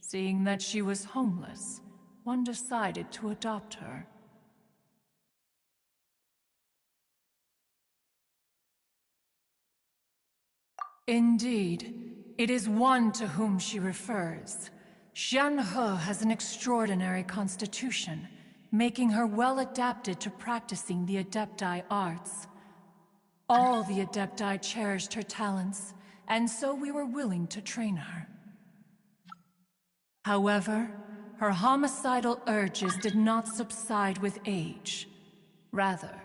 Seeing that she was homeless, one decided to adopt her. Indeed, it is one to whom she refers. Shenhe has an extraordinary constitution, making her well adapted to practicing the Adepti arts. All the Adepti cherished her talents, and so we were willing to train her. However, her homicidal urges did not subside with age. Rather,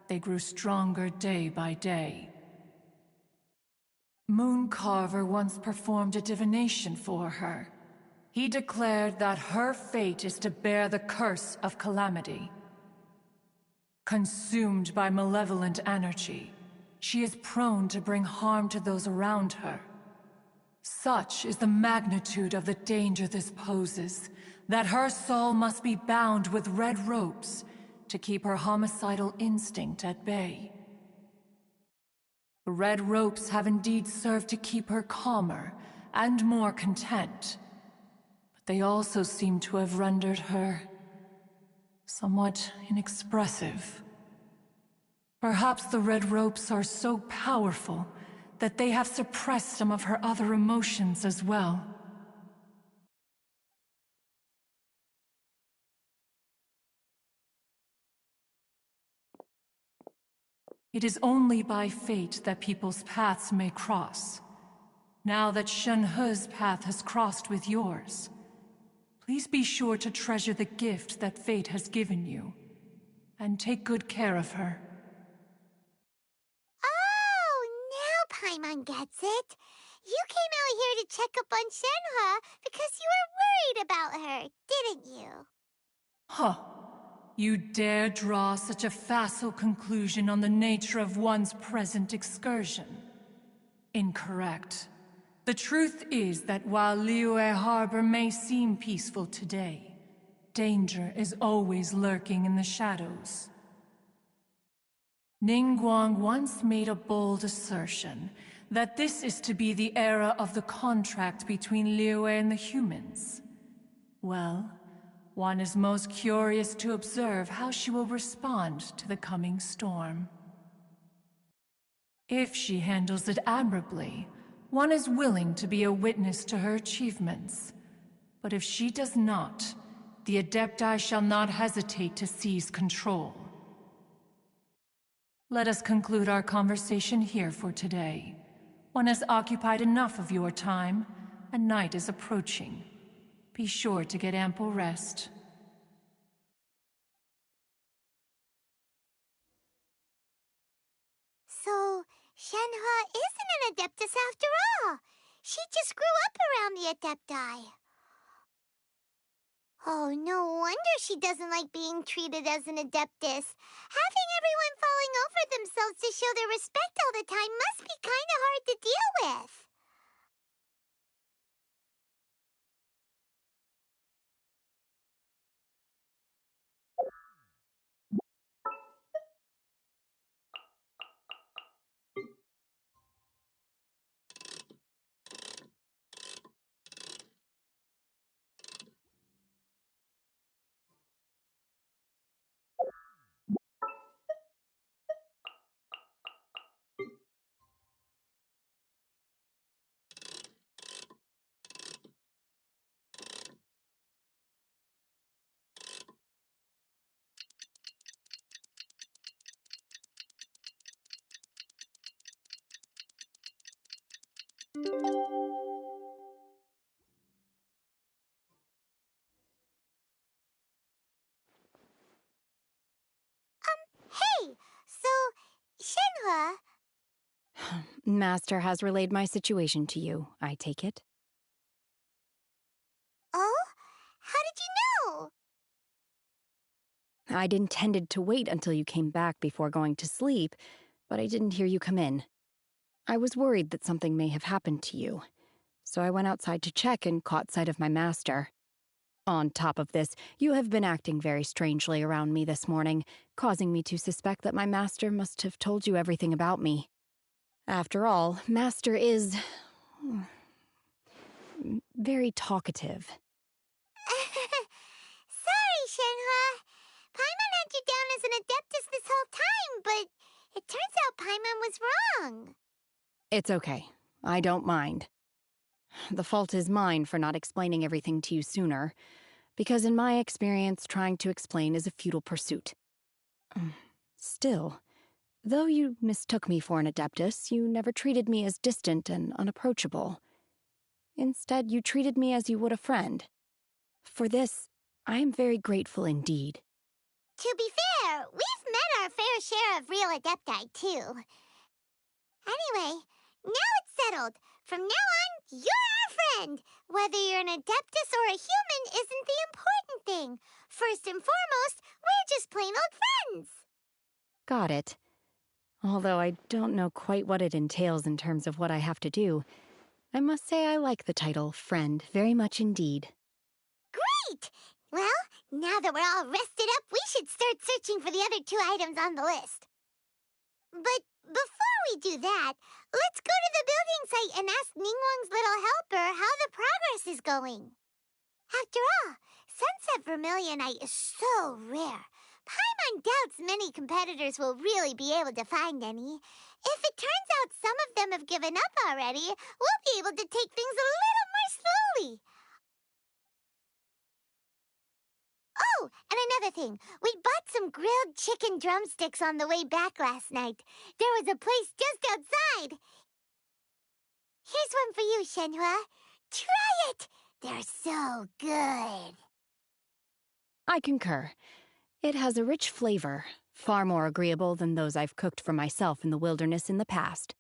they grew stronger day by day. Mooncarver once performed a divination for her. He declared that her fate is to bear the curse of calamity. Consumed by malevolent energy, she is prone to bring harm to those around her. Such is the magnitude of the danger this poses, that her soul must be bound with red ropes to keep her homicidal instinct at bay. The red ropes have indeed served to keep her calmer and more content, but they also seem to have rendered her somewhat inexpressive. Perhaps the red ropes are so powerful that they have suppressed some of her other emotions as well. It is only by fate that people's paths may cross. Now that Shenhe's path has crossed with yours, please be sure to treasure the gift that fate has given you, and take good care of her. Oh, now Paimon gets it. You came out here to check up on Shenhe because you were worried about her, didn't you? Huh. You dare draw such a facile conclusion on the nature of one's present excursion? Incorrect. The truth is that while Liyue Harbor may seem peaceful today, danger is always lurking in the shadows. Ningguang once made a bold assertion that this is to be the era of the contract between Liyue and the humans. Well, one is most curious to observe how she will respond to the coming storm. If she handles it admirably, one is willing to be a witness to her achievements. But if she does not, the Adepti shall not hesitate to seize control. Let us conclude our conversation here for today. One has occupied enough of your time, and night is approaching. Be sure to get ample rest. So, Shenhe isn't an Adeptus after all. She just grew up around the Adepti. Oh, no wonder she doesn't like being treated as an Adeptus. Having everyone falling over themselves to show their respect all the time must be kinda hard to deal with. Hey, so, Shenhe... Master has relayed my situation to you, I take it. Oh? How did you know? I'd intended to wait until you came back before going to sleep, but I didn't hear you come in. I was worried that something may have happened to you, so I went outside to check and caught sight of my master. On top of this, you have been acting very strangely around me this morning, causing me to suspect that my master must have told you everything about me. After all, Master is... very talkative. Sorry, Shenhe. Paimon had you down as an Adeptus this whole time, but it turns out Paimon was wrong. It's okay. I don't mind. The fault is mine for not explaining everything to you sooner, because in my experience, trying to explain is a futile pursuit. Still, though you mistook me for an Adeptus, you never treated me as distant and unapproachable. Instead, you treated me as you would a friend. For this, I am very grateful indeed. To be fair, we've met our fair share of real Adepti, too. Anyway, now it's settled. From now on, you're our friend. Whether you're an Adeptus or a human isn't the important thing. First and foremost, we're just plain old friends. Got it. Although I don't know quite what it entails in terms of what I have to do, I must say I like the title friend very much indeed. Great! Well, now that we're all rested up, we should start searching for the other 2 items on the list. But before we do that, let's go to the building site and ask Ningguang's little helper how the progress is going. After all, Sunset Vermilionite is so rare. Paimon doubts many competitors will really be able to find any. If it turns out some of them them have given up already, we'll be able to take things a little more slowly. Oh, and another thing. We bought some grilled chicken drumsticks on the way back last night. There was a place just outside. Here's one for you, Shenhua. Try it! They're so good. I concur. It has a rich flavor, far more agreeable than those I've cooked for myself in the wilderness in the past.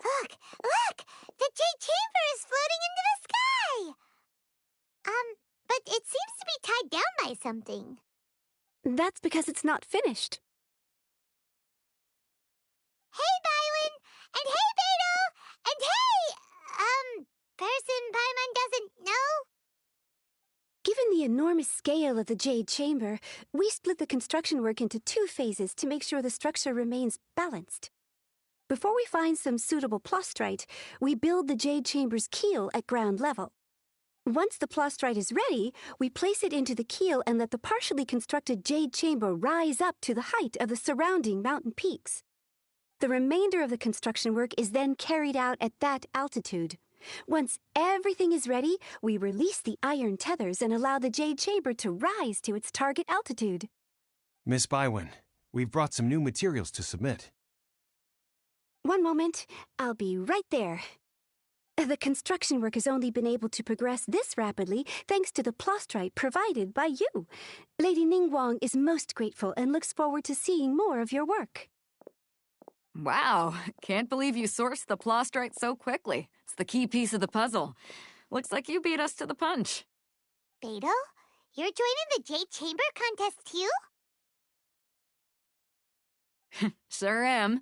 Look! Look! The Jade Chamber is floating into the sky! But it seems to be tied down by something. That's because it's not finished. Hey, Byron! And hey, Beto! And hey, person Paimon doesn't know? Given the enormous scale of the Jade Chamber, we split the construction work into 2 phases to make sure the structure remains balanced. Before we find some suitable plastrite, we build the Jade Chamber's keel at ground level. Once the plastrite is ready, we place it into the keel and let the partially constructed Jade Chamber rise up to the height of the surrounding mountain peaks. The remainder of the construction work is then carried out at that altitude. Once everything is ready, we release the iron tethers and allow the Jade Chamber to rise to its target altitude. Miss Bywin, we've brought some new materials to submit. One moment, I'll be right there. The construction work has only been able to progress this rapidly thanks to the plastrite provided by you. Lady Ningguang is most grateful and looks forward to seeing more of your work. Wow, can't believe you sourced the plastrite so quickly. It's the key piece of the puzzle. Looks like you beat us to the punch. Beto, you're joining the Jade Chamber contest too? Sure am.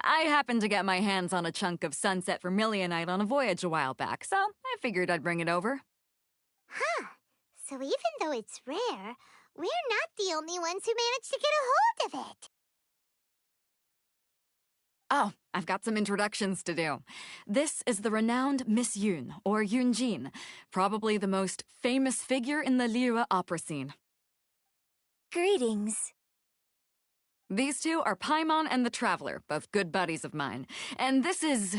I happened to get my hands on a chunk of sunset vermilionite on a voyage a while back, so I figured I'd bring it over. Huh. So even though it's rare, we're not the only ones who managed to get a hold of it. Oh, I've got some introductions to do. This is the renowned Miss Yun, or Yunjin, probably the most famous figure in the Liyue opera scene. Greetings. These two are Paimon and the Traveler, both good buddies of mine. And this is,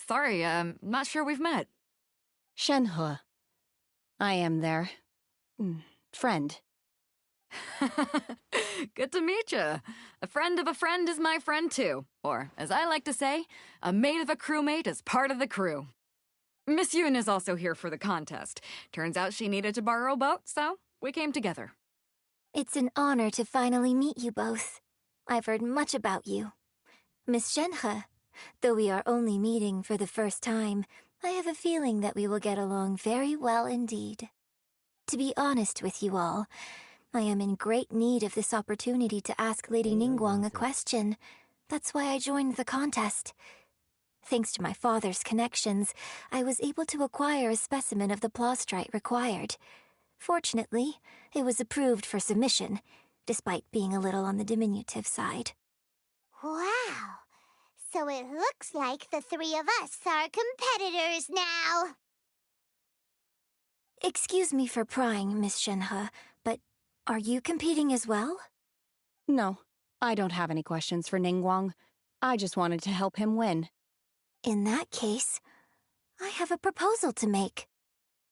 sorry, not sure we've met. Shenhua. I am their friend. Good to meet you. A friend of a friend is my friend too. Or, as I like to say, a mate of a crewmate is part of the crew. Miss Yun is also here for the contest. Turns out she needed to borrow a boat, so we came together. It's an honor to finally meet you both. I've heard much about you. Miss Shenhe, though we are only meeting for the first time, I have a feeling that we will get along very well indeed. To be honest with you all, I am in great need of this opportunity to ask Lady Ningguang a question. That's why I joined the contest. Thanks to my father's connections, I was able to acquire a specimen of the plastrite required. Fortunately, it was approved for submission, despite being a little on the diminutive side. Wow. So it looks like the 3 of us are competitors now. Excuse me for prying, Miss Shenhe, but are you competing as well? No, I don't have any questions for Ningguang. I just wanted to help him win. In that case, I have a proposal to make.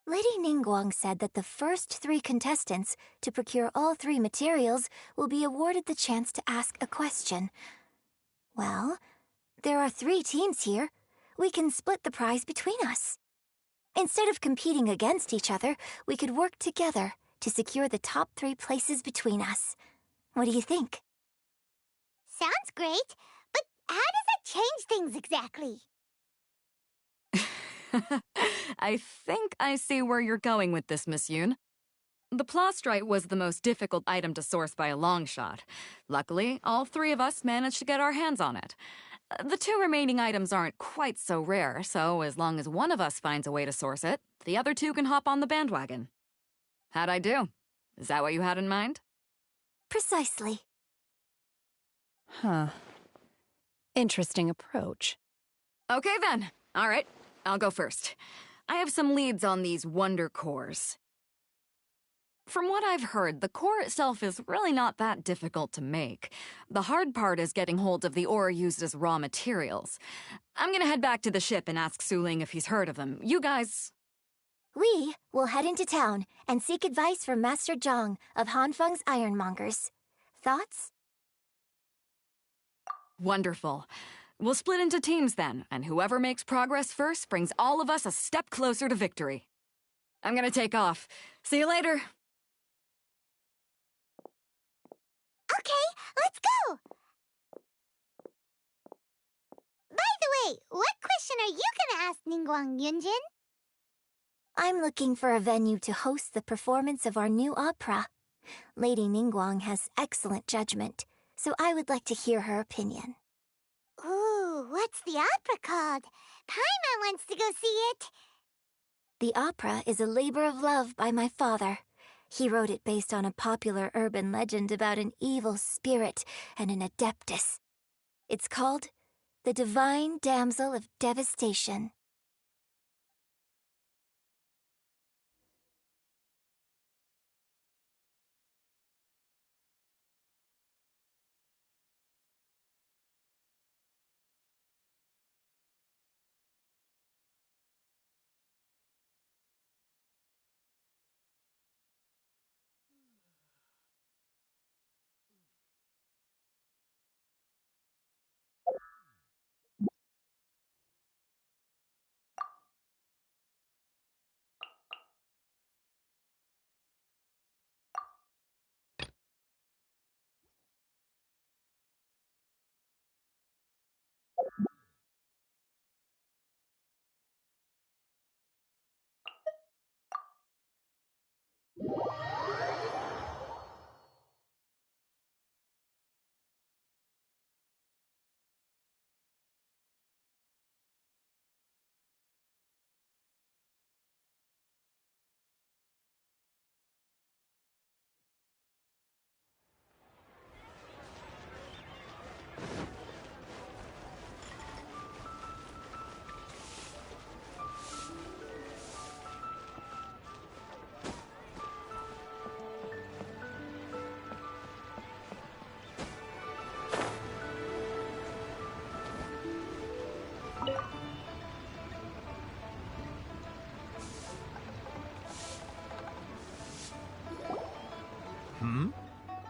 Lady Ningguang said that the first 3 contestants to procure all 3 materials will be awarded the chance to ask a question. Well, there are 3 teams here. We can split the prize between us. Instead of competing against each other, we could work together to secure the top 3 places between us. What do you think? Sounds great, but how does that change things exactly? I think I see where you're going with this, Miss Yoon. The plastrite was the most difficult item to source by a long shot. Luckily, all 3 of us managed to get our hands on it. The 2 remaining items aren't quite so rare, so as long as one of us finds a way to source it, the other 2 can hop on the bandwagon. How'd I do? Is that what you had in mind? Precisely. Huh. Interesting approach. Okay then. All right, I'll go first. I have some leads on these wonder cores. From what I've heard, the core itself is really not that difficult to make. The hard part is getting hold of the ore used as raw materials. I'm gonna head back to the ship and ask Su-Ling if he's heard of them. You guys... We will head into town and seek advice from Master Zhang of Hanfeng's Ironmongers. Thoughts? Wonderful. We'll split into teams then, and whoever makes progress first brings all of us a step closer to victory. I'm gonna take off. See you later. Okay, let's go! By the way, what question are you gonna ask Ningguang, Yunjin? I'm looking for a venue to host the performance of our new opera. Lady Ningguang has excellent judgment, so I would like to hear her opinion. Ooh, what's the opera called? Paimon wants to go see it. The opera is a labor of love by my father. He wrote it based on a popular urban legend about an evil spirit and an adeptus. It's called The Divine Damsel of Devastation.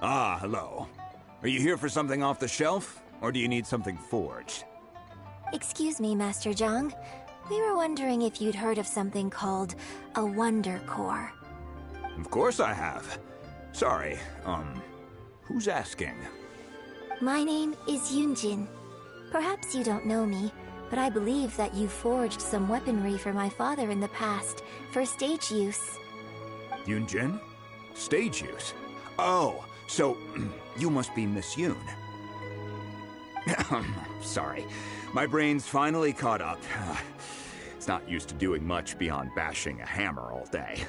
Ah, hello. Are you here for something off the shelf, or do you need something forged? Excuse me, Master Zhang. We were wondering if you'd heard of something called a Wonder Core. Of course I have. Sorry, who's asking? My name is Yunjin. Perhaps you don't know me, but I believe that you forged some weaponry for my father in the past, for stage use. Yunjin? Stage use? Oh, so you must be Miss Yoon. Sorry, my brain's finally caught up. It's not used to doing much beyond bashing a hammer all day.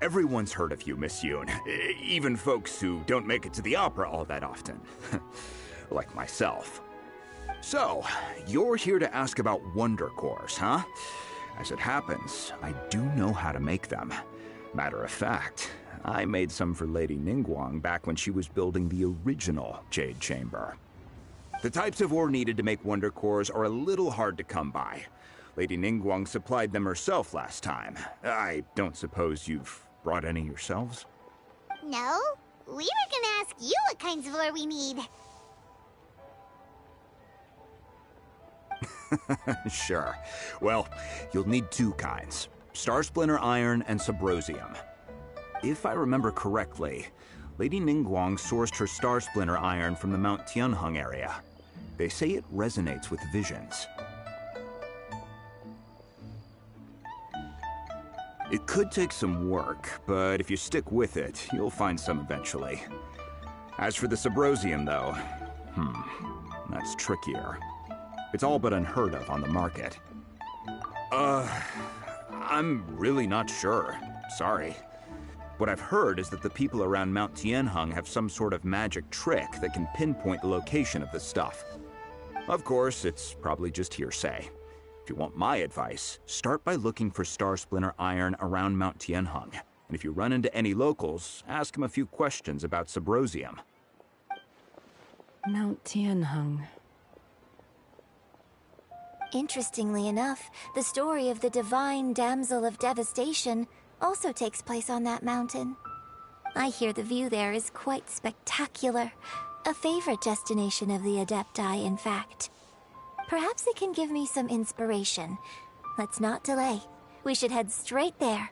Everyone's heard of you, Miss Yoon. Even folks who don't make it to the opera all that often. Like myself. So, you're here to ask about Wonder Cores, huh? As it happens, I do know how to make them. Matter of fact, I made some for Lady Ningguang back when she was building the original Jade Chamber. The types of ore needed to make Wonder Cores are a little hard to come by. Lady Ningguang supplied them herself last time. I don't suppose you've brought any yourselves? No, we were gonna ask you what kinds of ore we need. Sure. Well, you'll need two kinds. Star Splinter Iron and Subrosium. If I remember correctly, Lady Ningguang sourced her Star Splinter Iron from the Mount Tianheng area. They say it resonates with visions. It could take some work, but if you stick with it, you'll find some eventually. As for the Subrosium, though, that's trickier. It's all but unheard of on the market. I'm really not sure. Sorry. What I've heard is that the people around Mount Tianheng have some sort of magic trick that can pinpoint the location of the stuff. Of course, it's probably just hearsay. If you want my advice, start by looking for Star Splinter Iron around Mount Tianheng. And if you run into any locals, ask them a few questions about Subrosium. Mount Tianheng. Interestingly enough, the story of the divine damsel of devastation also takes place on that mountain. I hear the view there is quite spectacular. A favorite destination of the Adepti, in fact. Perhaps it can give me some inspiration. Let's not delay. We should head straight there.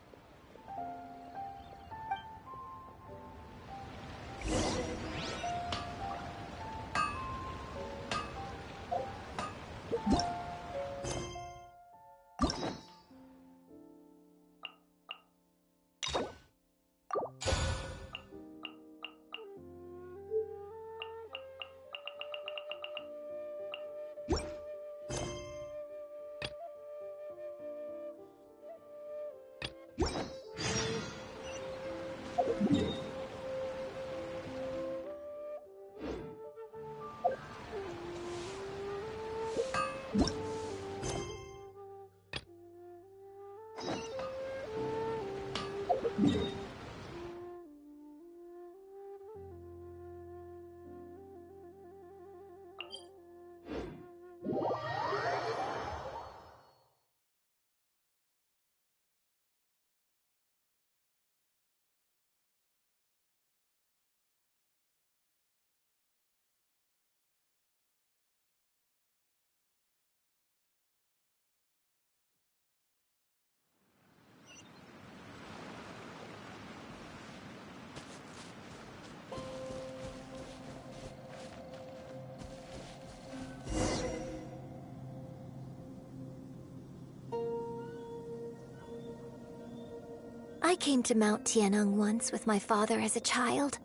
I came to Mount Tianheng once with my father as a child.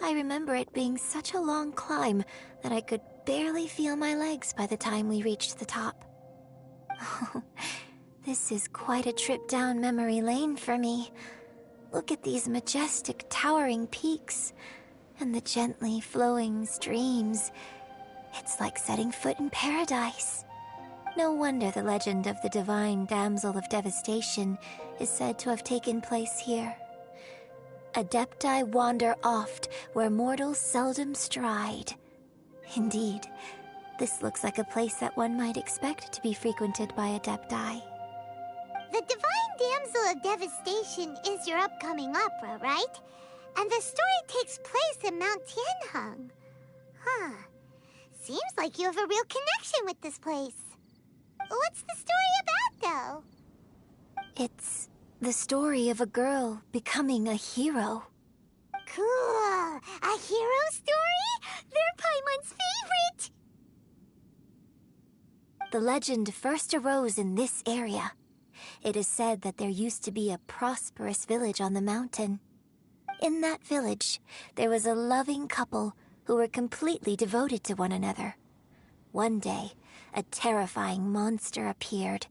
I remember it being such a long climb that I could barely feel my legs by the time we reached the top. Oh, this is quite a trip down memory lane for me. Look at these majestic, towering peaks and the gently flowing streams. It's like setting foot in paradise. No wonder the legend of the divine damsel of devastation is said to have taken place here. Adepti wander oft where mortals seldom stride. Indeed, this looks like a place that one might expect to be frequented by Adepti. The Divine Damsel of Devastation is your upcoming opera, right? And the story takes place in Mount Tianheng. Huh. Seems like you have a real connection with this place. What's the story about, though? It's the story of a girl becoming a hero. Cool. A hero story? They're Paimon's favorite! The legend first arose in this area. It is said that there used to be a prosperous village on the mountain. In that village, there was a loving couple who were completely devoted to one another. One day, a terrifying monster appeared.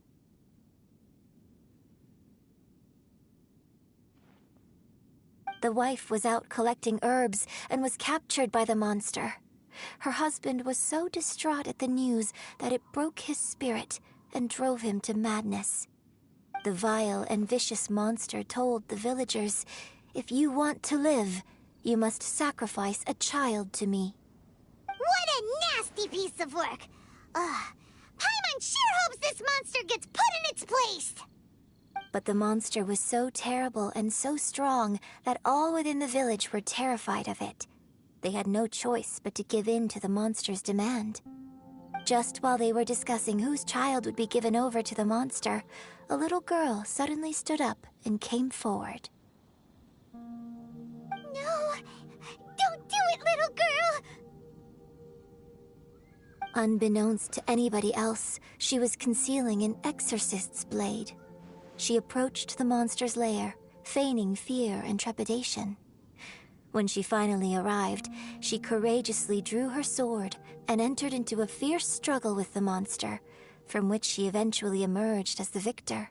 The wife was out collecting herbs and was captured by the monster. Her husband was so distraught at the news that it broke his spirit and drove him to madness. The vile and vicious monster told the villagers, "If you want to live, you must sacrifice a child to me." What a nasty piece of work! Paimon sure hopes this monster gets put in its place! But the monster was so terrible and so strong that all within the village were terrified of it. They had no choice but to give in to the monster's demand. Just while they were discussing whose child would be given over to the monster, a little girl suddenly stood up and came forward. No! Don't do it, little girl! Unbeknownst to anybody else, she was concealing an exorcist's blade. She approached the monster's lair, feigning fear and trepidation. When she finally arrived, she courageously drew her sword and entered into a fierce struggle with the monster, from which she eventually emerged as the victor.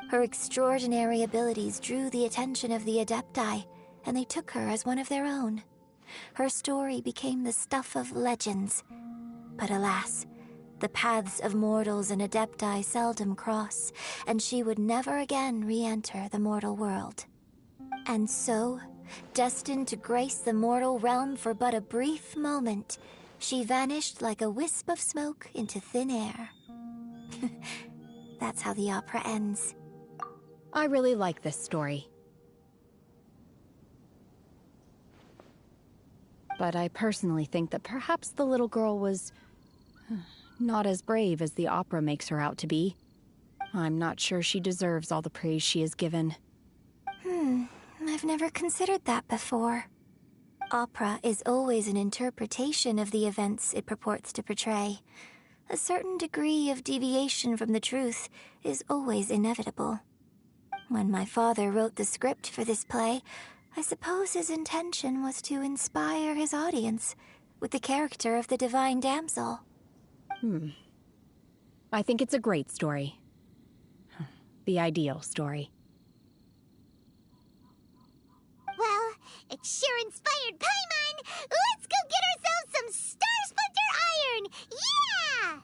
Her extraordinary abilities drew the attention of the Adepti, and they took her as one of their own. Her story became the stuff of legends. But alas, the paths of mortals and Adepti seldom cross, and she would never again re-enter the mortal world. And so, destined to grace the mortal realm for but a brief moment, she vanished like a wisp of smoke into thin air. That's how the opera ends. I really like this story. But I personally think that perhaps the little girl was not as brave as the opera makes her out to be. I'm not sure she deserves all the praise she is given. I've never considered that before. Opera is always an interpretation of the events it purports to portray. A certain degree of deviation from the truth is always inevitable. When my father wrote the script for this play, I suppose his intention was to inspire his audience with the character of the divine damsel. I think it's a great story. The ideal story. Well, it sure inspired Paimon! Let's go get ourselves some Star Splinter Iron! Yeah!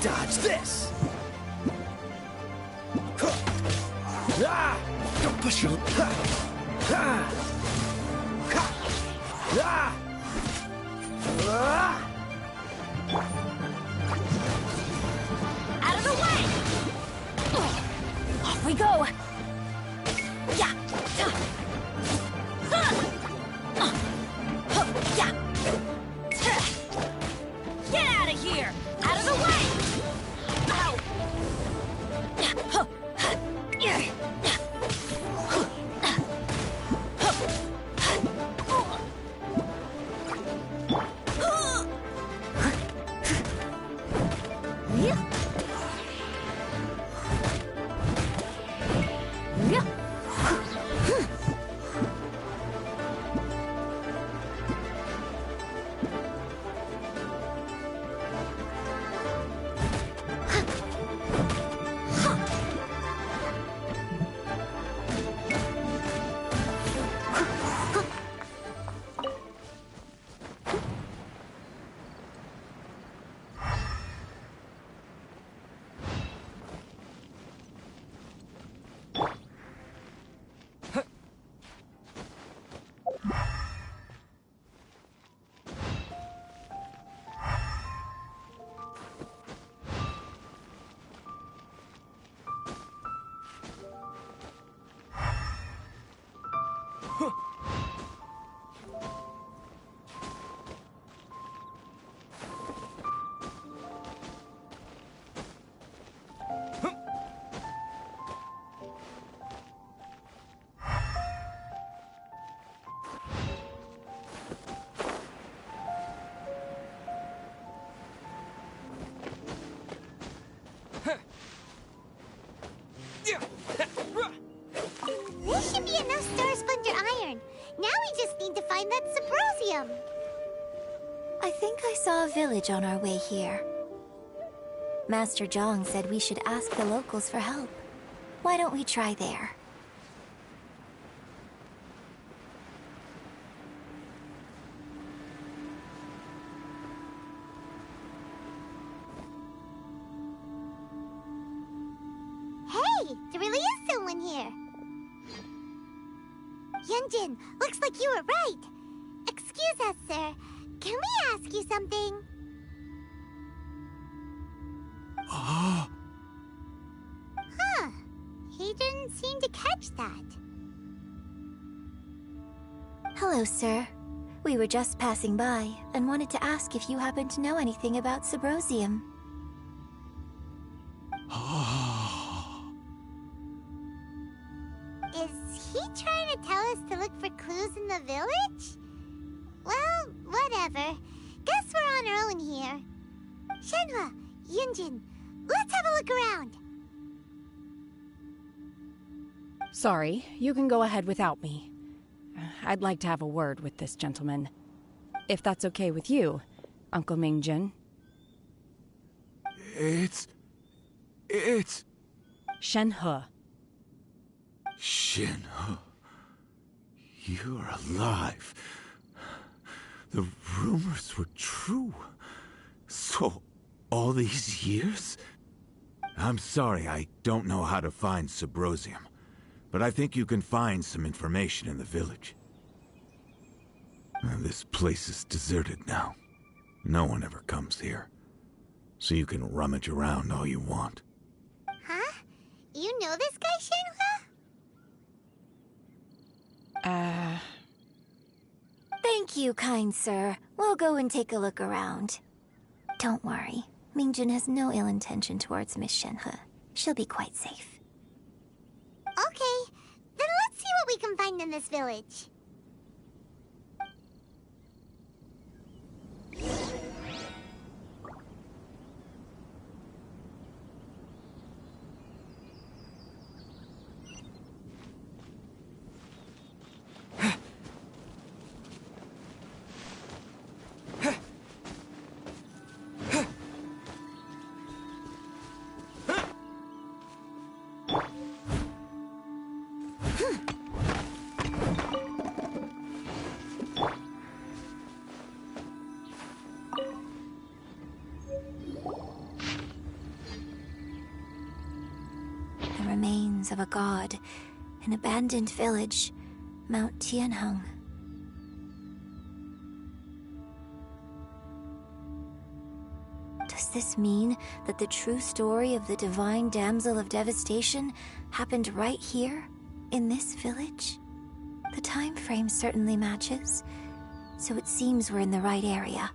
Dodge this! Don't push you! Out of the way! Off we go! Yeah! Yeah! Get out of here! Out of the way! Ow! Symbosium. I think I saw a village on our way here. Master Zhang said we should ask the locals for help. Why don't we try there? Hey, there really is someone here. Yunjin, looks like you were right. Excuse us, sir. Can we ask you something? Huh. He didn't seem to catch that. Hello, sir. We were just passing by and wanted to ask if you happen to know anything about Symbosium. Is he trying to tell us to look for clues in the village? Well, whatever. Guess we're on our own here. Shenhua, Yunjin, let's have a look around. Sorry, you can go ahead without me. I'd like to have a word with this gentleman. If that's okay with you, Uncle Mingjun. It's... Shenhe. Shenhe. You're alive. The rumors were true. So, all these years? I'm sorry, I don't know how to find Symbosium. But I think you can find some information in the village. This place is deserted now. No one ever comes here. So you can rummage around all you want. Huh? You know this guy, Shenhua? Thank you, kind sir. We'll go and take a look around. Don't worry. Mingjun has no ill intention towards Miss Shenhe. She'll be quite safe. Okay, then let's see what we can find in this village. The remains of a god, an abandoned village, Mount Tianheng. Does this mean that the true story of the divine damsel of devastation happened right here, in this village? The time frame certainly matches, so it seems we're in the right area.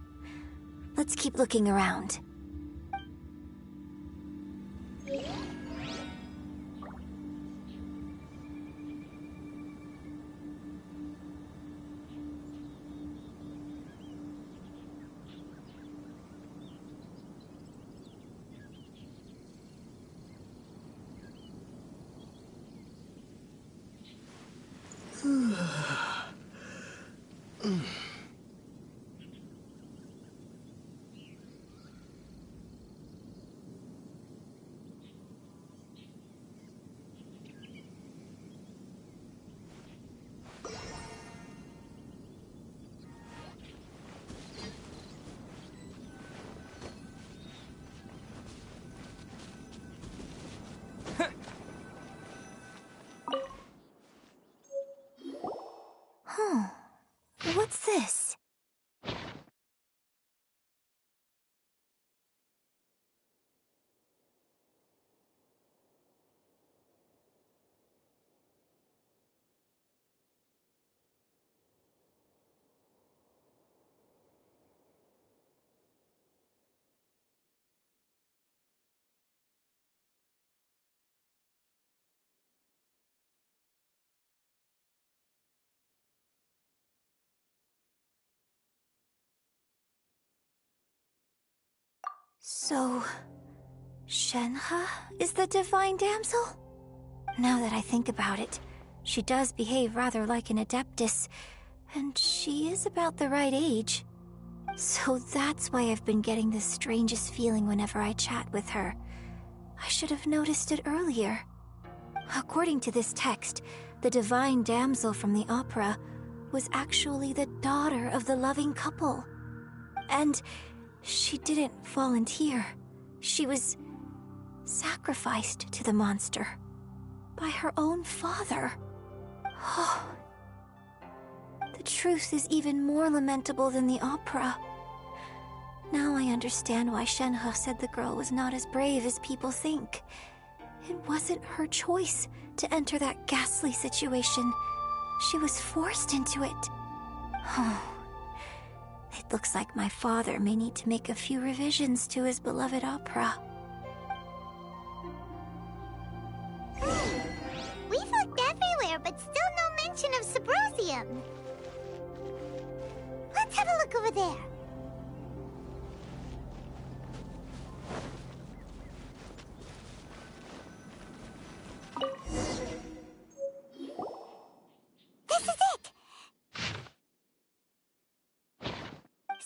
Let's keep looking around. What's this? So, Shenhe is the divine damsel? Now that I think about it, she does behave rather like an adeptus, And she is about the right age. So that's why I've been getting the strangest feeling whenever I chat with her. I should have noticed it earlier. According to this text, the divine damsel from the opera was actually the daughter of the loving couple. And she didn't volunteer. She was sacrificed to the monster by her own father. Oh, the truth is even more lamentable than the opera. Now I understand why Shenhe said the girl was not as brave as people think. It wasn't her choice to enter that ghastly situation. She was forced into it. Oh, it looks like my father may need to make a few revisions to his beloved opera. We've looked everywhere, but still no mention of Sabrosium. Let's have a look over there. This is it!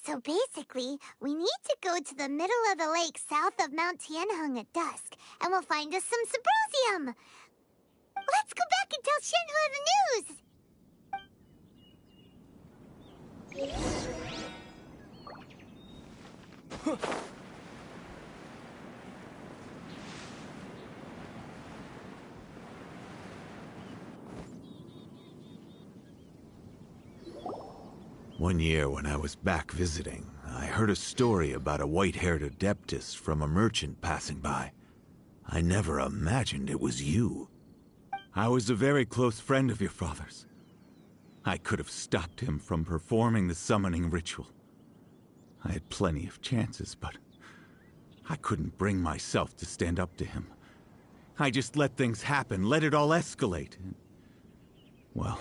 So basically, we need to go to the middle of the lake south of Mount Tianheng at dusk, and we'll find us some Sabrosium! Let's go back and tell Shenhe the news! One year when I was back visiting, I heard a story about a white-haired adeptus from a merchant passing by. I never imagined it was you. I was a very close friend of your father's. I could have stopped him from performing the summoning ritual. I had plenty of chances, but I couldn't bring myself to stand up to him. I just let things happen, let it all escalate. And, well,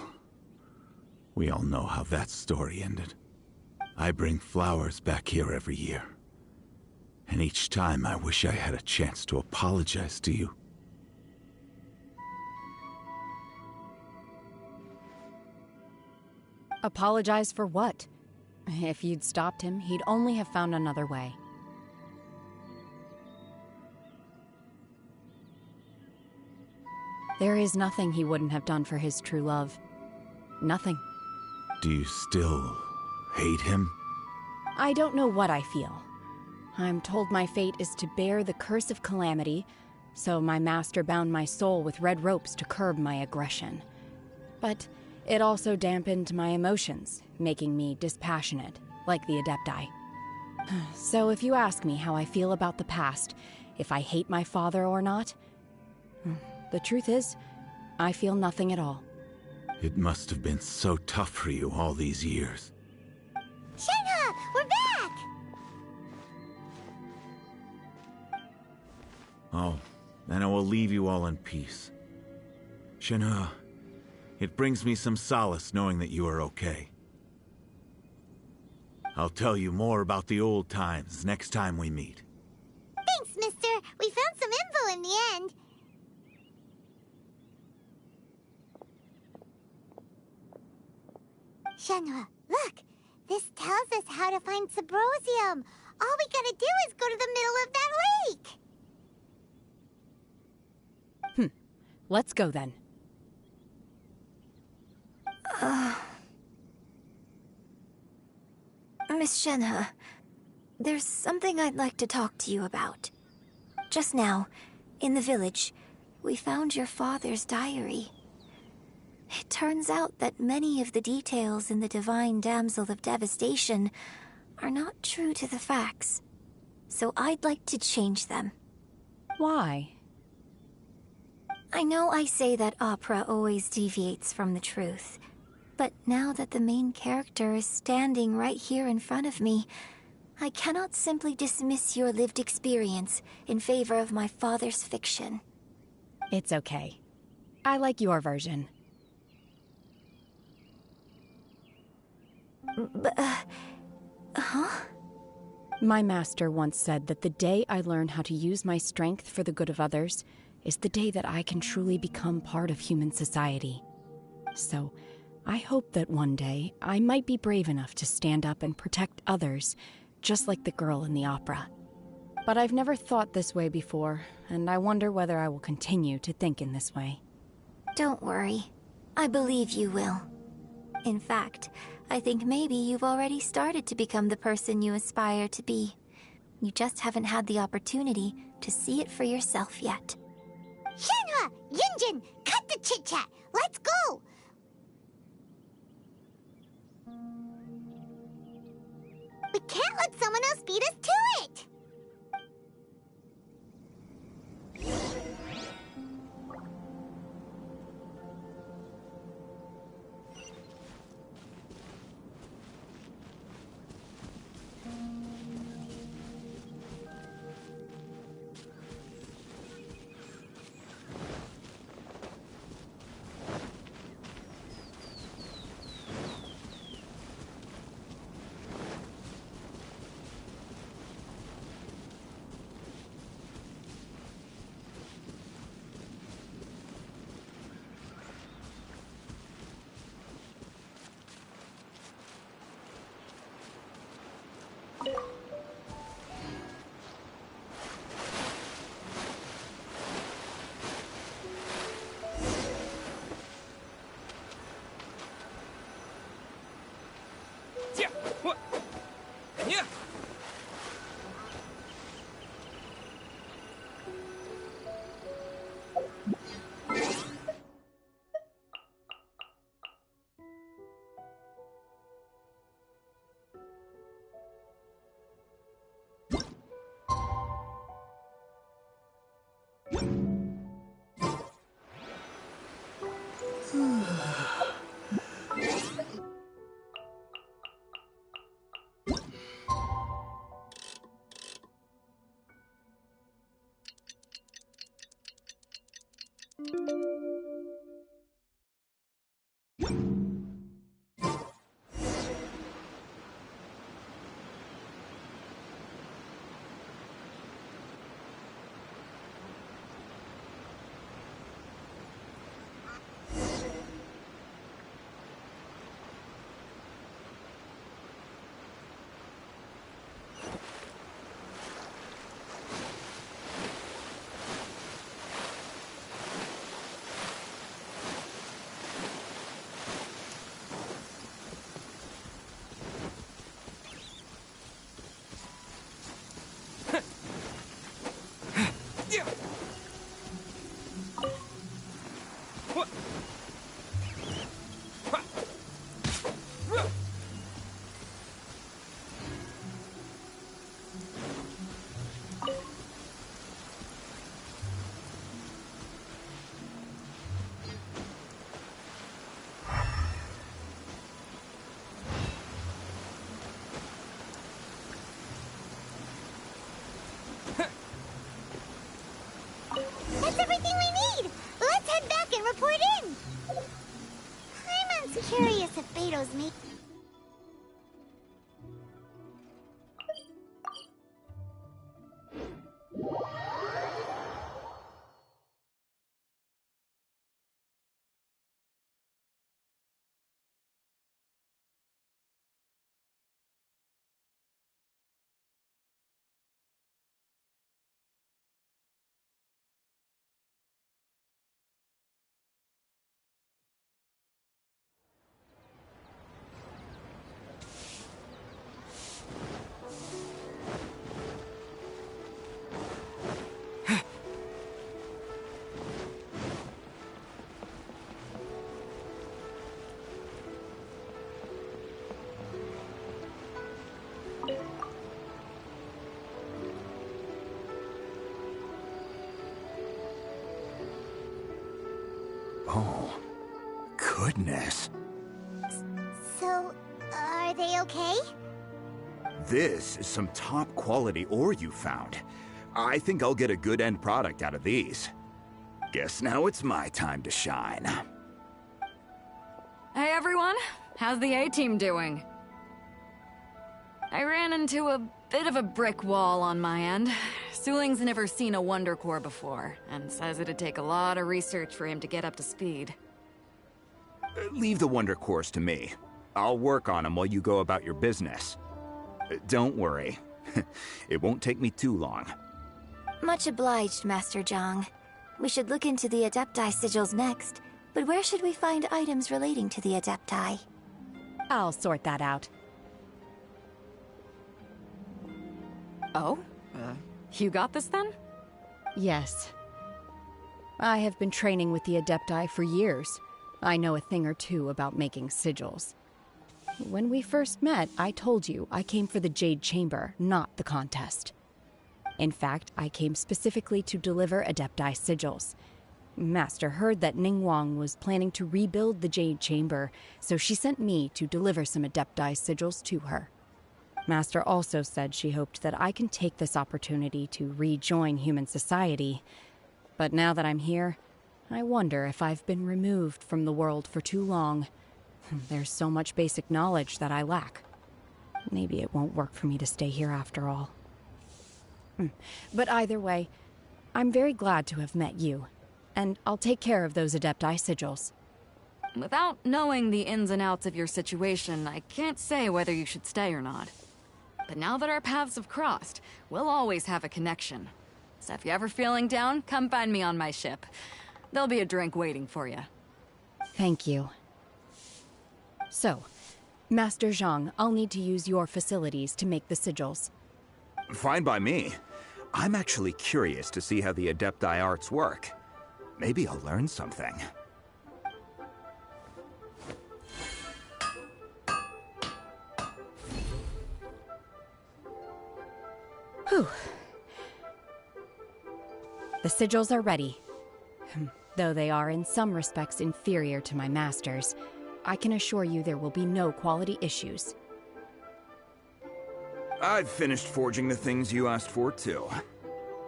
we all know how that story ended. I bring flowers back here every year. And each time I wish I had a chance to apologize to you. Apologize for what? If you'd stopped him, he'd only have found another way. There is nothing he wouldn't have done for his true love. Nothing. Do you still hate him? I don't know what I feel. I'm told my fate is to bear the curse of calamity, so my master bound my soul with red ropes to curb my aggression. But it also dampened my emotions, making me dispassionate, like the Adepti. So if you ask me how I feel about the past, if I hate my father or not, the truth is, I feel nothing at all. It must have been so tough for you all these years. Shenhe, we're back! Oh, then I will leave you all in peace. Shenhe, it brings me some solace knowing that you are okay. I'll tell you more about the old times next time we meet. Thanks, mister. We found some info in the end. Shenhe, look! This tells us how to find Sabrosium. All we gotta do is go to the middle of that lake! Let's go then. Miss Shenhe, there's something I'd like to talk to you about. Just now, in the village, we found your father's diary. It turns out that many of the details in the Divine Damsel of Devastation are not true to the facts. So I'd like to change them. Why? I know I say that opera always deviates from the truth, but now that the main character is standing right here in front of me, I cannot simply dismiss your lived experience in favor of my father's fiction. It's okay. I like your version. But, huh? My master once said that the day I learn how to use my strength for the good of others is the day that I can truly become part of human society. So, I hope that one day I might be brave enough to stand up and protect others, just like the girl in the opera. But I've never thought this way before, and I wonder whether I will continue to think in this way. Don't worry. I believe you will. In fact, I think maybe you've already started to become the person you aspire to be. You just haven't had the opportunity to see it for yourself yet. Shanhua! Yunjin! Cut the chit-chat! Let's go! We can't let someone else beat us to it! That's everything we need! Let's head back and report in! I'm curious if Beto's me. Oh, goodness. So, are they okay? This is some top quality ore you found. I think I'll get a good end product out of these. Guess now it's my time to shine. Hey everyone, how's the A-team doing? I ran into a bit of a brick wall on my end. Suling's never seen a Wonder Core before, and says it'd take a lot of research for him to get up to speed. Leave the Wonder Cores to me. I'll work on them while you go about your business. Don't worry. It won't take me too long. Much obliged, Master Zhang. We should look into the Adepti sigils next, but where should we find items relating to the Adepti? I'll sort that out. Oh? You got this then? Yes. I have been training with the Adepti for years. I know a thing or two about making sigils. When we first met, I told you I came for the Jade Chamber, not the contest. In fact, I came specifically to deliver Adepti sigils. Master heard that Ningguang was planning to rebuild the Jade Chamber, so she sent me to deliver some Adepti sigils to her. Master also said she hoped that I can take this opportunity to rejoin human society. But now that I'm here, I wonder if I've been removed from the world for too long. There's so much basic knowledge that I lack. Maybe it won't work for me to stay here after all. But either way, I'm very glad to have met you, and I'll take care of those Adepti sigils. Without knowing the ins and outs of your situation, I can't say whether you should stay or not. But now that our paths have crossed, we'll always have a connection. So if you're ever feeling down, come find me on my ship. There'll be a drink waiting for you. Thank you. So, Master Zhang, I'll need to use your facilities to make the sigils. Fine by me. I'm actually curious to see how the Adepti arts work. Maybe I'll learn something. Whew. The sigils are ready. Though they are in some respects inferior to my master's, I can assure you there will be no quality issues. I've finished forging the things you asked for, too.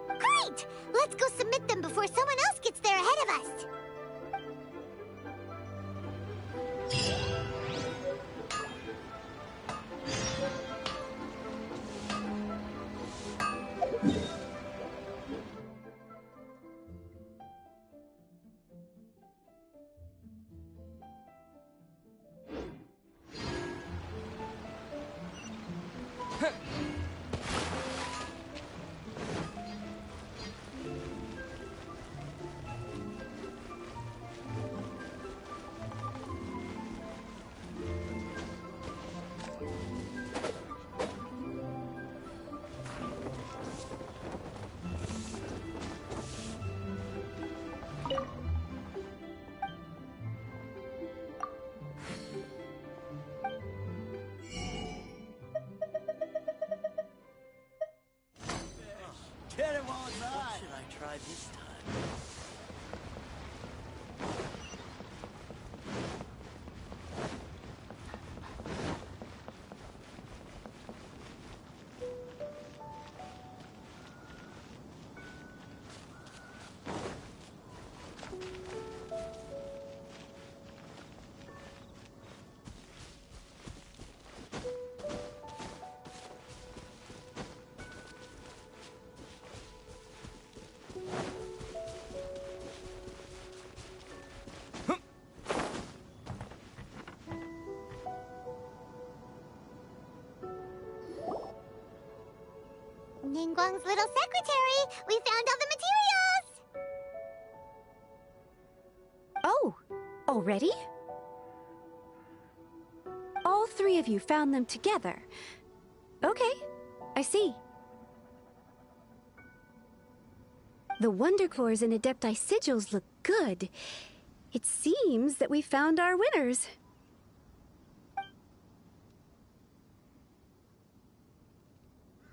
Great! Let's go submit them before someone else gets there ahead of us. Get him on time. What should I try this time? Ningguang's little secretary! We found all the materials! Oh, already? All three of you found them together. Okay, I see. The Wonder Cores and Adepti sigils look good. It seems that we found our winners.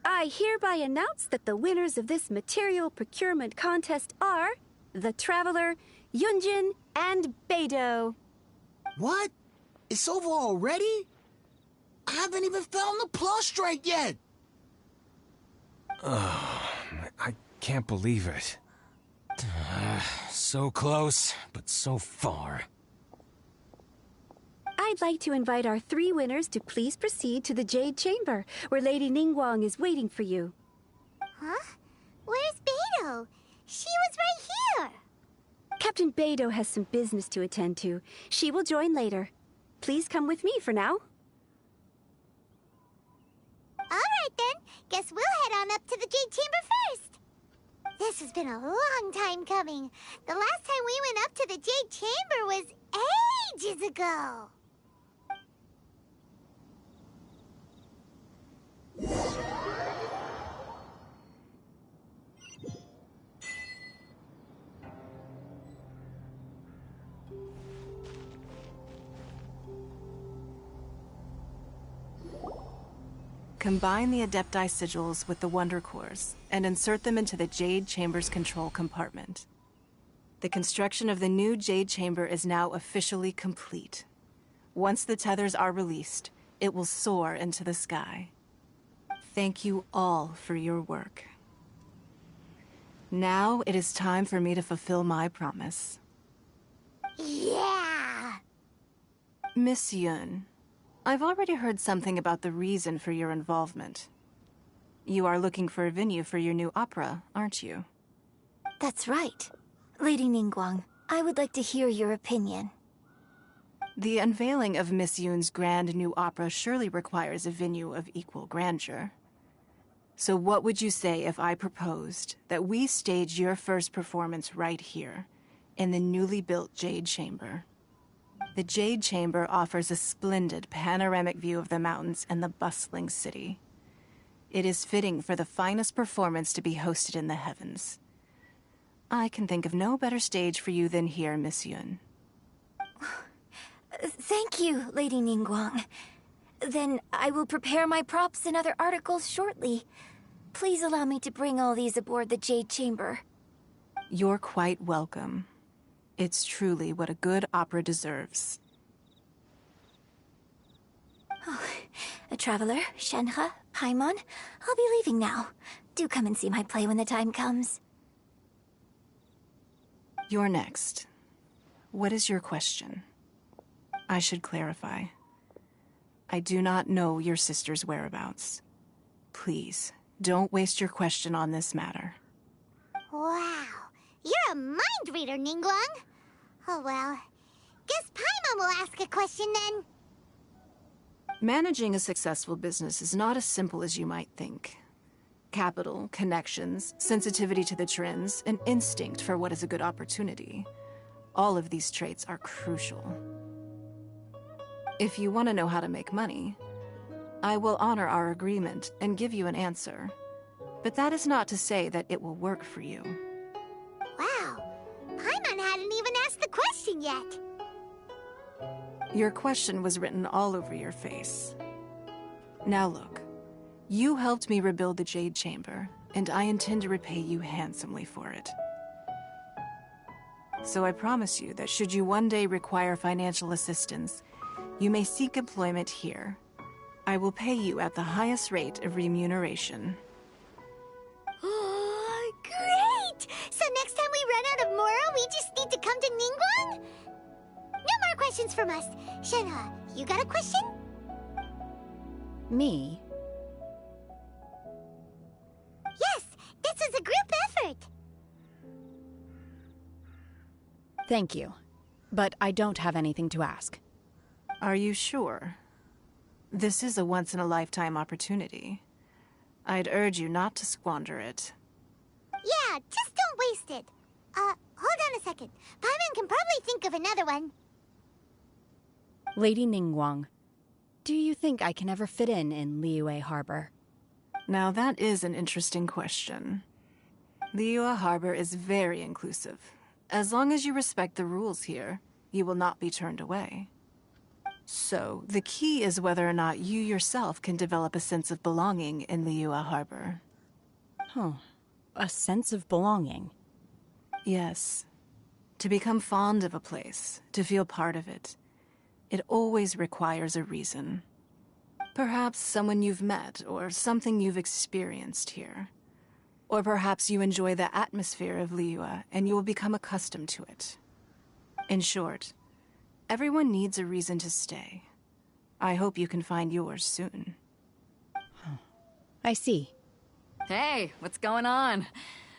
I hereby announce that the winners of this material procurement contest are the Traveler, Yunjin, and Beidou. What? It's over already? I haven't even found the prostrate yet! I can't believe it. So close, but so far. I'd like to invite our three winners to please proceed to the Jade Chamber, where Lady Ningguang is waiting for you. Huh? Where's Beidou? She was right here! Captain Beidou has some business to attend to. She will join later. Please come with me for now. Alright then, guess we'll head on up to the Jade Chamber first. This has been a long time coming. The last time we went up to the Jade Chamber was ages ago. Combine the Adepti sigils with the Wonder Cores and insert them into the Jade Chamber's control compartment. The construction of the new Jade Chamber is now officially complete. Once the tethers are released, it will soar into the sky. Thank you all for your work. Now it is time for me to fulfill my promise. Yeah! Miss Yun, I've already heard something about the reason for your involvement. You are looking for a venue for your new opera, aren't you? That's right. Lady Ningguang, I would like to hear your opinion. The unveiling of Miss Yun's grand new opera surely requires a venue of equal grandeur. So what would you say if I proposed that we stage your first performance right here, in the newly built Jade Chamber? The Jade Chamber offers a splendid panoramic view of the mountains and the bustling city. It is fitting for the finest performance to be hosted in the heavens. I can think of no better stage for you than here, Miss Yun. Thank you, Lady Ningguang. Then I will prepare my props and other articles shortly. Please allow me to bring all these aboard the Jade Chamber. You're quite welcome. It's truly what a good opera deserves. Oh, a traveler, Shenhe, Paimon, I'll be leaving now. Do come and see my play when the time comes. You're next. What is your question? I should clarify. I do not know your sister's whereabouts. Please, don't waste your question on this matter. Wow, you're a mind reader, Ningguang. Oh well, guess Paimon will ask a question then. Managing a successful business is not as simple as you might think. Capital, connections, sensitivity to the trends, and instinct for what is a good opportunity. All of these traits are crucial. If you want to know how to make money, I will honor our agreement and give you an answer. But that is not to say that it will work for you. Wow, Paimon hadn't even asked the question yet. Your question was written all over your face. Now look, you helped me rebuild the Jade Chamber, and I intend to repay you handsomely for it. So I promise you that should you one day require financial assistance, you may seek employment here. I will pay you at the highest rate of remuneration. Oh, great! So next time we run out of Moro, we just need to come to Ningguang? No more questions from us. Shenhe, you got a question? Me? Yes, this is a group effort. Thank you. But I don't have anything to ask. Are you sure? This is a once-in-a-lifetime opportunity. I'd urge you not to squander it. Yeah, just don't waste it. Hold on a second. Paimon can probably think of another one. Lady Ningguang, do you think I can ever fit in Liyue Harbor? Now that is an interesting question. Liyue Harbor is very inclusive. As long as you respect the rules here, you will not be turned away. So, the key is whether or not you yourself can develop a sense of belonging in Liyue Harbor. Huh. A sense of belonging? Yes. To become fond of a place, to feel part of it, it always requires a reason. Perhaps someone you've met, or something you've experienced here. Or perhaps you enjoy the atmosphere of Liyue, and you will become accustomed to it. In short, everyone needs a reason to stay. I hope you can find yours soon. I see. Hey, what's going on?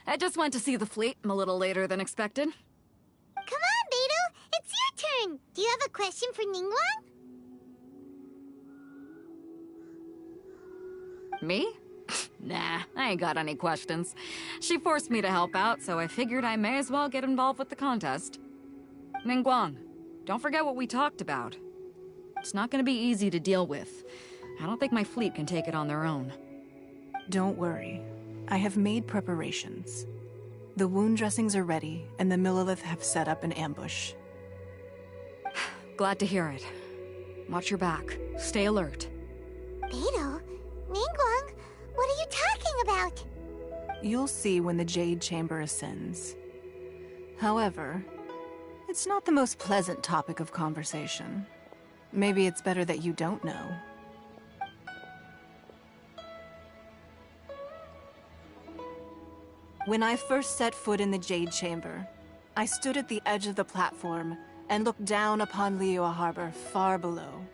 I just went to see the fleet a little later than expected. turn! Do you have a question for Ningguang? Me? Nah, I ain't got any questions. She forced me to help out, so I figured I may as well get involved with the contest. Ningguang, don't forget what we talked about. It's not gonna be easy to deal with. I don't think my fleet can take it on their own. Don't worry. I have made preparations. The wound dressings are ready, and the Millilith have set up an ambush. Glad to hear it. Watch your back. Stay alert. Beidou? Ningguang? What are you talking about? You'll see when the Jade Chamber ascends. However, it's not the most pleasant topic of conversation. Maybe it's better that you don't know. When I first set foot in the Jade Chamber, I stood at the edge of the platform and looked down upon Liyue Harbor far below.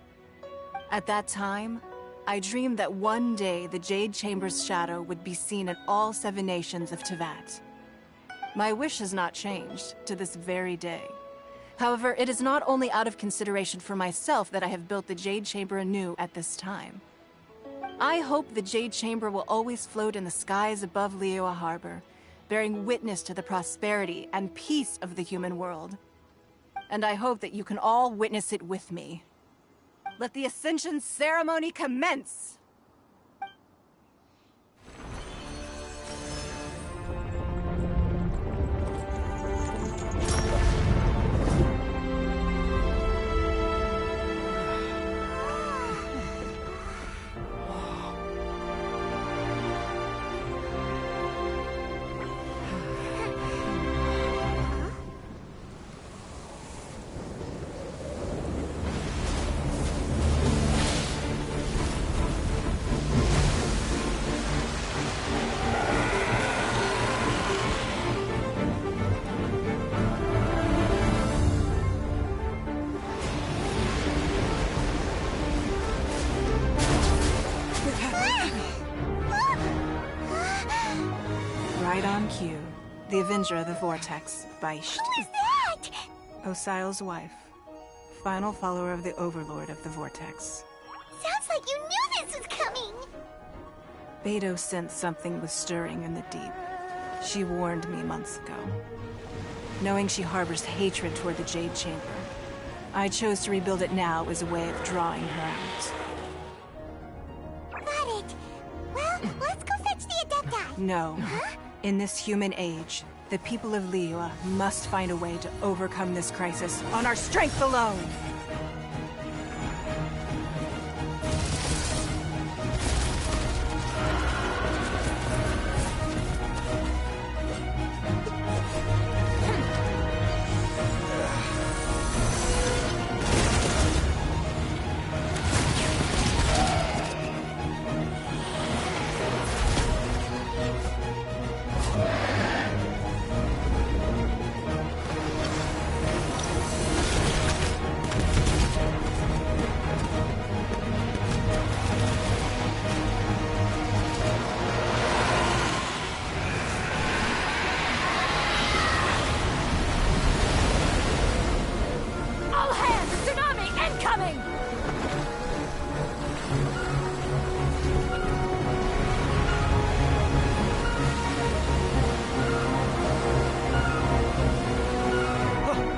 At that time, I dreamed that one day the Jade Chamber's shadow would be seen in all 7 nations of Teyvat. My wish has not changed to this very day. However, it is not only out of consideration for myself that I have built the Jade Chamber anew at this time. I hope the Jade Chamber will always float in the skies above Liyue Harbor, bearing witness to the prosperity and peace of the human world. And I hope that you can all witness it with me. Let the Ascension ceremony commence! Right on cue. The Avenger of the Vortex, Beisht. Who is that? Osial's wife. Final follower of the Overlord of the Vortex. Sounds like you knew this was coming! Beidou sensed something was stirring in the deep. She warned me months ago. Knowing she harbors hatred toward the Jade Chamber, I chose to rebuild it now as a way of drawing her out. Got it. Well, let's go fetch the Adepti. No. Huh? In this human age, the people of Liyue must find a way to overcome this crisis on our strength alone!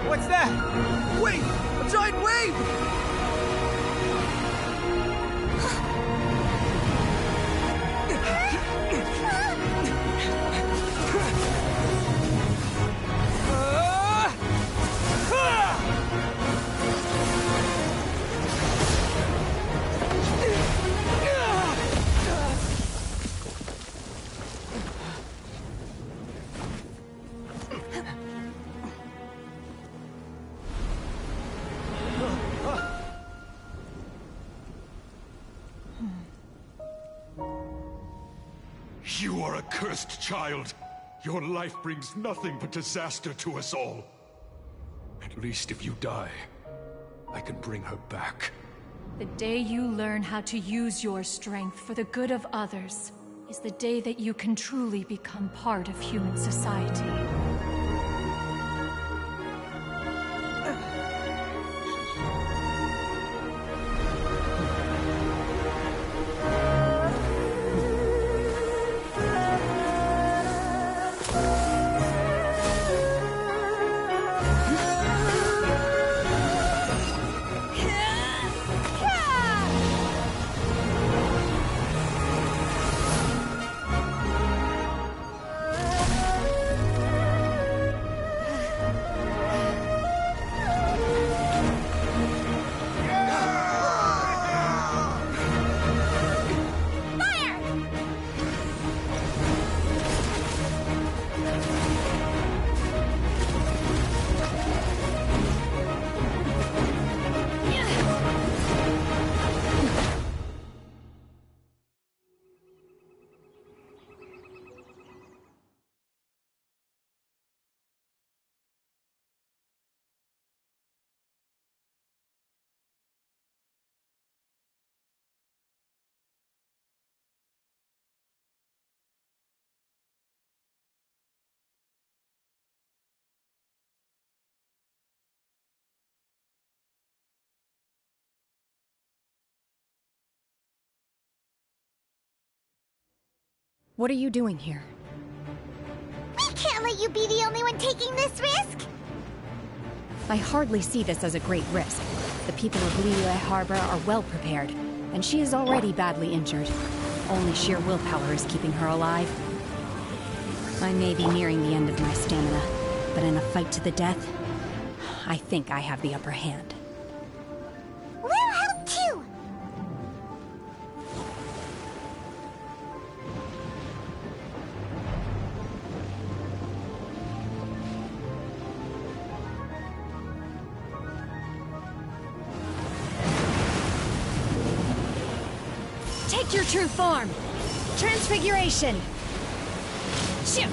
What's that? Wait! A giant wave! You are a cursed child. Your life brings nothing but disaster to us all. At least if you die, I can bring her back. The day you learn how to use your strength for the good of others is the day that you can truly become part of human society. What are you doing here? We can't let you be the only one taking this risk! I hardly see this as a great risk. The people of Liyue Harbor are well prepared, and she is already badly injured. Only sheer willpower is keeping her alive. I may be nearing the end of my stamina, but in a fight to the death, I think I have the upper hand. We'll help too! Take your true form! Transfiguration! Shoo!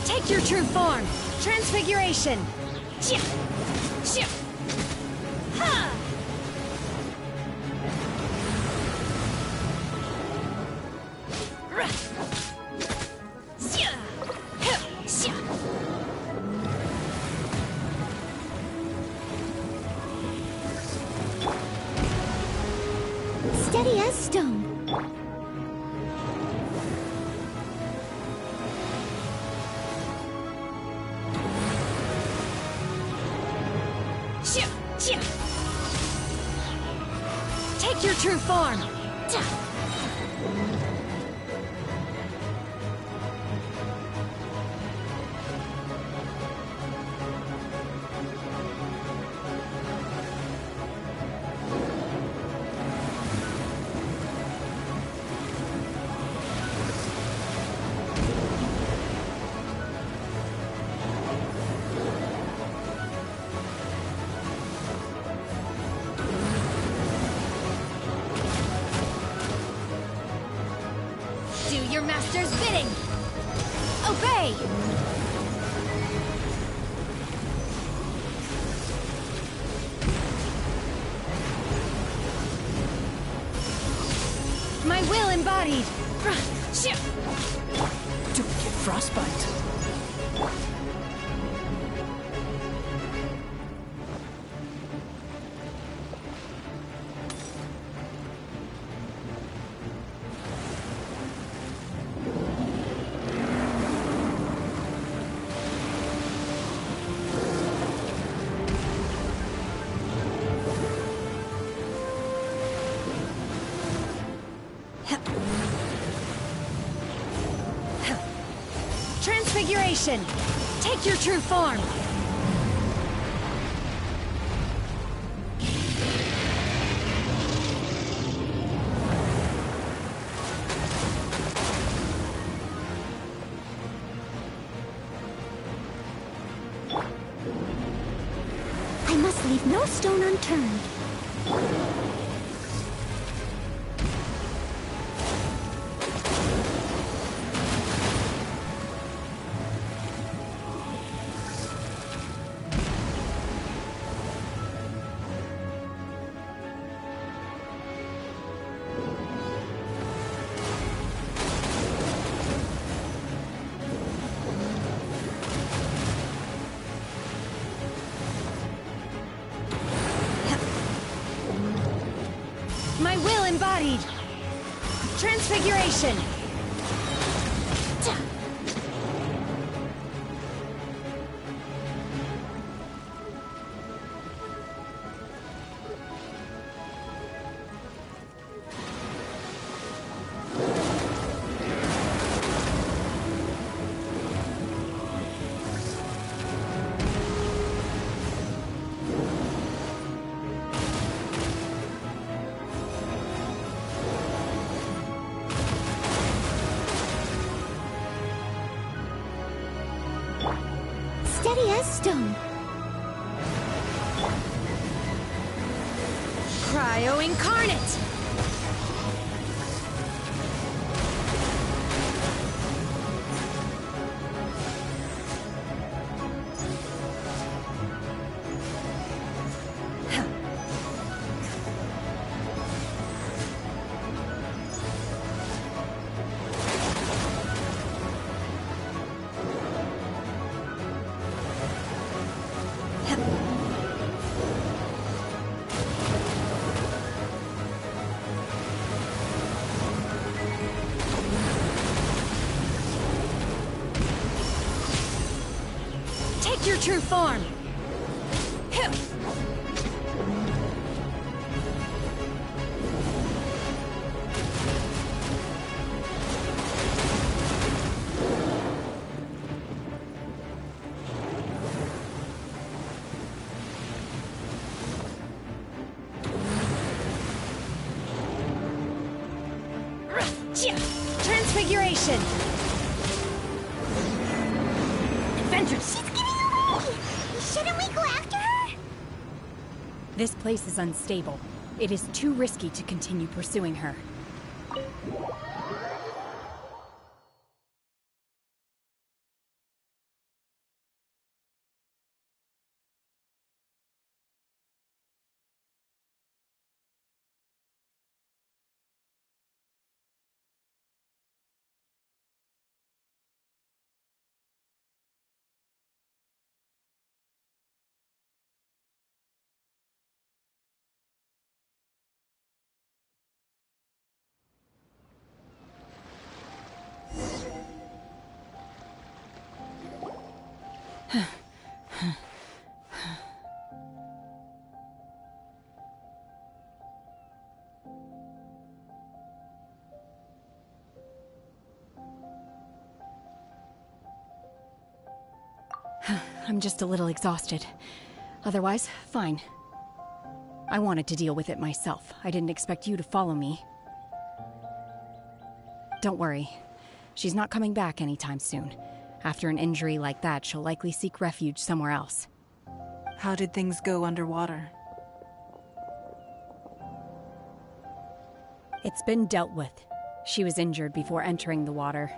Take your true form! Transfiguration! Shoo! Shoo! Ha! Steady as stone. Take your true form! Do your master's bidding! Obey! My will embodied! Don't get frostbite. Transfiguration! Take your true form! I must leave no stone unturned. My will embodied! Transfiguration! Steady as stone. Cryo Incarnate! true form! Transfiguration! Adventures! She's getting away! Shouldn't we go after her? This place is unstable. It is too risky to continue pursuing her. I'm just a little exhausted. Otherwise, fine. I wanted to deal with it myself. I didn't expect you to follow me. Don't worry. She's not coming back anytime soon. After an injury like that, she'll likely seek refuge somewhere else. How did things go underwater? It's been dealt with. She was injured before entering the water.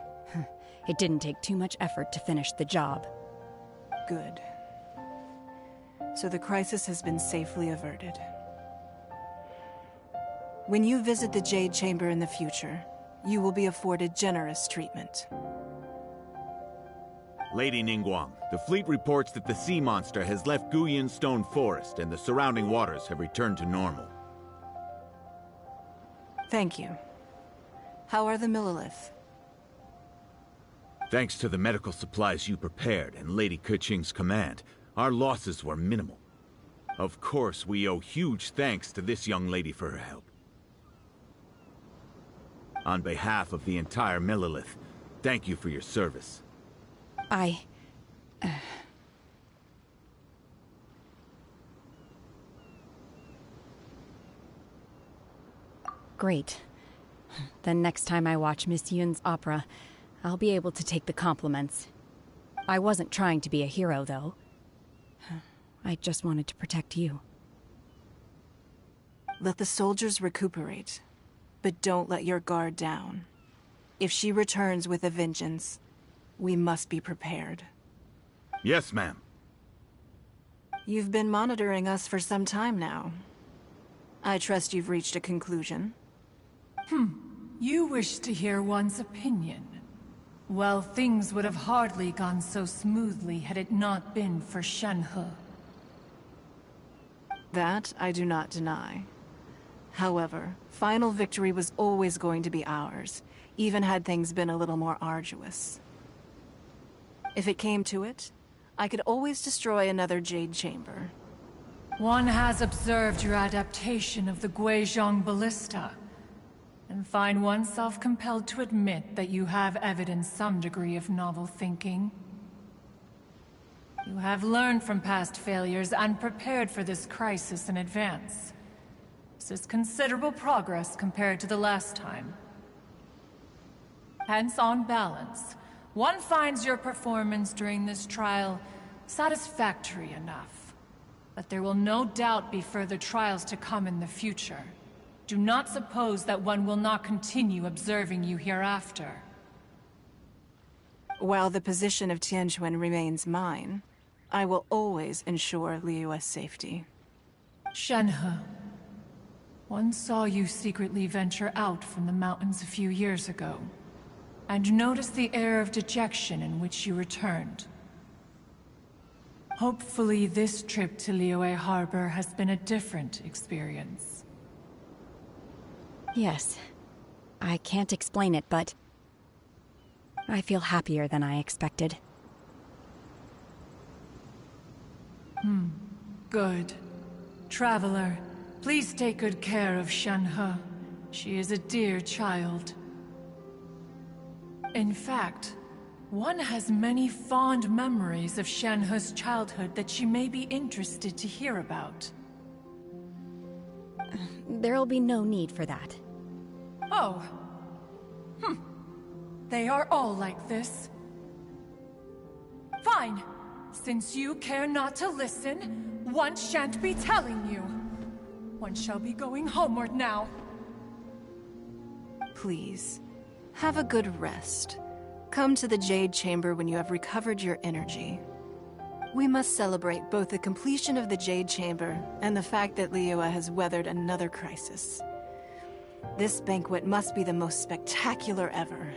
It didn't take too much effort to finish the job. Good. So the crisis has been safely averted. When you visit the Jade Chamber in the future, you will be afforded generous treatment. Lady Ningguang, the fleet reports that the sea monster has left Guyan Stone Forest and the surrounding waters have returned to normal. Thank you. How are the Millilith? Thanks to the medical supplies you prepared and Lady Keqing's command, our losses were minimal. Of course, we owe huge thanks to this young lady for her help. On behalf of the entire Millilith, thank you for your service. Great. Then next time I watch Miss Yun's opera, I'll be able to take the compliments. I wasn't trying to be a hero, though. I just wanted to protect you. Let the soldiers recuperate, but don't let your guard down. If she returns with a vengeance, we must be prepared. Yes, ma'am. You've been monitoring us for some time now. I trust you've reached a conclusion. You wish to hear one's opinion. Well, things would have hardly gone so smoothly had it not been for Shenhe. That I do not deny. However, final victory was always going to be ours, even had things been a little more arduous. If it came to it, I could always destroy another Jade Chamber. One has observed your adaptation of the Guizhong Ballista, and find oneself compelled to admit that you have evidenced some degree of novel thinking. You have learned from past failures and prepared for this crisis in advance. This is considerable progress compared to the last time. Hence, on balance, one finds your performance during this trial satisfactory enough. But there will no doubt be further trials to come in the future. Do not suppose that one will not continue observing you hereafter. While the position of Tianquan remains mine, I will always ensure Liyue's safety. Shenhe, one saw you secretly venture out from the mountains a few years ago, and noticed the air of dejection in which you returned. Hopefully this trip to Liyue Harbor has been a different experience. Yes. I can't explain it, but I feel happier than I expected. Good. Traveler, please take good care of Shenhe. She is a dear child. In fact, one has many fond memories of Shenhe's childhood that she may be interested to hear about. There'll be no need for that. Oh. They are all like this. Fine. Since you care not to listen, one shan't be telling you. One shall be going homeward now. Please, have a good rest. Come to the Jade Chamber when you have recovered your energy. We must celebrate both the completion of the Jade Chamber and the fact that Liyue has weathered another crisis. This banquet must be the most spectacular ever.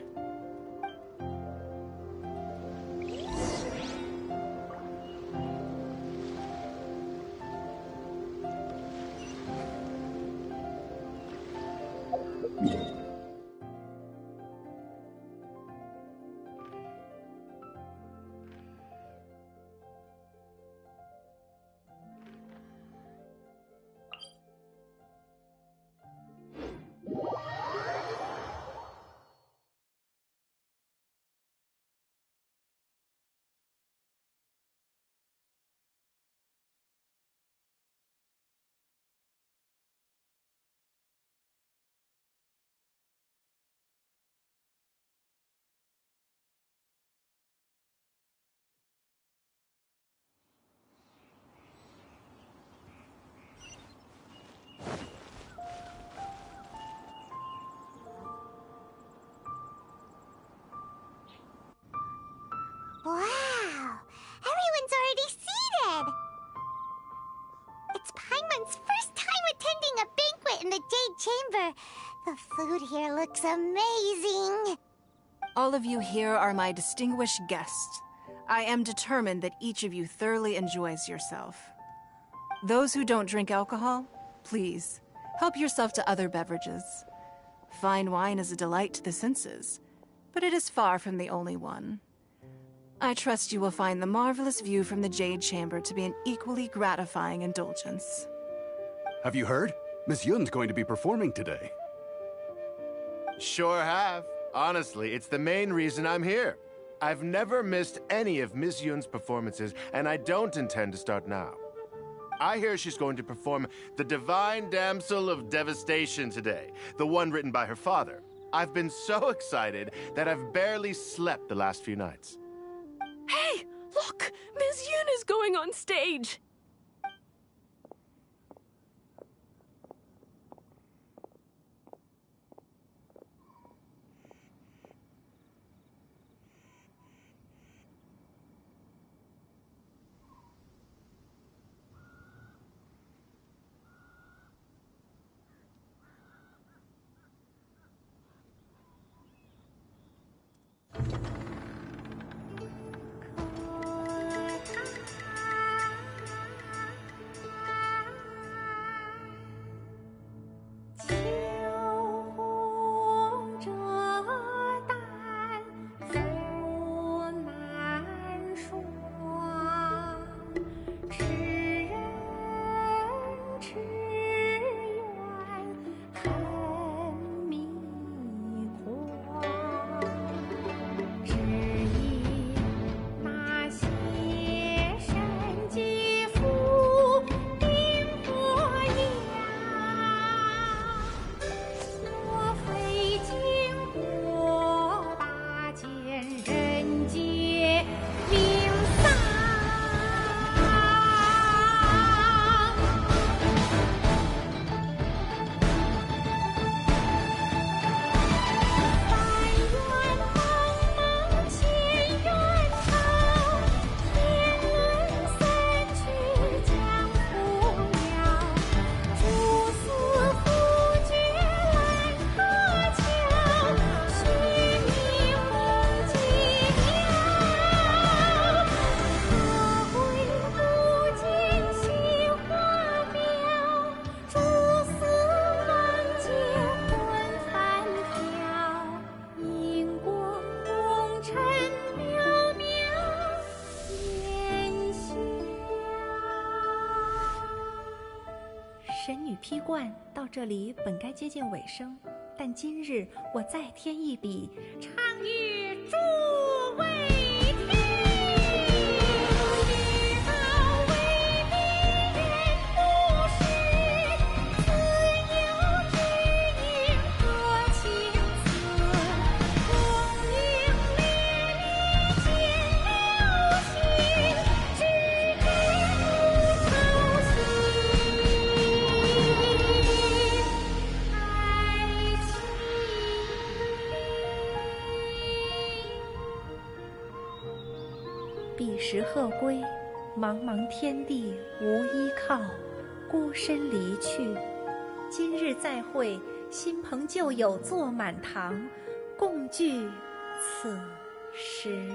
Wow! Everyone's already seated! It's Paimon's first time attending a banquet in the Jade Chamber. The food here looks amazing. All of you here are my distinguished guests. I am determined that each of you thoroughly enjoys yourself. Those who don't drink alcohol, please, help yourself to other beverages. Fine wine is a delight to the senses, but it is far from the only one. I trust you will find the marvelous view from the Jade Chamber to be an equally gratifying indulgence. Have you heard? Miss Yun's going to be performing today. Sure have. Honestly, it's the main reason I'm here. I've never missed any of Miss Yun's performances, and I don't intend to start now. I hear she's going to perform The Divine Damsel of Devastation today, the one written by her father. I've been so excited that I've barely slept the last few nights. Hey, look! Miss Yun is going on stage! 惯到这里本该接近尾声，但今日我再添一笔，唱与诸位听。彼时鹤归，茫茫天地无依靠，孤身离去。今日再会，新朋旧友坐满堂，共聚此时。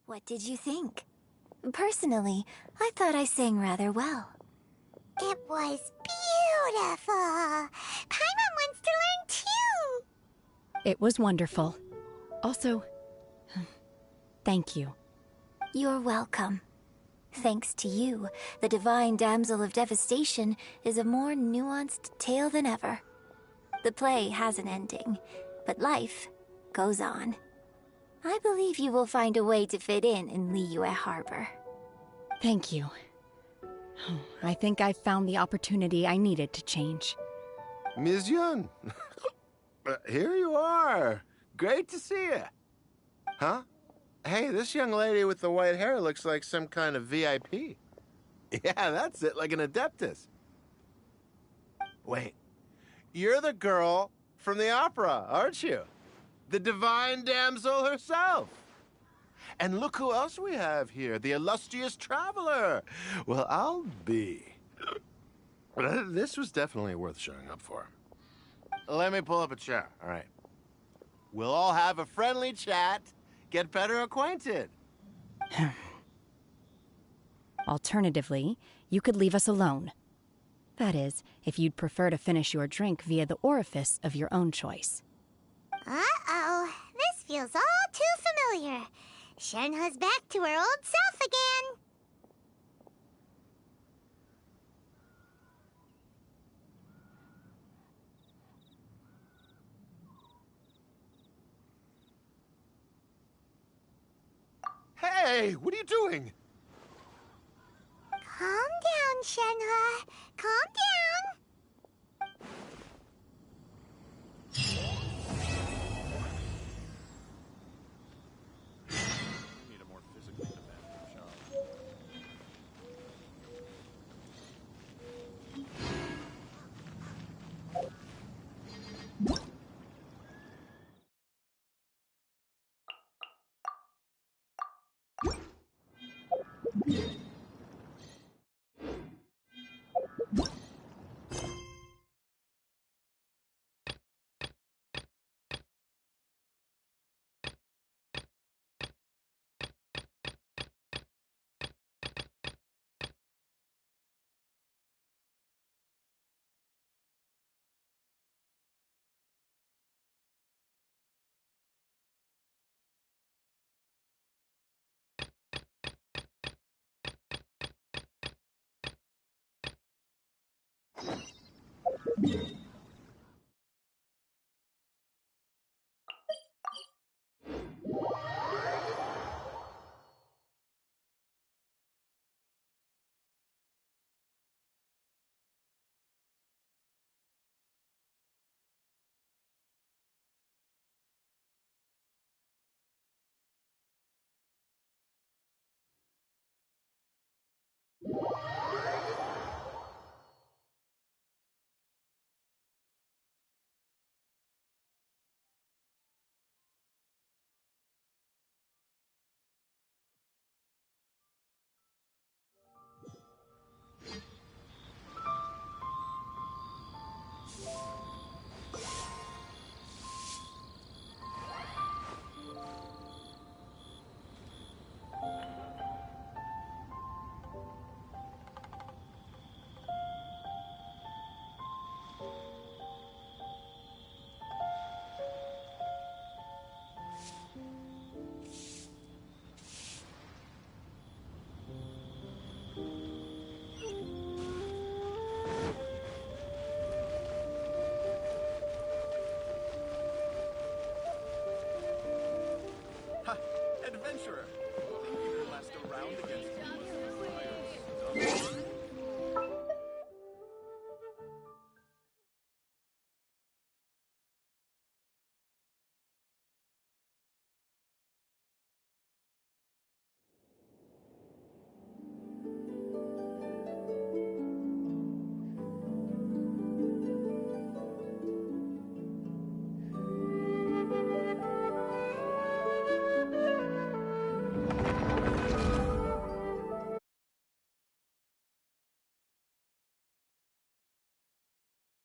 What did you think? Personally, I thought I sang rather well. It was beautiful. Paimon wants to learn too. It was wonderful. Also, thank you. You're welcome. Thanks to you, the Divine Damsel of Devastation is a more nuanced tale than ever. The play has an ending, but life goes on. I believe you will find a way to fit in Liyue Harbor. Thank you. I think I've found the opportunity I needed to change. Ms. Yun, here you are. Great to see you. Huh? Hey, this young lady with the white hair looks like some kind of VIP. Yeah, that's it, like an Adeptus. Wait, you're the girl from the opera, aren't you? The Divine Damsel herself. And look who else we have here, the illustrious traveler. Well, I'll be. This was definitely worth showing up for. Let me pull up a chair, all right. We'll all have a friendly chat, get better acquainted. Alternatively, you could leave us alone. That is, if you'd prefer to finish your drink via the orifice of your own choice. Uh-oh, this feels all too familiar. Shenhe's back to her old self again. Hey, what are you doing? Calm down, Shenhe. Calm down.